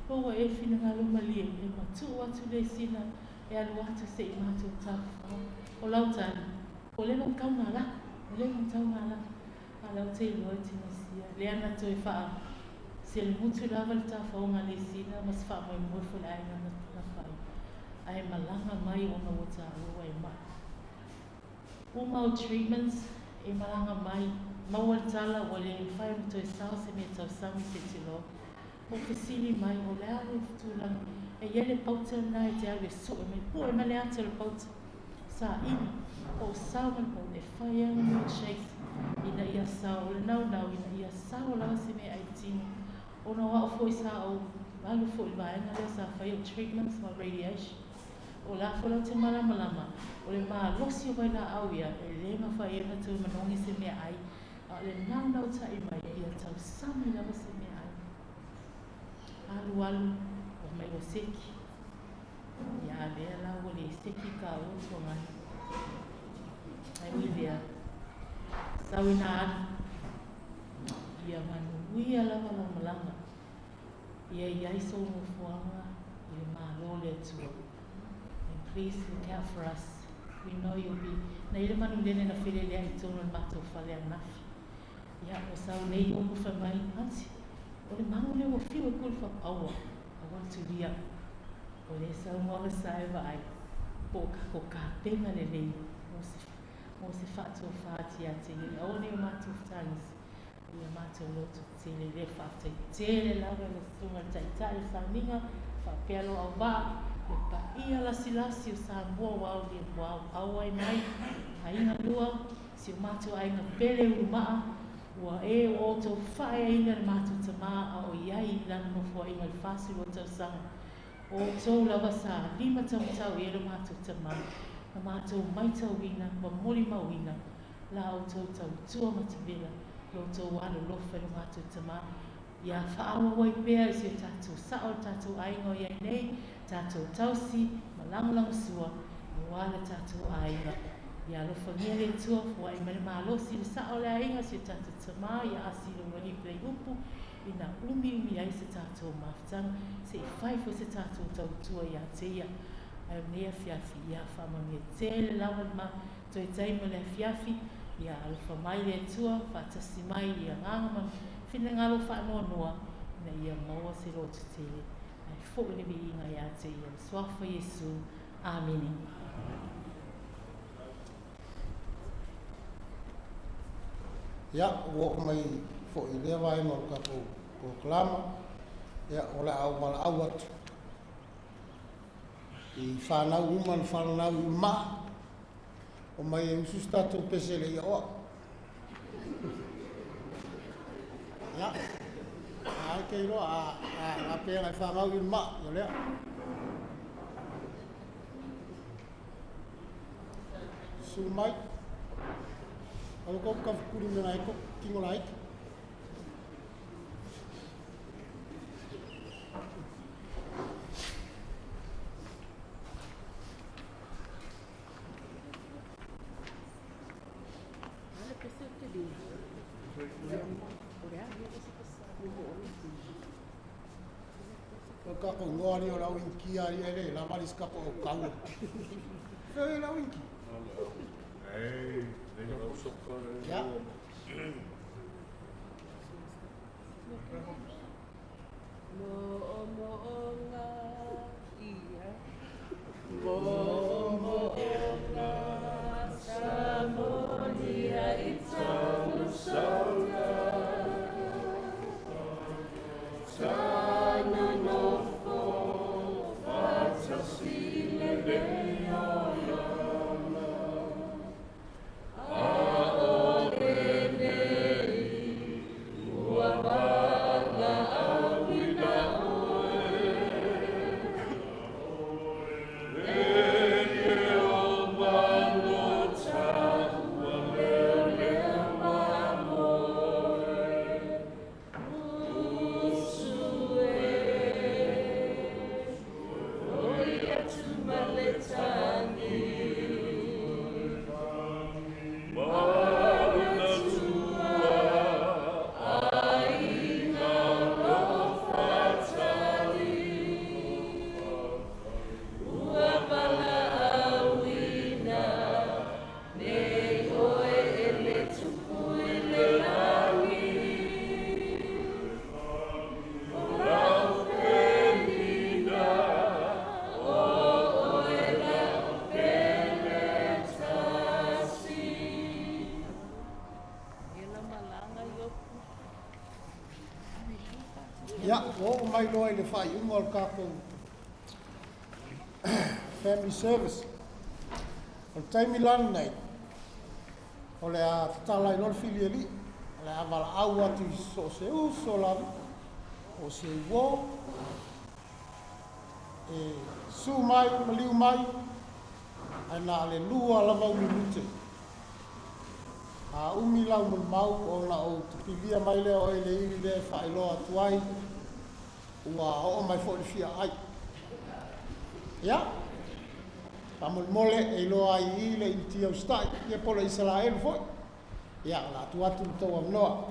Ko wa e whina ngalo malie e matu atu le sina e alu atu se i matu o tapu. O lau tani. O lena kau ngala. O lena tau ngala. A lau te iloa te nasia. Le ana to e wha. Se le mutu lava le tapu o ngale sina mas wha mo e mwefo le aina na whai. Ai malanga mai o na wata ua e mai. O maltreatments e malanga mai mawal tala o le whai mto e sao se me tau sami se tilo o fesili mai o le awe futulang e yele pauta na e te awe so e me po e male ate le pauta sa ini o sao man po e whai anga me shakes ina ia sao le nau ina ia sao lawa se me ai tino o na wao foi sa o alu foi vaenga le sa whai o treatments ma radiation o la fola te malama o le maa losi o vai la au ia e le ma whai e matu manongi se mea ai a le nau tai mai ia tau sami lava se mea ai alu o mai o seki ia lea la o le seki ka o tua mai ai ui lea sau ina alu ia manu uia lava la malanga ia iaiso mo fuanga i le maa lo le tua. Please look out for us. We know you'll be. Na ile manu lene na while lea i tono le matou whale anafi. Ia o sau nei o muwha mai ansi. O le mangu leo o whiu e kule whapaua. I want to be up. O le sau Muavasa e vai. Po kako ka penga le lei. Mo se whātua whāti a te ile. O ne o matou whatanis. Ia matou lotu te le le whātai. Te le lawa le sunga taitai sa ninga. Whapealo au wā. Pa ia la silasi o sa mua wau li wau au ai mai a inga lua si o matou a inga pele umaa ua e o tau whae a inga le matou tamaa a o iai lana nofo a inga le whasu o tau sanga o tau lawa sa 5 tau i le matou tamaa na matou mai tau ina ma mori mau ina la o tau tua matavela lo tau alo lofa le matou tamaa ia whaawa wai pēr si o tātou sao tātou ainga o iai nei tātou tausi, malangalang sua, wala tātou ainga. Ia lofa ngia le tua, fua i mele mahalosi le sao le ainga si tātou tamā, ia asi le wani play upu, ina umi ai se tātou maftanga, se i whaifo se tātou tau tua ia te ia. Ai nea fiafi, ia whamami e tele lawa ma, toi taima le fiafi, ia alofa mai le tua, whatasi mai ia ngangama, whina ngalo whanoa noa, na ia maua se rotu tele. Fo le vi nga ya te ia. Swafa Yesu. Amen. Ya, wo mai fo i lea vai mo ka ko klama. Ya, ola au mal awat. I whanau uman whanau I maa. O mai e usus tatou pesele I oa. Ya, ai kei roa a pēra I whanau I maa, yo lea. Su mai. Alo ko ka kuri me nai ko kingo lai. Ka ko ngori o lau inki ari ele la maris ka ko kau. Fe lau inki. Hey, Ya. Ya, o mai loa le fai unga o kako family service. O taimi lan nei. O le a tatala I lor fili ali. O le a wala au atu so se uso lavi. O se wo. E su mai, maliu mai. Aina ale lua lava umi mute. A umi lau mau o na o tupilia mai lea o ele iri le fai loa tuai. Ua o mai fo le fia ai. Ya. Pamol mole e loa I le inti au stai. Ia pola isala elu foi. Ya, la tuatu tau am noa.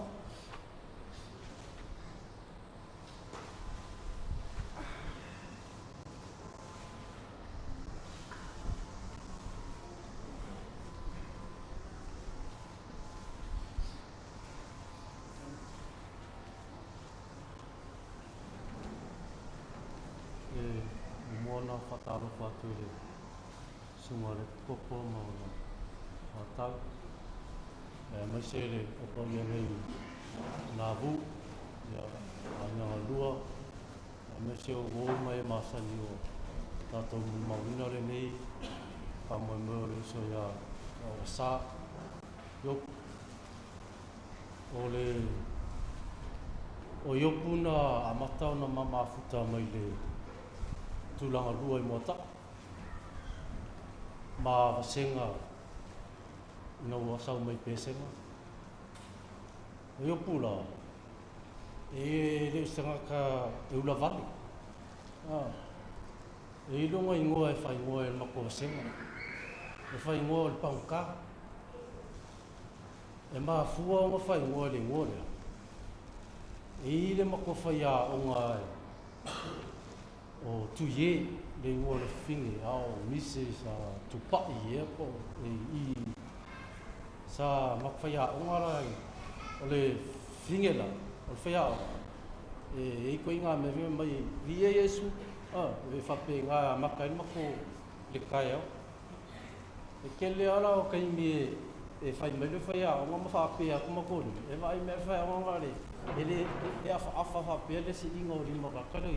Mona whataro whatu he sunga le popo mauna whatau. Mai se le opa ia nei nā vu, ia anga lua. Mai se o ngō mai masani o tātou maurina le nei. Pa mai mua le so ia o sā. Iopu. O le o Iopu na amatau na mamafuta mai le tūlanga lua I mota. Ma vasenga ina ua sau mai pēsenga. O Iopu la, e le usanga ka e ula vali. E ilonga I ngoa e whai ngoa e mako vasenga. E whai ngoa le pauka. E maa fua o ma whai ngoa le ngoa lea. E ile mako whai a o ngā o tuie le ngoa le whinge ao mise sa tupai e po e I sa makwhai a o ngara o le whinge la o le whai a e ko inga me mai via Yesu e fape nga makai mako le kai au e kele ala o kai mi e fai me le fai au nga fape a kuma ko e vai me fai au nga le ele e afa fape le si ingo ri mo ka ka le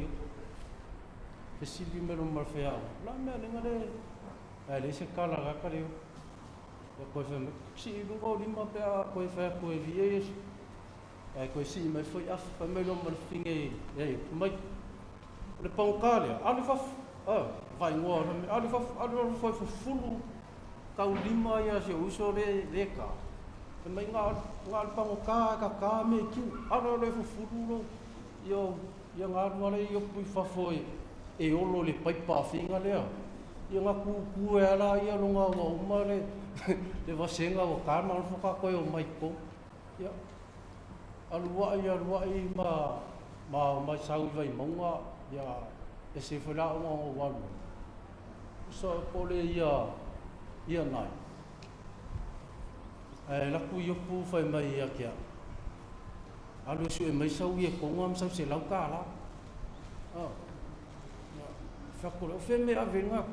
e si li me no mar fai au la me nga le le se kala ka ka le ko fe si ingo ri mo pe ko fe ko via Yesu ai ko si mai foi af pa mai no mal finge ai mai le pancale ali fa vai ngor ali foi fulu kau lima ya se uso le ka mai nga ka me ki ala le fulu yo nga wale yo pui fa foi e olo le pai pa finga le yo nga ku ala ya lo nga o mare le va senga o karma fo ka ko yo mai ko ya alua ma sau vai monga ya e se fala o walu so pole ia nai la ku Iopu fai mai ia kia alu su e mai sau ia ko ngam sau se lau ka la fa ko fe me avenga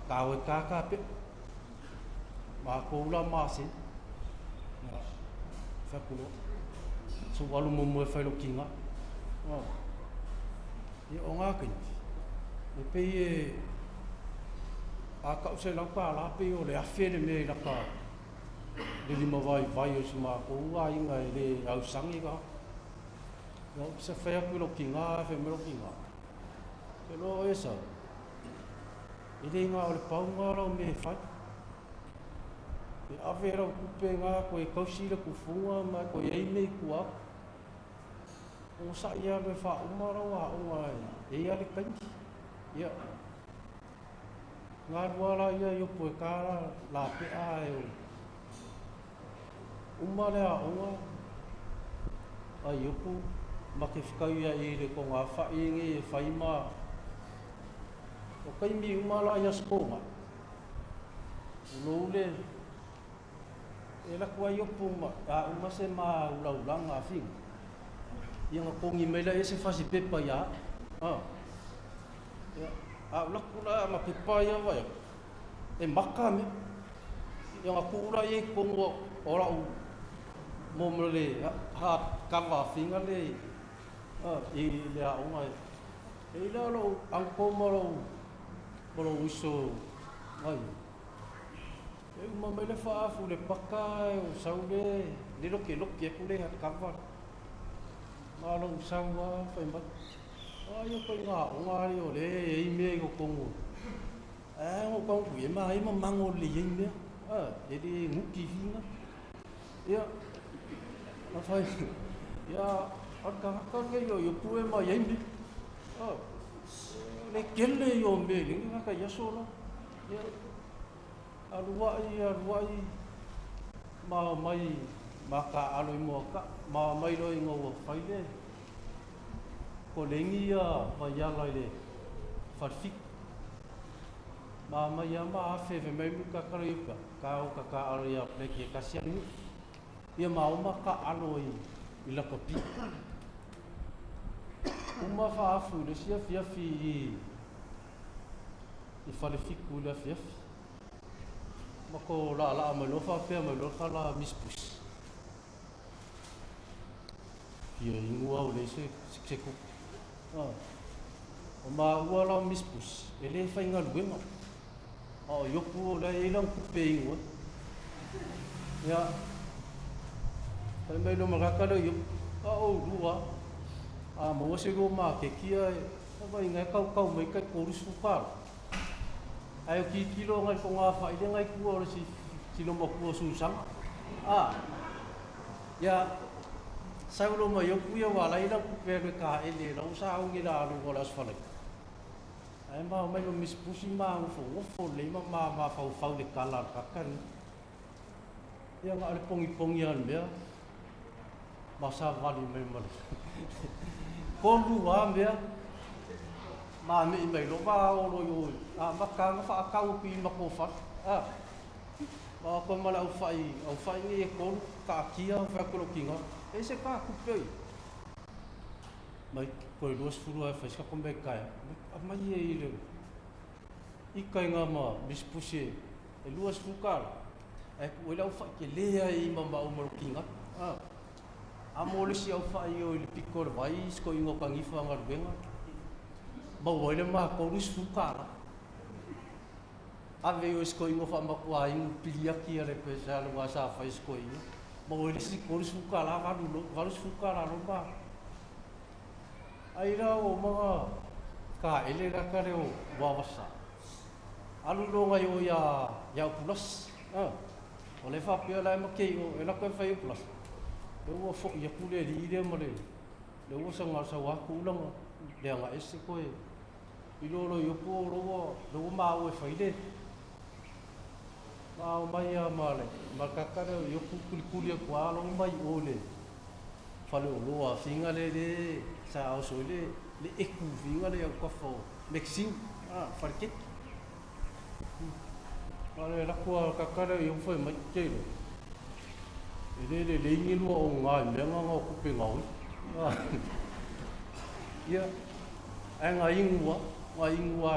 ka o ka pe ma ko la ma se fakulo so walu mo fai lo kinga e onga kin e pe a ka se la pa la pe o le afele me la pa le lima vai o sima ko wa inga le au sangi ga no se fai a lo kinga fe me lo kinga pero esa ile nga o le paunga ro me fai e avera o kupenga ko e kausira ku funga ma ko e me ku a o sa ia le fa umara wa o e ia le kanji ia nga wala ia yo po kara la pe a e umara o a Iopu ma ke fikai ia i le ko nga fa ingi e fai ma o kai mi umala ia skoma lo le e la kua Iopu uma se ma ulang a fing ia nga kongi mai la ese fasi pepa ia la kula ma pepa ia vai e maka me ia nga kura i kongo ora u momole ha kava finga le i le a unga e la lo anko moro uso ai e uma mai le faafu le paka o saule le loke e kule ha kava ma lo sawa fai ma ai ko nga nga ri o le e me ko kongo o kongo e ma mango le e me e di nguki finga ia ma fai ia ka yo Iopu e ma e me le kele yo me le nga ya solo ia aluai ma mai maka alo mo ka ma mai lo ngo fai le ko lengi ya ma ya lai le farfik ma mai ya ma fe me mai ka karipa ka o ka alo ya le ke kasia ni ia ma o ma ka alo i la kopi uma fa afu le sia fia fi i fa le fiku le fia mako la ma lo fa pe ma lo kala mispus ia ingua o le se ku o ma ua la mispus ele fa inga luenga Iopu le ilang ku pe ingua ia fa mai lo maraka le Iopu o lua mo se go ma ke kia vai ngai kau mai kai ko rusu pa ai ki kilo ngai ko nga fa ile ngai ku o si lo mo ku su sam ya sa lo mo Iopu ya wala ila ku pe ka ele lo sa o ngi la lo la sfale ai ma mai lo mis pusi ma fo le ma fa le kala ka kan ya nga le pongi an me masa vali mai mal ko lu wa me ma me mai lo ba o lo yo ma ka fa ka u pi ma ko fa Ma ko mala au fai ni e ko ka kia fa ko kinga. E se ka ku pei. Mai ko luas furu ai fai ko me kai. Mai e ile. I kai nga ma bispusi e luas fukal. E ko ila fa ke le ai mama o mo kinga. Amole si au fai o ile piko vai ko ingo kangifa ngar benga. Ba wole ma ko luas fukal. Ave o sko ingo fa makua ingo piliaki ale pe sa lo sa fa sko ingo mo ele si ko suka la valu suka la romba ai ra o ma ka ele ra ka reo Muavasa alu lo ngai o ya plus o le fa pe la ma ke o ela ko fa plus le o fo ya ku le ri le mo le o sa nga sa wa ku la le nga ese ko e ilo lo yo po lo ma o fa ile Mau mai a male, makakare o Iopu kulikuli ko alo mai ole. Fale o loa finga le sa o so le eku finga le o kafo mexing farke. Ale la ko kakare o foi mai kelo. Le ingi lo o nga me nga o kupe ngau. Ya. Anga ingwa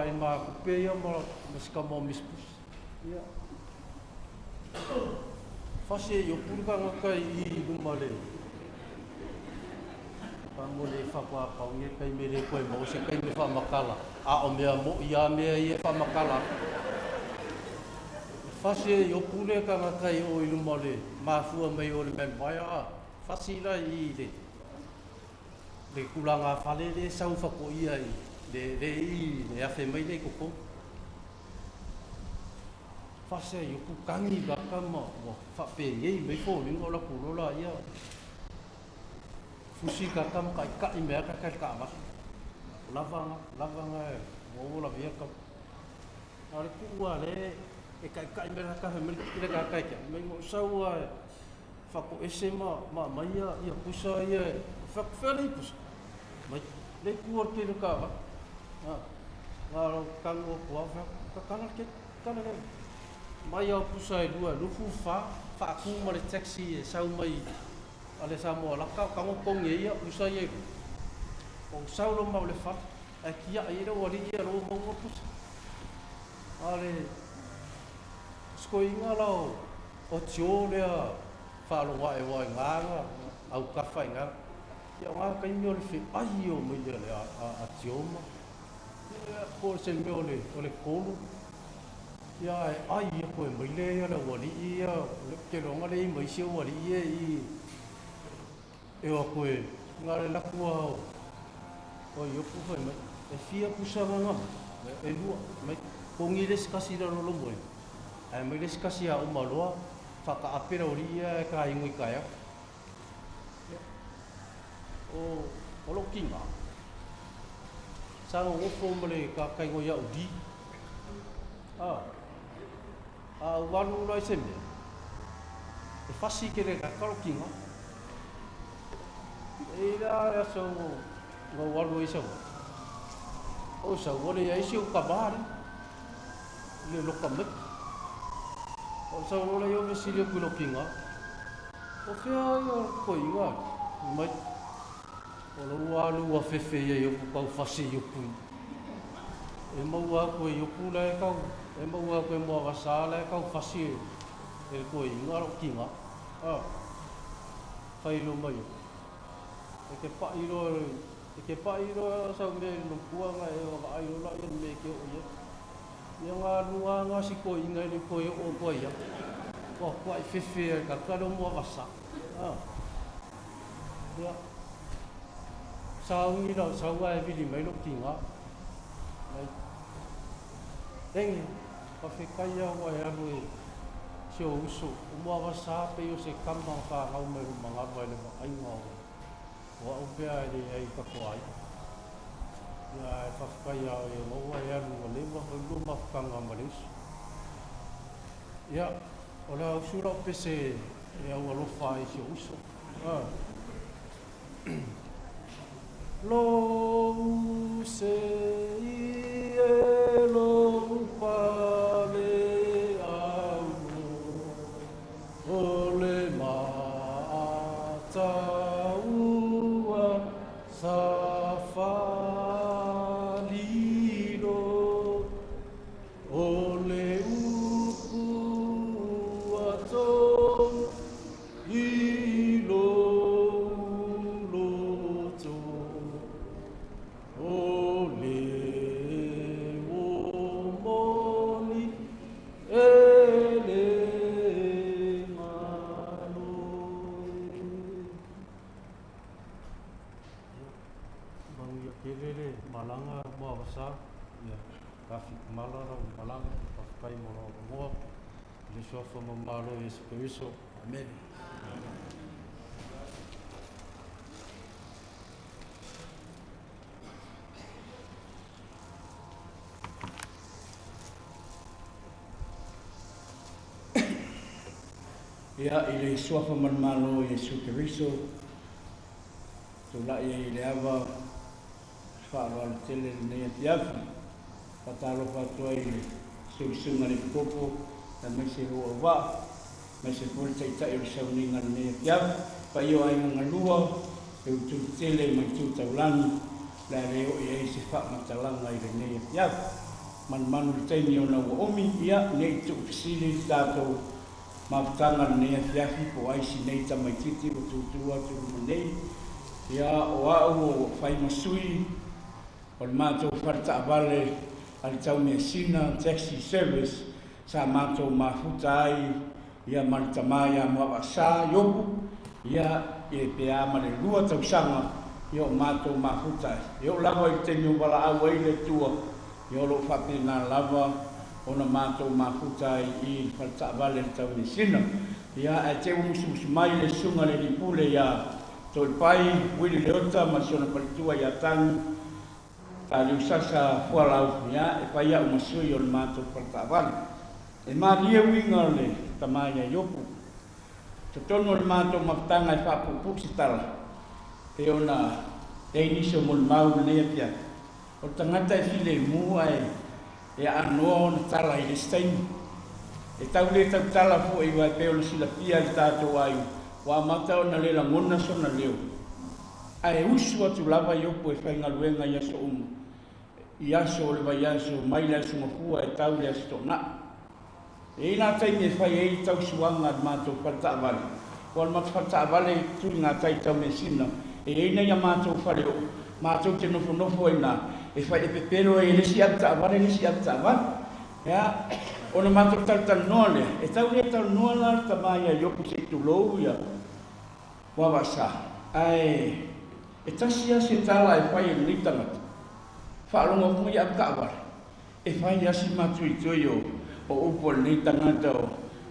e ma kupe ya ma skamo mispus. Ya. Fase yo purga ngakai I lumale. Pamole fa pa nge kai mere ko mo se kai me fa makala. A o mea mo ia mea I fa makala. Fase yo pule ka ngakai o lumale. Ma fu me o le men vai a. Fasila I le kulanga fale le sau fa ko ia I. Le afe mai le koko. Fase yo ku kangi ga kama wa fa pe ngai me fo ni ngola ku la ia fusi ka kam ka I me ka ba lavanga wo la via ka ale ku wa le e ka me ka me le ka me mo sau fa ko ese ma ia pusa ia fa feli pus mai le ku or ke ka ba ngalo kango ko fa ka mai au pusa e lua lufu fa ku ma le taxi e sau mai ale sa mo la ka ngo kong ia pusa ia o sau lo ma le fa e kia ia ro wali ia ro mo pusa ale sko inga lao o tio le fa lo wa e nga au ka fa nga ia nga ka ni o le fi ai o mo ia le a tio ma ko se me o le kolu ya ai ia ko mai le ia la wali ia le ke ronga le mai se wali ia e o ko nga le la ko o yo pu fa mai e fia pusa nga e lua mai ko ngi le skasi lo mo ai mai le skasi a o maloa fa ka apera o ia ka ingui ka ya o lo kinga sa o fo mo le ka kai ngo ya udi walu lo se me e fasi ke le ka kinga e la so ngo walu i so o sa wole ai si o ka bar le lo ka me o sa wole yo me si le ku lo kinga o fe yo ko inga mai o lo walu wa fefe yo ku ka fasi yo pu e maua ko yo pu la ka e maua ko Muavasa la ka fasi e ko inga ro kinga fai lo mai e ke pa iro sa le no kuanga e wa ai lo la e me ke o ia nga lua nga si ko inga le ko o ko ia ko ai fefe ka lo Muavasa ya sa ngi lo sa wa e vili mai lo kinga Tengi, pa whikaia wa e anu e sio uso. O Muavasa pe o se kamba wha ngau mai ru mga vai le ai ngau. Wa upea e ai ka koai. Ia e whakaia e ngau e anu wa lewa hoi luma whakanga maresu. Ia, o le au sura o pese e au alofa e sio uso. Lo se e lo pale au Kelele malanga Muavasa ia kafi malara malanga pakai mo mo le sofa mamalo Yesu Kristo. Amen. Ia i le sofa mamalo Yesu Kristo. Tula ia i le ava whaarwala tele nei atiafi. Patalo patua i le sunga le popo na mai se roa wa. Mai se pole taitai o sauninga nei atiafi. Pa io ai ngalua e utu tele mai tu taulani. La reo i ei se wha matalanga i le nei atiafi. Man le taimi o na ua omi ia nei tu pisili tātou maputanga nei atiafi po aisi nei tamaititi o tutua tu nei. Ia o au o whai masui o le mātou wharta avale ali tau mea sina taxi service sa mātou mafuta ai ia Maritama ia Muavasa Iopu ia e pea ma le lua tausanga ia o mātou mafuta ai. Ia o lava i te niu wala au ai le tua ia o lo whapena lava o na mātou mafuta ai i wharta avale ali tau mea sina. Ia e te umusu mai le sunga le ripule ia Toi pai, wili leota, masiona palitua ia tangi, ta liu sasa fualau ia, e pai au masui o le mātou paltaavali. E maria winga le Timuiaiala Iopu. Totono o le mātou mapatanga e whapupuksi tala. E ona e iniso mo le mau lea pia. O tangata e file mua e anoa o na tala i le staini. E tau le tau tala fu e wai peo le sila pia i tātou ai. Wa mata o na le la ngona so na leo. Ai usu atu lava Iopu e whainga luenga i aso umu. I aso o le vai aso mai la aso mafua e tau le aso tona. E ina taimi e whai e tau suanga ad mātou wharta avale. Wa mātou wharta avale tui ngā tai tau me sina. E ina ia mātou whare o. Mātou te nofo e nā. E whai e pepero e lesi abta avale, lesi abta avale. Ya, ona mātou tartan noa lea. E tau lea tau noa la Timuiaiala Iopu se tu lou ia. Muavasa. Ai, e tasia se tala e whai e nitangata. Whaalonga kuma i abka avale. E whai asi mātou i tui o upo le nitangata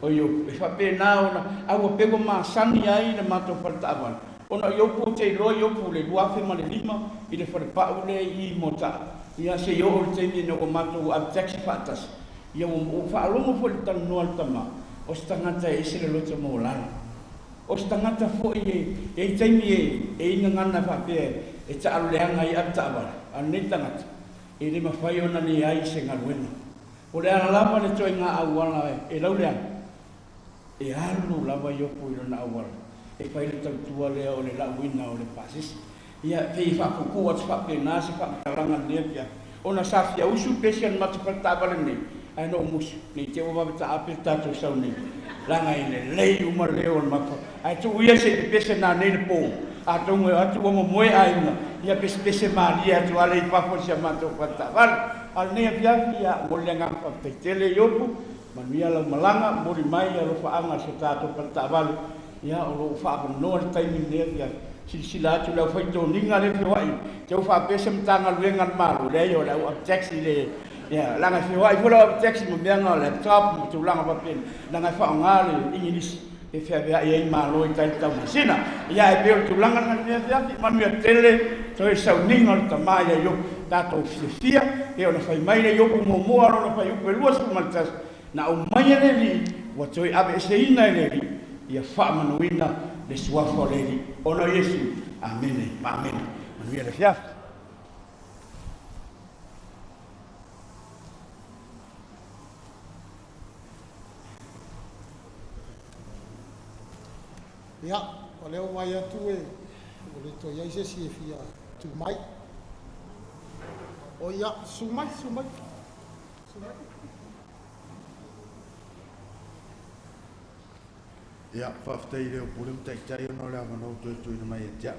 o Iopu. E whape nā ona, aua pego maa sani ai na mātou wharta avale. Ona Iopu te roa Iopu le luafe ma le lima i le wharepau le i mota. Ia se yo o le teimi no o mātou ab taxi whaatas. Ia o whaalonga fo le tanu noa le tama. O se tangata e se le lota mo lana. O se tangata fo e teimi e inga ngana whapea e ta aluleanga i abta awara. Anei tangata. E le mawhai ona ni ai se ngaruena. O le ana lama le toi ngā awala e lauleanga. E alu lava Iopu i lona awala. E whai le tautua lea o le lauina o le pasisi. Ia pei whakuku atu whapea nasi whakaranga nea pia. Ona safia usu pesian matu whatabale nei. Ai no musu, nei te o wabata ape tātou sau nei. Langa i le lei uma leo on mako. Ai tu uia se te pese nā nei le pō. A tongu e atu wama moe ai una. Ia pese maria atu ale i papo si a mātou whatabale. Al nei a piafi ia molenga whapetele Iopu. Manuia lau malanga, mori mai a lofa anga se tātou whatabale. Ia o lo whaapa noa le taimi nea pia. Sila atu lau whaito ninga le whiwai. Te u whaapese mtanga luenga maru. Leo lau ab taxi le. Ya, langa whiwai. Fula ab taxi mo meanga o laptop. Mo tu langa papen. Langa whaongale English. E whiawea i malo i tai tau masina. Ia e peo tu langa na mea whiapi. Manuia tele. To e sau ninga le Timuiaiala Iopu. Tātou whiawhia. E o na whai mai le Iopu mo moa ro na whai upe lua su maltas. Na o mai le li. Wa toi abe se ina le li. Ia whaamanuina. Le suafo le li. Ono Yesu. Amen. Amen. Manuia le whiapi. Ia, o leo mai atu e, o le to iai se si e fia tu mai. O ia, sumai. Ia, whaftai leo purim tai ono lea manau tui na mai e tia.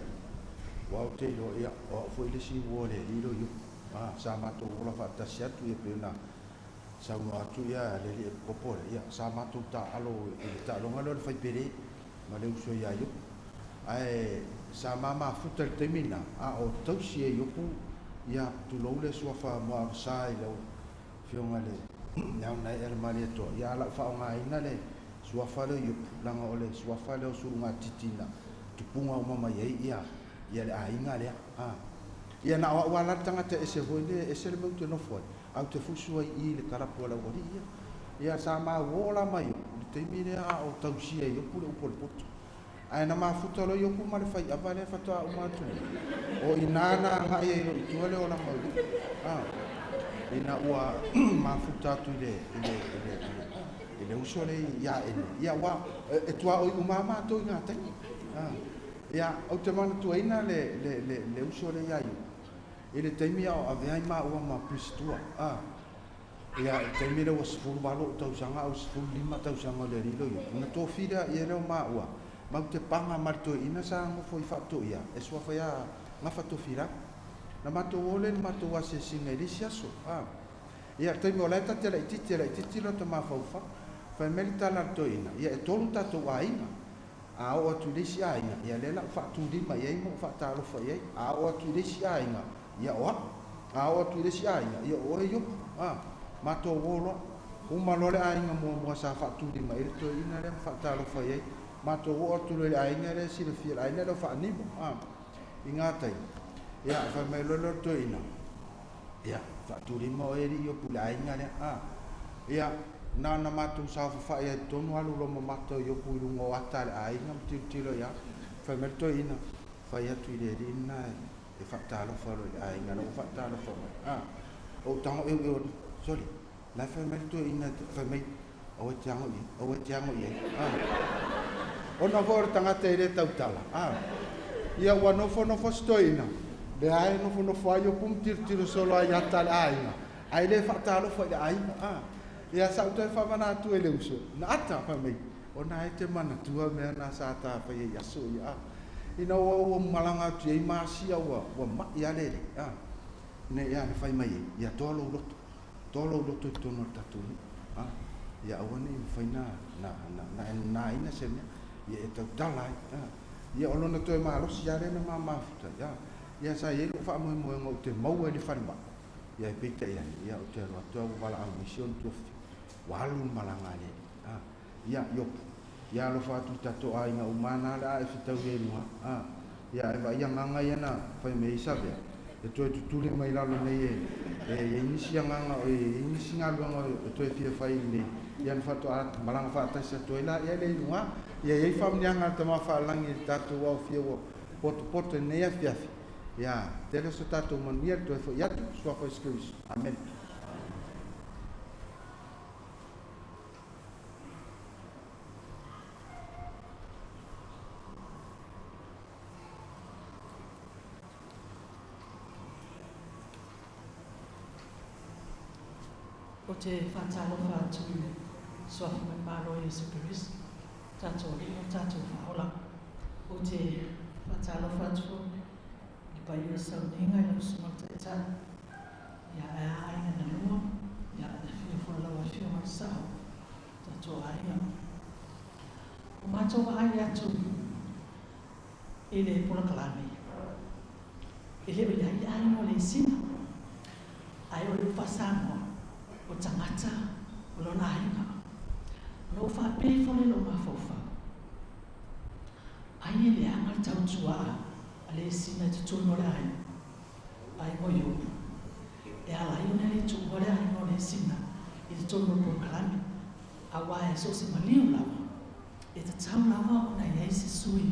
Wau te ilo ia, o fo ile si uo le lilo yu. Sa mato ula whaatasi atu ia peona. Sa uno atu ia le li e popore. Ia, sa mato ta alo e ta longa lo le whaipere. Ma le uso ia Iopu. Ai sa mama futa le temina a o tausi e Iopu ia tulou le suafa Muavasa i lau fionga le nau nai ele mali ato ia la whaongaina le suafa le Iopu langa o le suafa le o surunga titina tupunga o mama iei ia le ainga lea ia na awa la tangata ese voile ese le mautu nofoi au te fusua i le karapo la wari ia sa ma wola mai le teimi le a o tausia Iopu le upo le poto ai na mafuta lo Iopu ma le fai ava le fatoa umatu o inana nga ia ilo itua le o la mauri ina ua mafuta atu ile uso le ia wa e tua o umama to inga tangi ia au te mana tuaina le uso le ia ile taimi o avea ma ua ma pristua ia taimi le o sifuru valo tausanga au sifuru lima tausanga le rilo una tofira ia le o ma ua ma te panga marto ina sa ngofo i fatto ia e sua fa ia nga fatto fira na mato ole mato wa se singa ile siaso ia taimi o leta te la ititi lo to ma fa fa melita la to ina ia e tolu tato wa ina a o tu le sia ina ia le la fa tu di ma ia mo fa ta lo fa ia a o tu le sia ina ia o a o tu le sia ina ia o yo mato wolo uma lo le ainga mo sa fa tu di ma ile to ina le fa ta lo fa ia mato o tu le ainga le si le fia ainga lo fa ni mo ingatai ia fa me lo to ina ia fa tu di mo e io pu la ainga le ia na mato sa fa ia tonu alu lo mato io pu lungo ata le ainga tilo ia fa me to ina fa ia tu le ina e fa ta lo fa lo ainga lo fa ta lo fa o tango e sorry la fa me to ina fa me o tiango ona vor tangata ere tautala ia wa no fo stoina le ai no fo aio pum tiro solo ai ata ainga ai le fa ta lo fa ainga ia sa uta fa mana tu ele uso na ata fa me ona e te mana tua me na sa ta fa ia so ia ina o malanga tu e masia wa ma ia le ne ia ne fa mai ia tolo loto tono tatu ia awani fa na ina se ia e tau talai ia olona toe malo sia le na mafuta ia sa ia fa mo ngo te mau e le farma ia e pita ia o te ro to wala a mission tu walu malanga le ia Iopu ia lo fa tu tato ai nga umana la e fitau le no ia e va ia nganga ia na fa me isabe e to tu le mai la lo nei e inisia nganga e inisia nganga to e fia fai ni ia fa to malanga fa ta se to ila ia le no ia e fa mnyanga ta ma fa langi tato wa fia wo pot ne ia fia ia tele so tato man ia to fo ia so fa skris amen o te whatalo whātu soafu mai mālo e Yesu Christ, tātou ringo, tātou whaola. O te whatalo whātu i pai o sau ninga i lau sumata e tā. Ia e ainga na lua, ia e whia whalawa whia mai sao, tātou ainga. O mātou wa ai atu i le pula kalame. I le o iai ainga o le sina, ai o le whasangoa. O tangata, o lona ainga. Lo whape fole lo mawhauwha. Ai le anga tau tua a le sina te tono le ai. Ai mo Iopu. E ala ione le tuwa le ai no le sina i te tono po kalami. A wae so se maliu lawa. E te tau lawa o na iei se sui.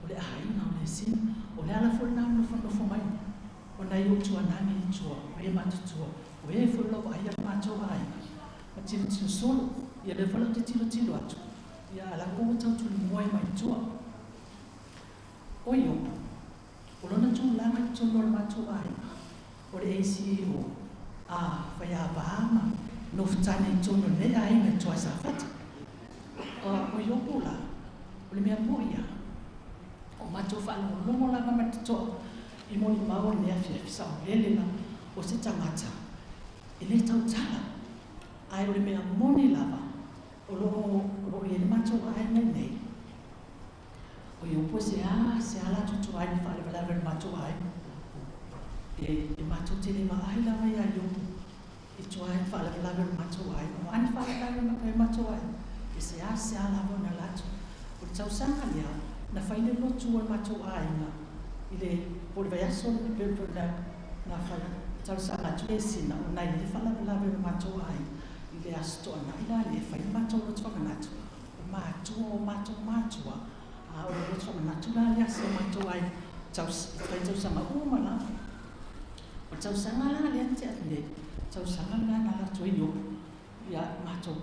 O le ainga o le sina. O le ala fole na nofo mai. O na iu tua nami i tua. O e matutua. O e folo ai a matou ai. Ma tiro solo, ia le folo te tiro atu. Ia ala kua tau tulu moe mai tua. O Iopu, o lona tū langa i tono le matou ai. O le ACO, whai a Bahama, no whatane i tono le ai me toa sa whata. O Iopu la, o le mea moia. O matou whaano lomo langa ma te toa. I moni maua lea fia o lelena o se tangata. E le tau tala, ai o le mea moni lava, o lo i e matou ai nei. O Iopu se ala tutu ai ni whale walawe matou ai. e matou te le vaai lava ia Iopu i tua e whaalakalave o matou ai o ani whaalakalave o matou ai e se a lava na latu o le tausanga lea na whaile lotu o matou ai i le po le vai aso le pepe na whaile tausanga atu le sina o nai le whaalakalave o matou ai i le aso toa na ila le whaile matou lotu whakanatu o matua a o le lotu whakanatu la le aso matou ai tausanga umala o tausanga la le ate ate tausanga la na latu i Iopu ia matou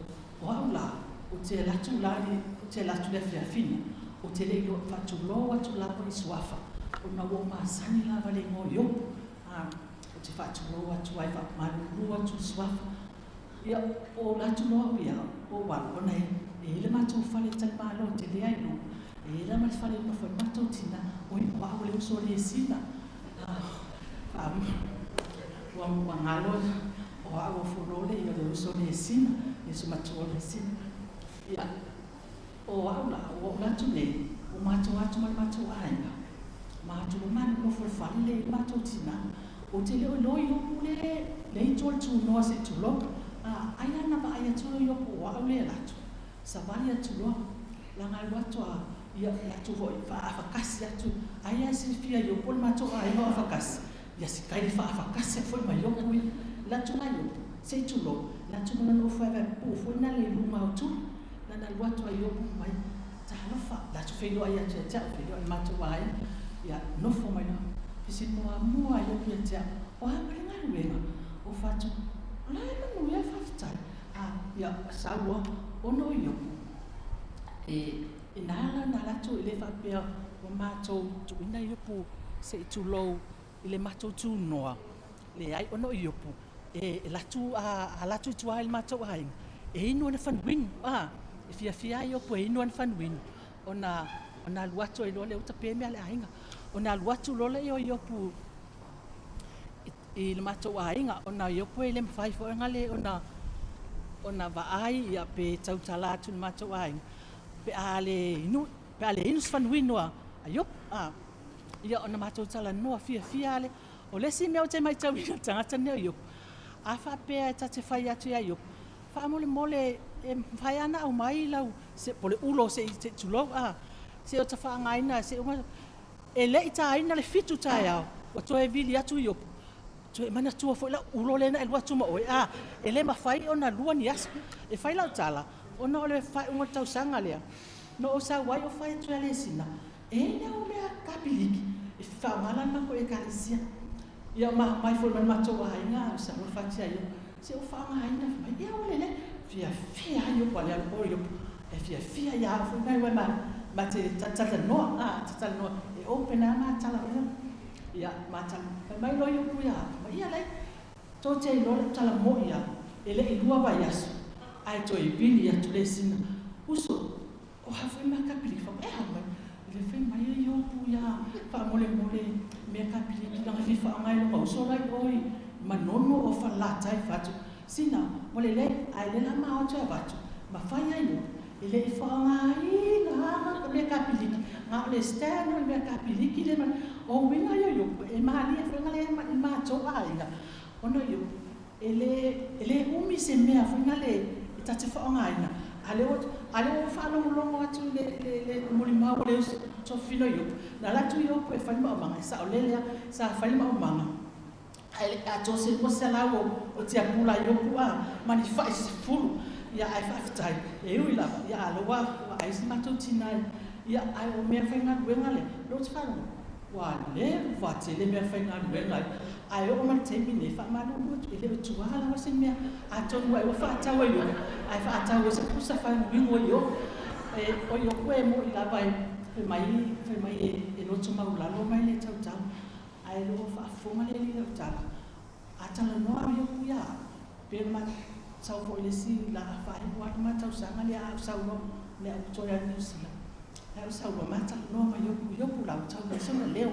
o aula o te latu la o te latu le fiafina o te lei lo whatulo atu la po i suafa o na o masani la vale ngō Iopu o te whatulo atu ai whamaruru atu suafa ia o latu loa ia o walo o nei e le matou whale talimalo te lea i lo e le mai whale no whai matou tina o i kua o le uso le sina wa ngalo o awa furole i le uso le sina e su matou le sina ia o aula o latu nei o matou atu mai matou ainga matou lo mani no whale le matou tina o te leo lo Iopu le i tol tu noa se tu lo ai ana ba ai atu lo Iopu o aule latu sa vali atu lo la ngai watu ia atu hoi whaafakasi atu ai se fia Iopu le matou ai no afakasi ia si kai le whaafakasi foi mai Iopu i latu mai Iopu se tu lo latu mana no whae pu foi na le lunga o tu na na watu ai Iopu mai ta halofa latu whailo ai atu tia whailo ai matou ai ia nofo mai no pisi mua Iopu ia tia o hamare ngai ruenga o whatu la e manu ia whaftai ia saua ono Iopu e nala na latu i le whapea o matou tuina Iopu se i tulou i le matou tu noa le ai ono Iopu e latu a latu tu ai matou ai e ino na fanwin e fia Iopu e ino na fanwin ona luatu i lole uta pe me le ainga ona luatu lole i Iopu i le matou ainga ona Iopu e le mfai fo ngale ona vaai ia pe tautala atu le matou ainga pe ale inu fanwinoa Iopu ia ona matou tala noa fia ale o le si mea o te mai tauina tangata neo Iopu a whapea ta te whai atu ia Iopu wha mole e whai ana au mai lau se pole ulo se i te tulou se o ta whaangaina se o e le i ta aina le fitu tai au o to e vili atu Iopu to e mana tua foi la ulo le na e lua tuma oe e le mawhai ona lua ni asu e whai lau tala ona o le whai unga tau sanga lea no o sa wai o whai atu le sina e nea o mea kapiliki e whaangala mako e kalisia ia mai foi man matou ainga o sa o whatia Iopu se o whaangaina mai ia o le fia Iopu ale o Iopu e fia ia foi mai wai ma te tata noa e opena ma tala ia matala mai lo Iopu ia ia lei to te lo tala mo ia ele i lua vai aso ai to i bini atu le sina uso o hafai ma kapili fa e mai le fai mai Iopu ia fa mole me kapili ki langa fifa ngai lo uso lai oi manono o fa lata i fatu sina mole le ai le la ma o tua batu ma fai ai Iopu ele i fa ngai na me kapili nga le stano me kapili ki le o winga Iopu e mali e fa ngale ma to ai ono Iopu ele umi se mea fina le ita te whaongaina ale o whanongo atu le mulimau le so fino Iopu na latu Iopu e whaima o manga sa o lelea sa whaima o manga a tose se lau o te apula Iopu mani whai se furu ia ai whaftai e ui lava ia aloa ai si matou tinai ia ai o mea whainga ruenga le lo te whanongo wa le vate le mea whainga ruenga ai o man te mine fa ma no ele tu ala wa se me a to wa fa ta wa yo ai fa ta wa se pusa fa wingo yo o yo ko e mo ila vai fe mai e no tuma ula no mai le tau tau ai lo fa fo ma le le tau a ta no yo ku ya pe ma sau ko le si la fa i wa ma tau sa ma le a sau no le a to ya ni si la sau wa ma ta no ma yo ku la tau le so leo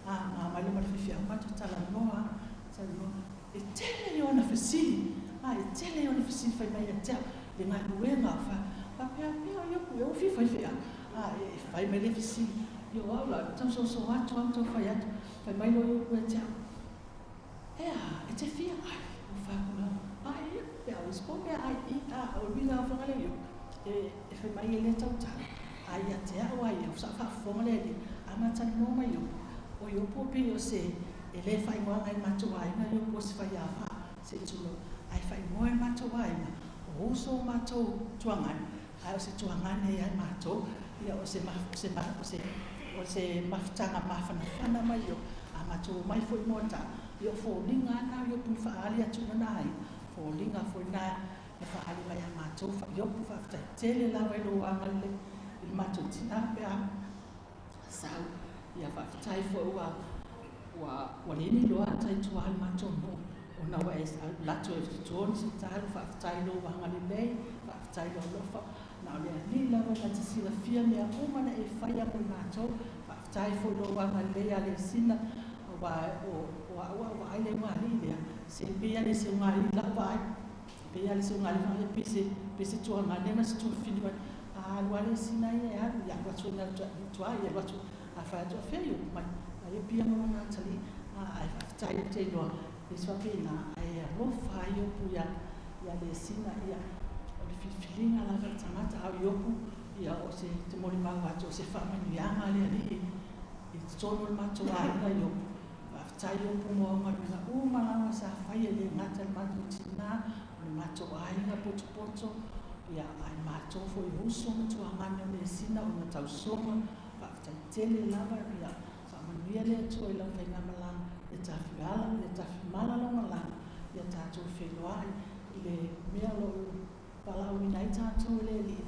ma le mara fifia ma tala noa e tele yo na fasili e tele yo na fasili fa mai atia le nga ruenga fa pe yo ku yo fi fa e fa mai le fasili yo ala tan so atu fa ya fa mai lo yo ku atia e te fia ai, o whakura, ai, pe au isko mea ai, o winga o whangale yo, e whi mai e le tautara, ai a te au ai, o sa whawhongale le, a matani noma yo, o Iopu pe o se, e le whai wanga i matua ai, na Iopu se whai a wha, se tulo, ai whai moe matua ai, o uso matua tuangan, ai o se tuangane ai matua, ia o se mafutanga mawhanawhana mai yo, a matua mai foi mota, yo fōlinga ana Iopu i whaali atu na ai, fōlinga foi na e whaali mai a matua, Iopu whaftai tele lawa i lo angale, i matua tina pea, sau, ia whaftai foi wa leni loa tai tuali matua no, o na wa e lato e tuoni si talu whaftai lo angale nei, whaftai lo lofa, na o lea li lawa na te sila fia mea umana e whaia mo i matua, whaftai foi lo angale a le sina, wa aile ngari dia se pia le se ngari la vai pia le se ngari va le pese tu ngane mas tu fini va a wale sina ya wa tu na tu ya wa tu a fa tu fe yo mai ai pia mo na tali a tai te no le swa pena ai lo fa yo pu ya le sina ya o le filinga la va tamata a Iopu ya o se te mori ma wa tu se fa ma ni anga le ali e tono ma tu na yo tai Iopu mo ngana malanga sa fai le ngata matu tina le mato ai na poto ya ai mato foi uso tu angana le sina o na tau soma pa tai tele lava ya sa manuia le tu ila fai na malanga le tafiala le tafimala lo malanga ya tatu feloai le mea lo palau i nai tatu le li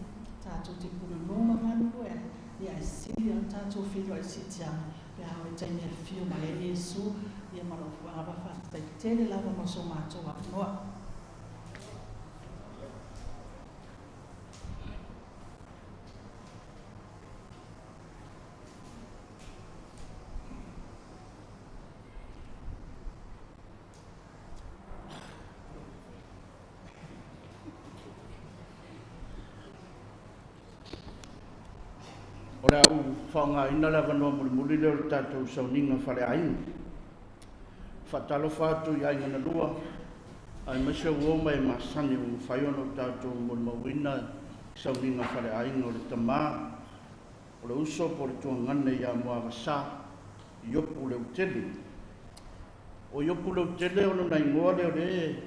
tatu te puna noma manu e ya silia tatu feloai sitianga pe au tai ne fio mai Yesu ia malo ava fa tai tele lava mo so macho wa noa Ora u whanga ina lava noa muli leo tātou sauninga whare ainu. Whatalo whātu i aingana lua, ai masia uoma e masani o whaiono tātou muli mawina sauninga whare ainu o le tamā, o le uso po le tuangane i a Muavasa Iopu Leutele. O Iopu Leutele ono na ingoa leo le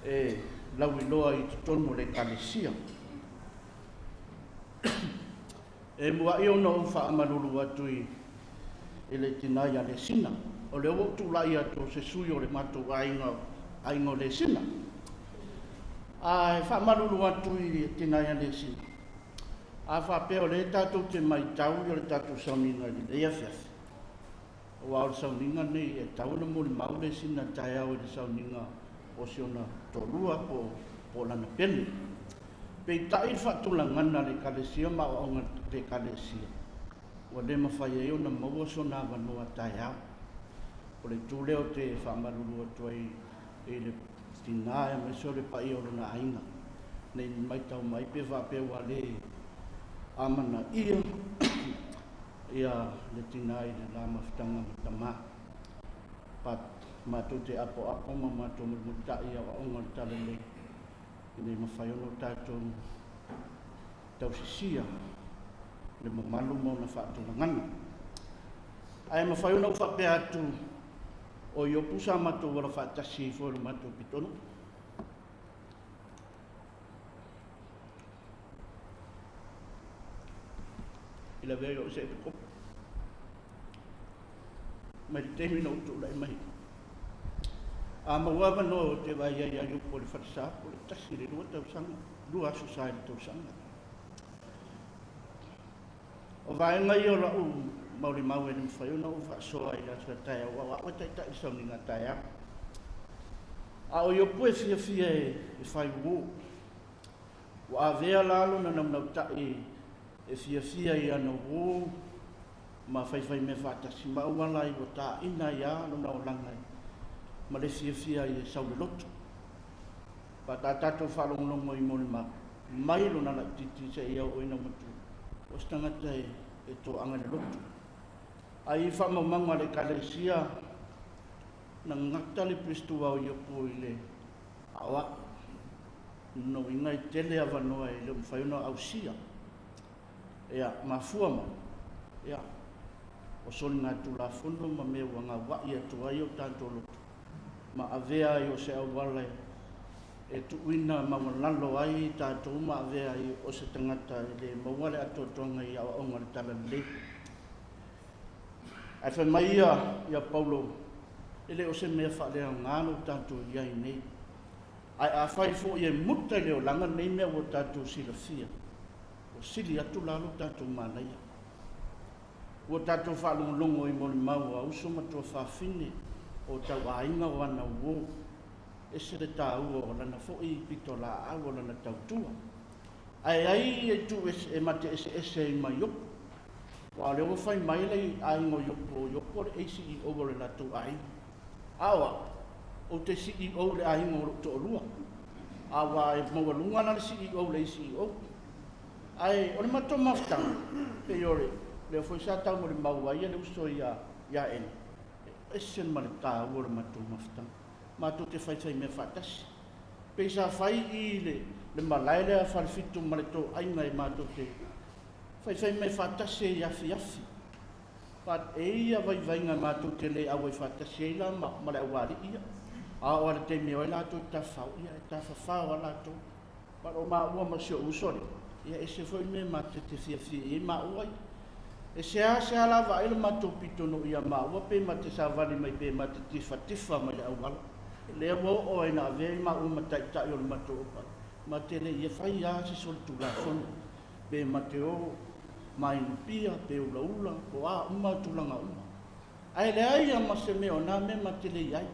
e lauiloa i tutono le kalesia. E mua i ona o whaamaruru atu i le tinai a le sina. O le o tūlai atu se sui o le matu aingo le sina. A e whaamaruru atu i le tinai a le sina. A whapea o le tātou te mai tau i o le tātou sauninga i le eawhiawhi. O au sauninga nei e tau na mo le mau le sina tai au i le sauninga o se ona tolua po lana pene. Pei tai whatulangana le kalesia ma o onga le kalesia. Wa le mawhai e ona maua so nā wanoa tai au. O le tūleo te whamaruru atua i le tināia mai so le pai o na ainga. Nei mai tau mai pe whapea wa le amana ia ia le tināia le la mawhitanga matama. Pat mātou te apo ma mātou mutai a wa onga le tale le. Nei mawhaiono tātou tausisia le mamalu mo na whaatulangana. Ai mawhaiono whapea atu o Iopu sa mātou wala whaatasi fōru mātou pitono. Ila vea o se e kopo. Mai te temina utu lai mai. A mawama no te vai ai Iopu le whatasa po le tasi le rua tausanga, rua susai le tausanga. O vai ngai o rau mauri mau e ni mwhaiona o whaasoa i rasa tai au awa tai tai sauninga tai au. A o Iopu e fia e whai uo. Wa a vea lalo na namnau tai e fia i ana uo ma whai me whatasi ma uala i o ta ina ia no na o langai. Ma le fia i sau le loto. Pa ta tatou whalongonongo i mone ma mailo na titi se ia o ina matu. O stangata e tō anga le loto. Ai whamamanga le kalesia na ngata le Kristu au Iopu i le awa no inga i tele avanoa i le mwhaiuna au sia ea mafua ma ea o soli ngā tula fono ma mea wanga wai atu ai o tātou lotu ma avea i o se au wala e tuuina ma walalo ai tātou ma avea i o se tangata i le mawale atu atonga i awa onga le tala le ai whai mai ia Paulo ele o se mea whaalea ngāno tātou iai nei ai a whai fo i e muta i leo langa nei mea o tātou sila fia o sili atu lalo tātou mānaia o tātou whaalongolongo i mori mau a uso matua whawhine o tau ainga o ana uo e se le tā ua o lana fo i pito la au o lana tau tua ai e tu e mate ese i mai Iopu wa leo whai mai lei aingo Iopu le ACEO o le latu ai awa o te CEO le aingo o to rua awa e mawalunga na le CEO le ACEO ai o le mato maftanga pe yore le foi sa tau mo le mauai le uso ia ene esen ma le tā ua le mato maftanga mato te whai me whatasi pe sa whai i le malai le a whalfitu ma le tō ainga e mato te whai me whatasi e afi pat e ia vai vainga mato te le au e whatasi e la ma le awari ia a o le te meo e lato ta whau ia e ta whawhau a lato pat o ma ua ma sio usore ia e se foi me mate te fia e ma uai e se a lava ele mato pito no ia ma ua pe mate sa vali mai pe mate tifa mai au wala le o e na ve ma ua matai o le mato opa ma te le ia whai a se sol tu la fona pe mate o mai pia pe ula o a uma tulanga uma ai le ai a ma se meo na me mate le iai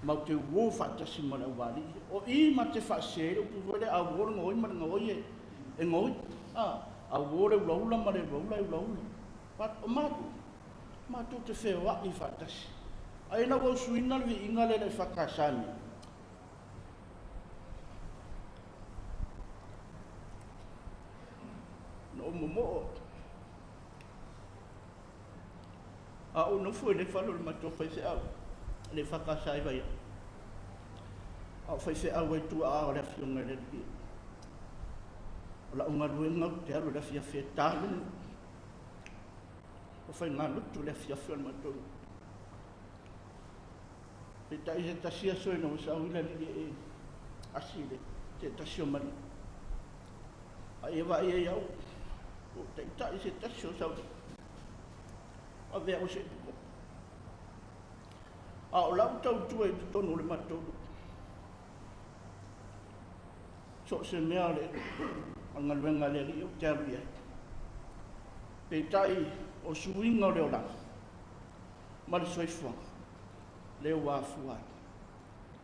ma te uo whatasi ma le wali o i ma te whasere o puwele a uore ngoi ma ngoi e ngoi a uore ula ma le ula pat o matu te whea i whatasi ai na wau suina le inga le whakasani no momo a o no foi le falo le matu whai whea le whakasai vai a whai whea wai tu a o le whiunga le li o la unga ruenga te aru le whia whea tālu o whai ngā lutu le whia whia matu e tai he tasia soi no sa wila li e asile te tasio mani a e wa e iau o te tai se tasio sa a vea o se a o lau tau tua i tono le matu so se mea le angaluenga le li o te aru iai pe tai o suinga leo la ma le soifua leo wafua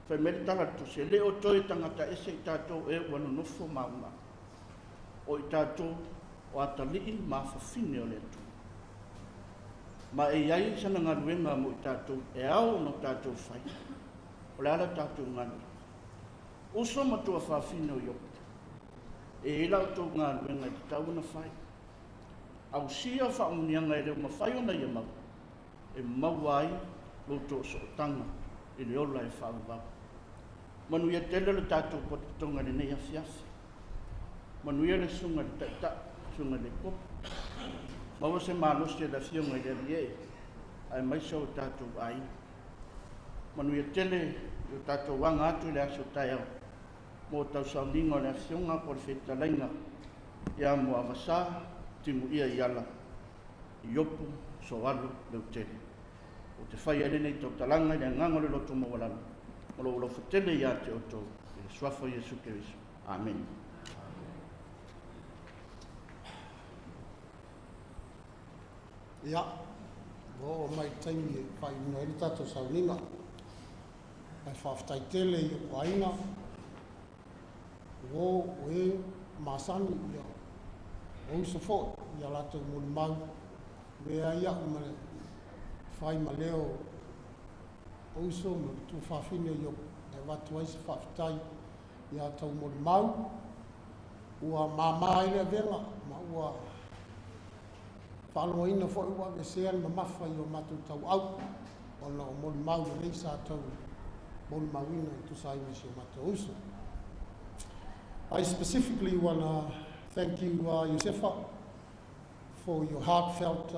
fai mele tala tu se leo toi tangata ese i tātou e wanu nofo maunga o i tātou o atalii ma whawhine o le tu ma e iai sana ngā ruenga mo i tātou e au no tātou whai o le ala tātou ngani uso matua whawhine o Iopu e ila o tō ngā ruenga i tātou na whai au sia whaunianga e reo mawhai o na ia mau e mawai loto so tanga i le ola e whaavau manu ia tele le tātou potitonga le nei afiafi manu ia le sunga le taita sunga le kopu mawa se mālosi e la fionga i le rie ai maisa o tātou ai manu ia tele i o tātou wanga atu i le aso tai au mo tau sauninga o le fionga po le whetalainga ia Muavasa Timuiaiala Iopu Sooalo Leutele o te whai ere nei tau talanga i nganga le loto mawalana o lo whatele ia te oto i le suafo Iesu Keriso. Amen. Ia, o mai taimi e whai una eri tato sauninga ai whawhtai tele i o ainga o e masani ia o uso fo ia lato muli mau mea ia umane whai ma leo o uso ma tu whawhine i o e watu aise whawhitai ia tau muli mau ua mamā ile venga ma ua whaaloa ina fo ua me sean ma mawha i o matu tau au ona o mol mau le sa tau mol mawina tu sai me se matauso. I specifically want to thank you, Josefa, for your heartfelt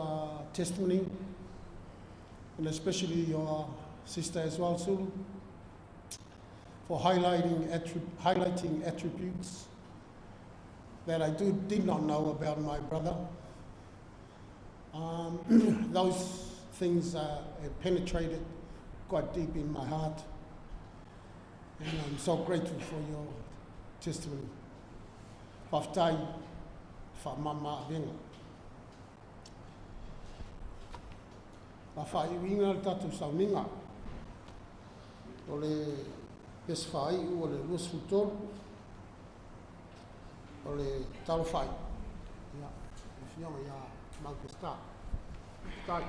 testimony, and especially your sister as well, Sulu, for highlighting attributes that I did not know about my brother. Those things have penetrated quite deep in my heart, and I'm so grateful for your testimony. Whaftai, whamama venga. Whawhai winga tatu sauninga. O le peswhai o le luas futol. O le talwhai. Ia, whionga ia mau ke sta. Stai.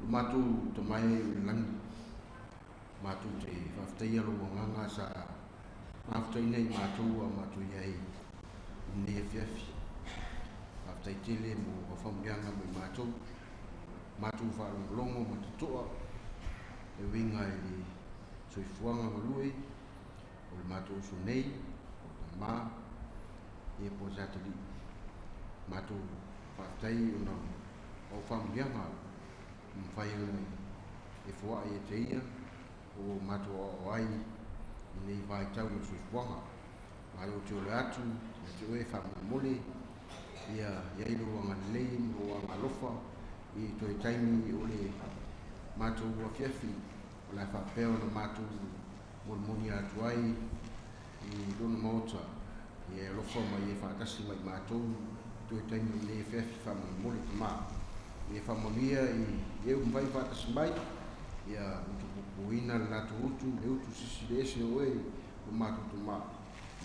Matu te mai langi. Matu te whaftai alo nganga sa whaftai nei matu a matu iai ne fiafi. Whaftai tele mo whawhambianga mo matu. Matu whalongo matu toa. E winga e li soifuanga malui. O le matu usu nei. O le ma. E po zatali. Matu whaftai una o whambianga. Mwhai e fua e te ia o matu o ai i nei vai tau na suifuanga. Mai o te ole atu, e te oe whamna mole, ia iaido wanga lei, o wanga lofa, i toi taimi o le matu ua fiafi, o la whapeo na matu moni atu ai, i dona mauta, i e lofa mai e whakasi mai matu, toi taimi nei fiafi whamna mole te maa. E whamalia i eu mwai whātasi mai, ia utupupuina latu utu, le utu sisi le ese oe, o mātutu mā.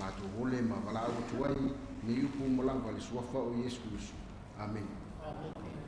Mātu hole ma wala au tuai, ne upu malanga le suafa o Yesu Kristu. Amen. Amen.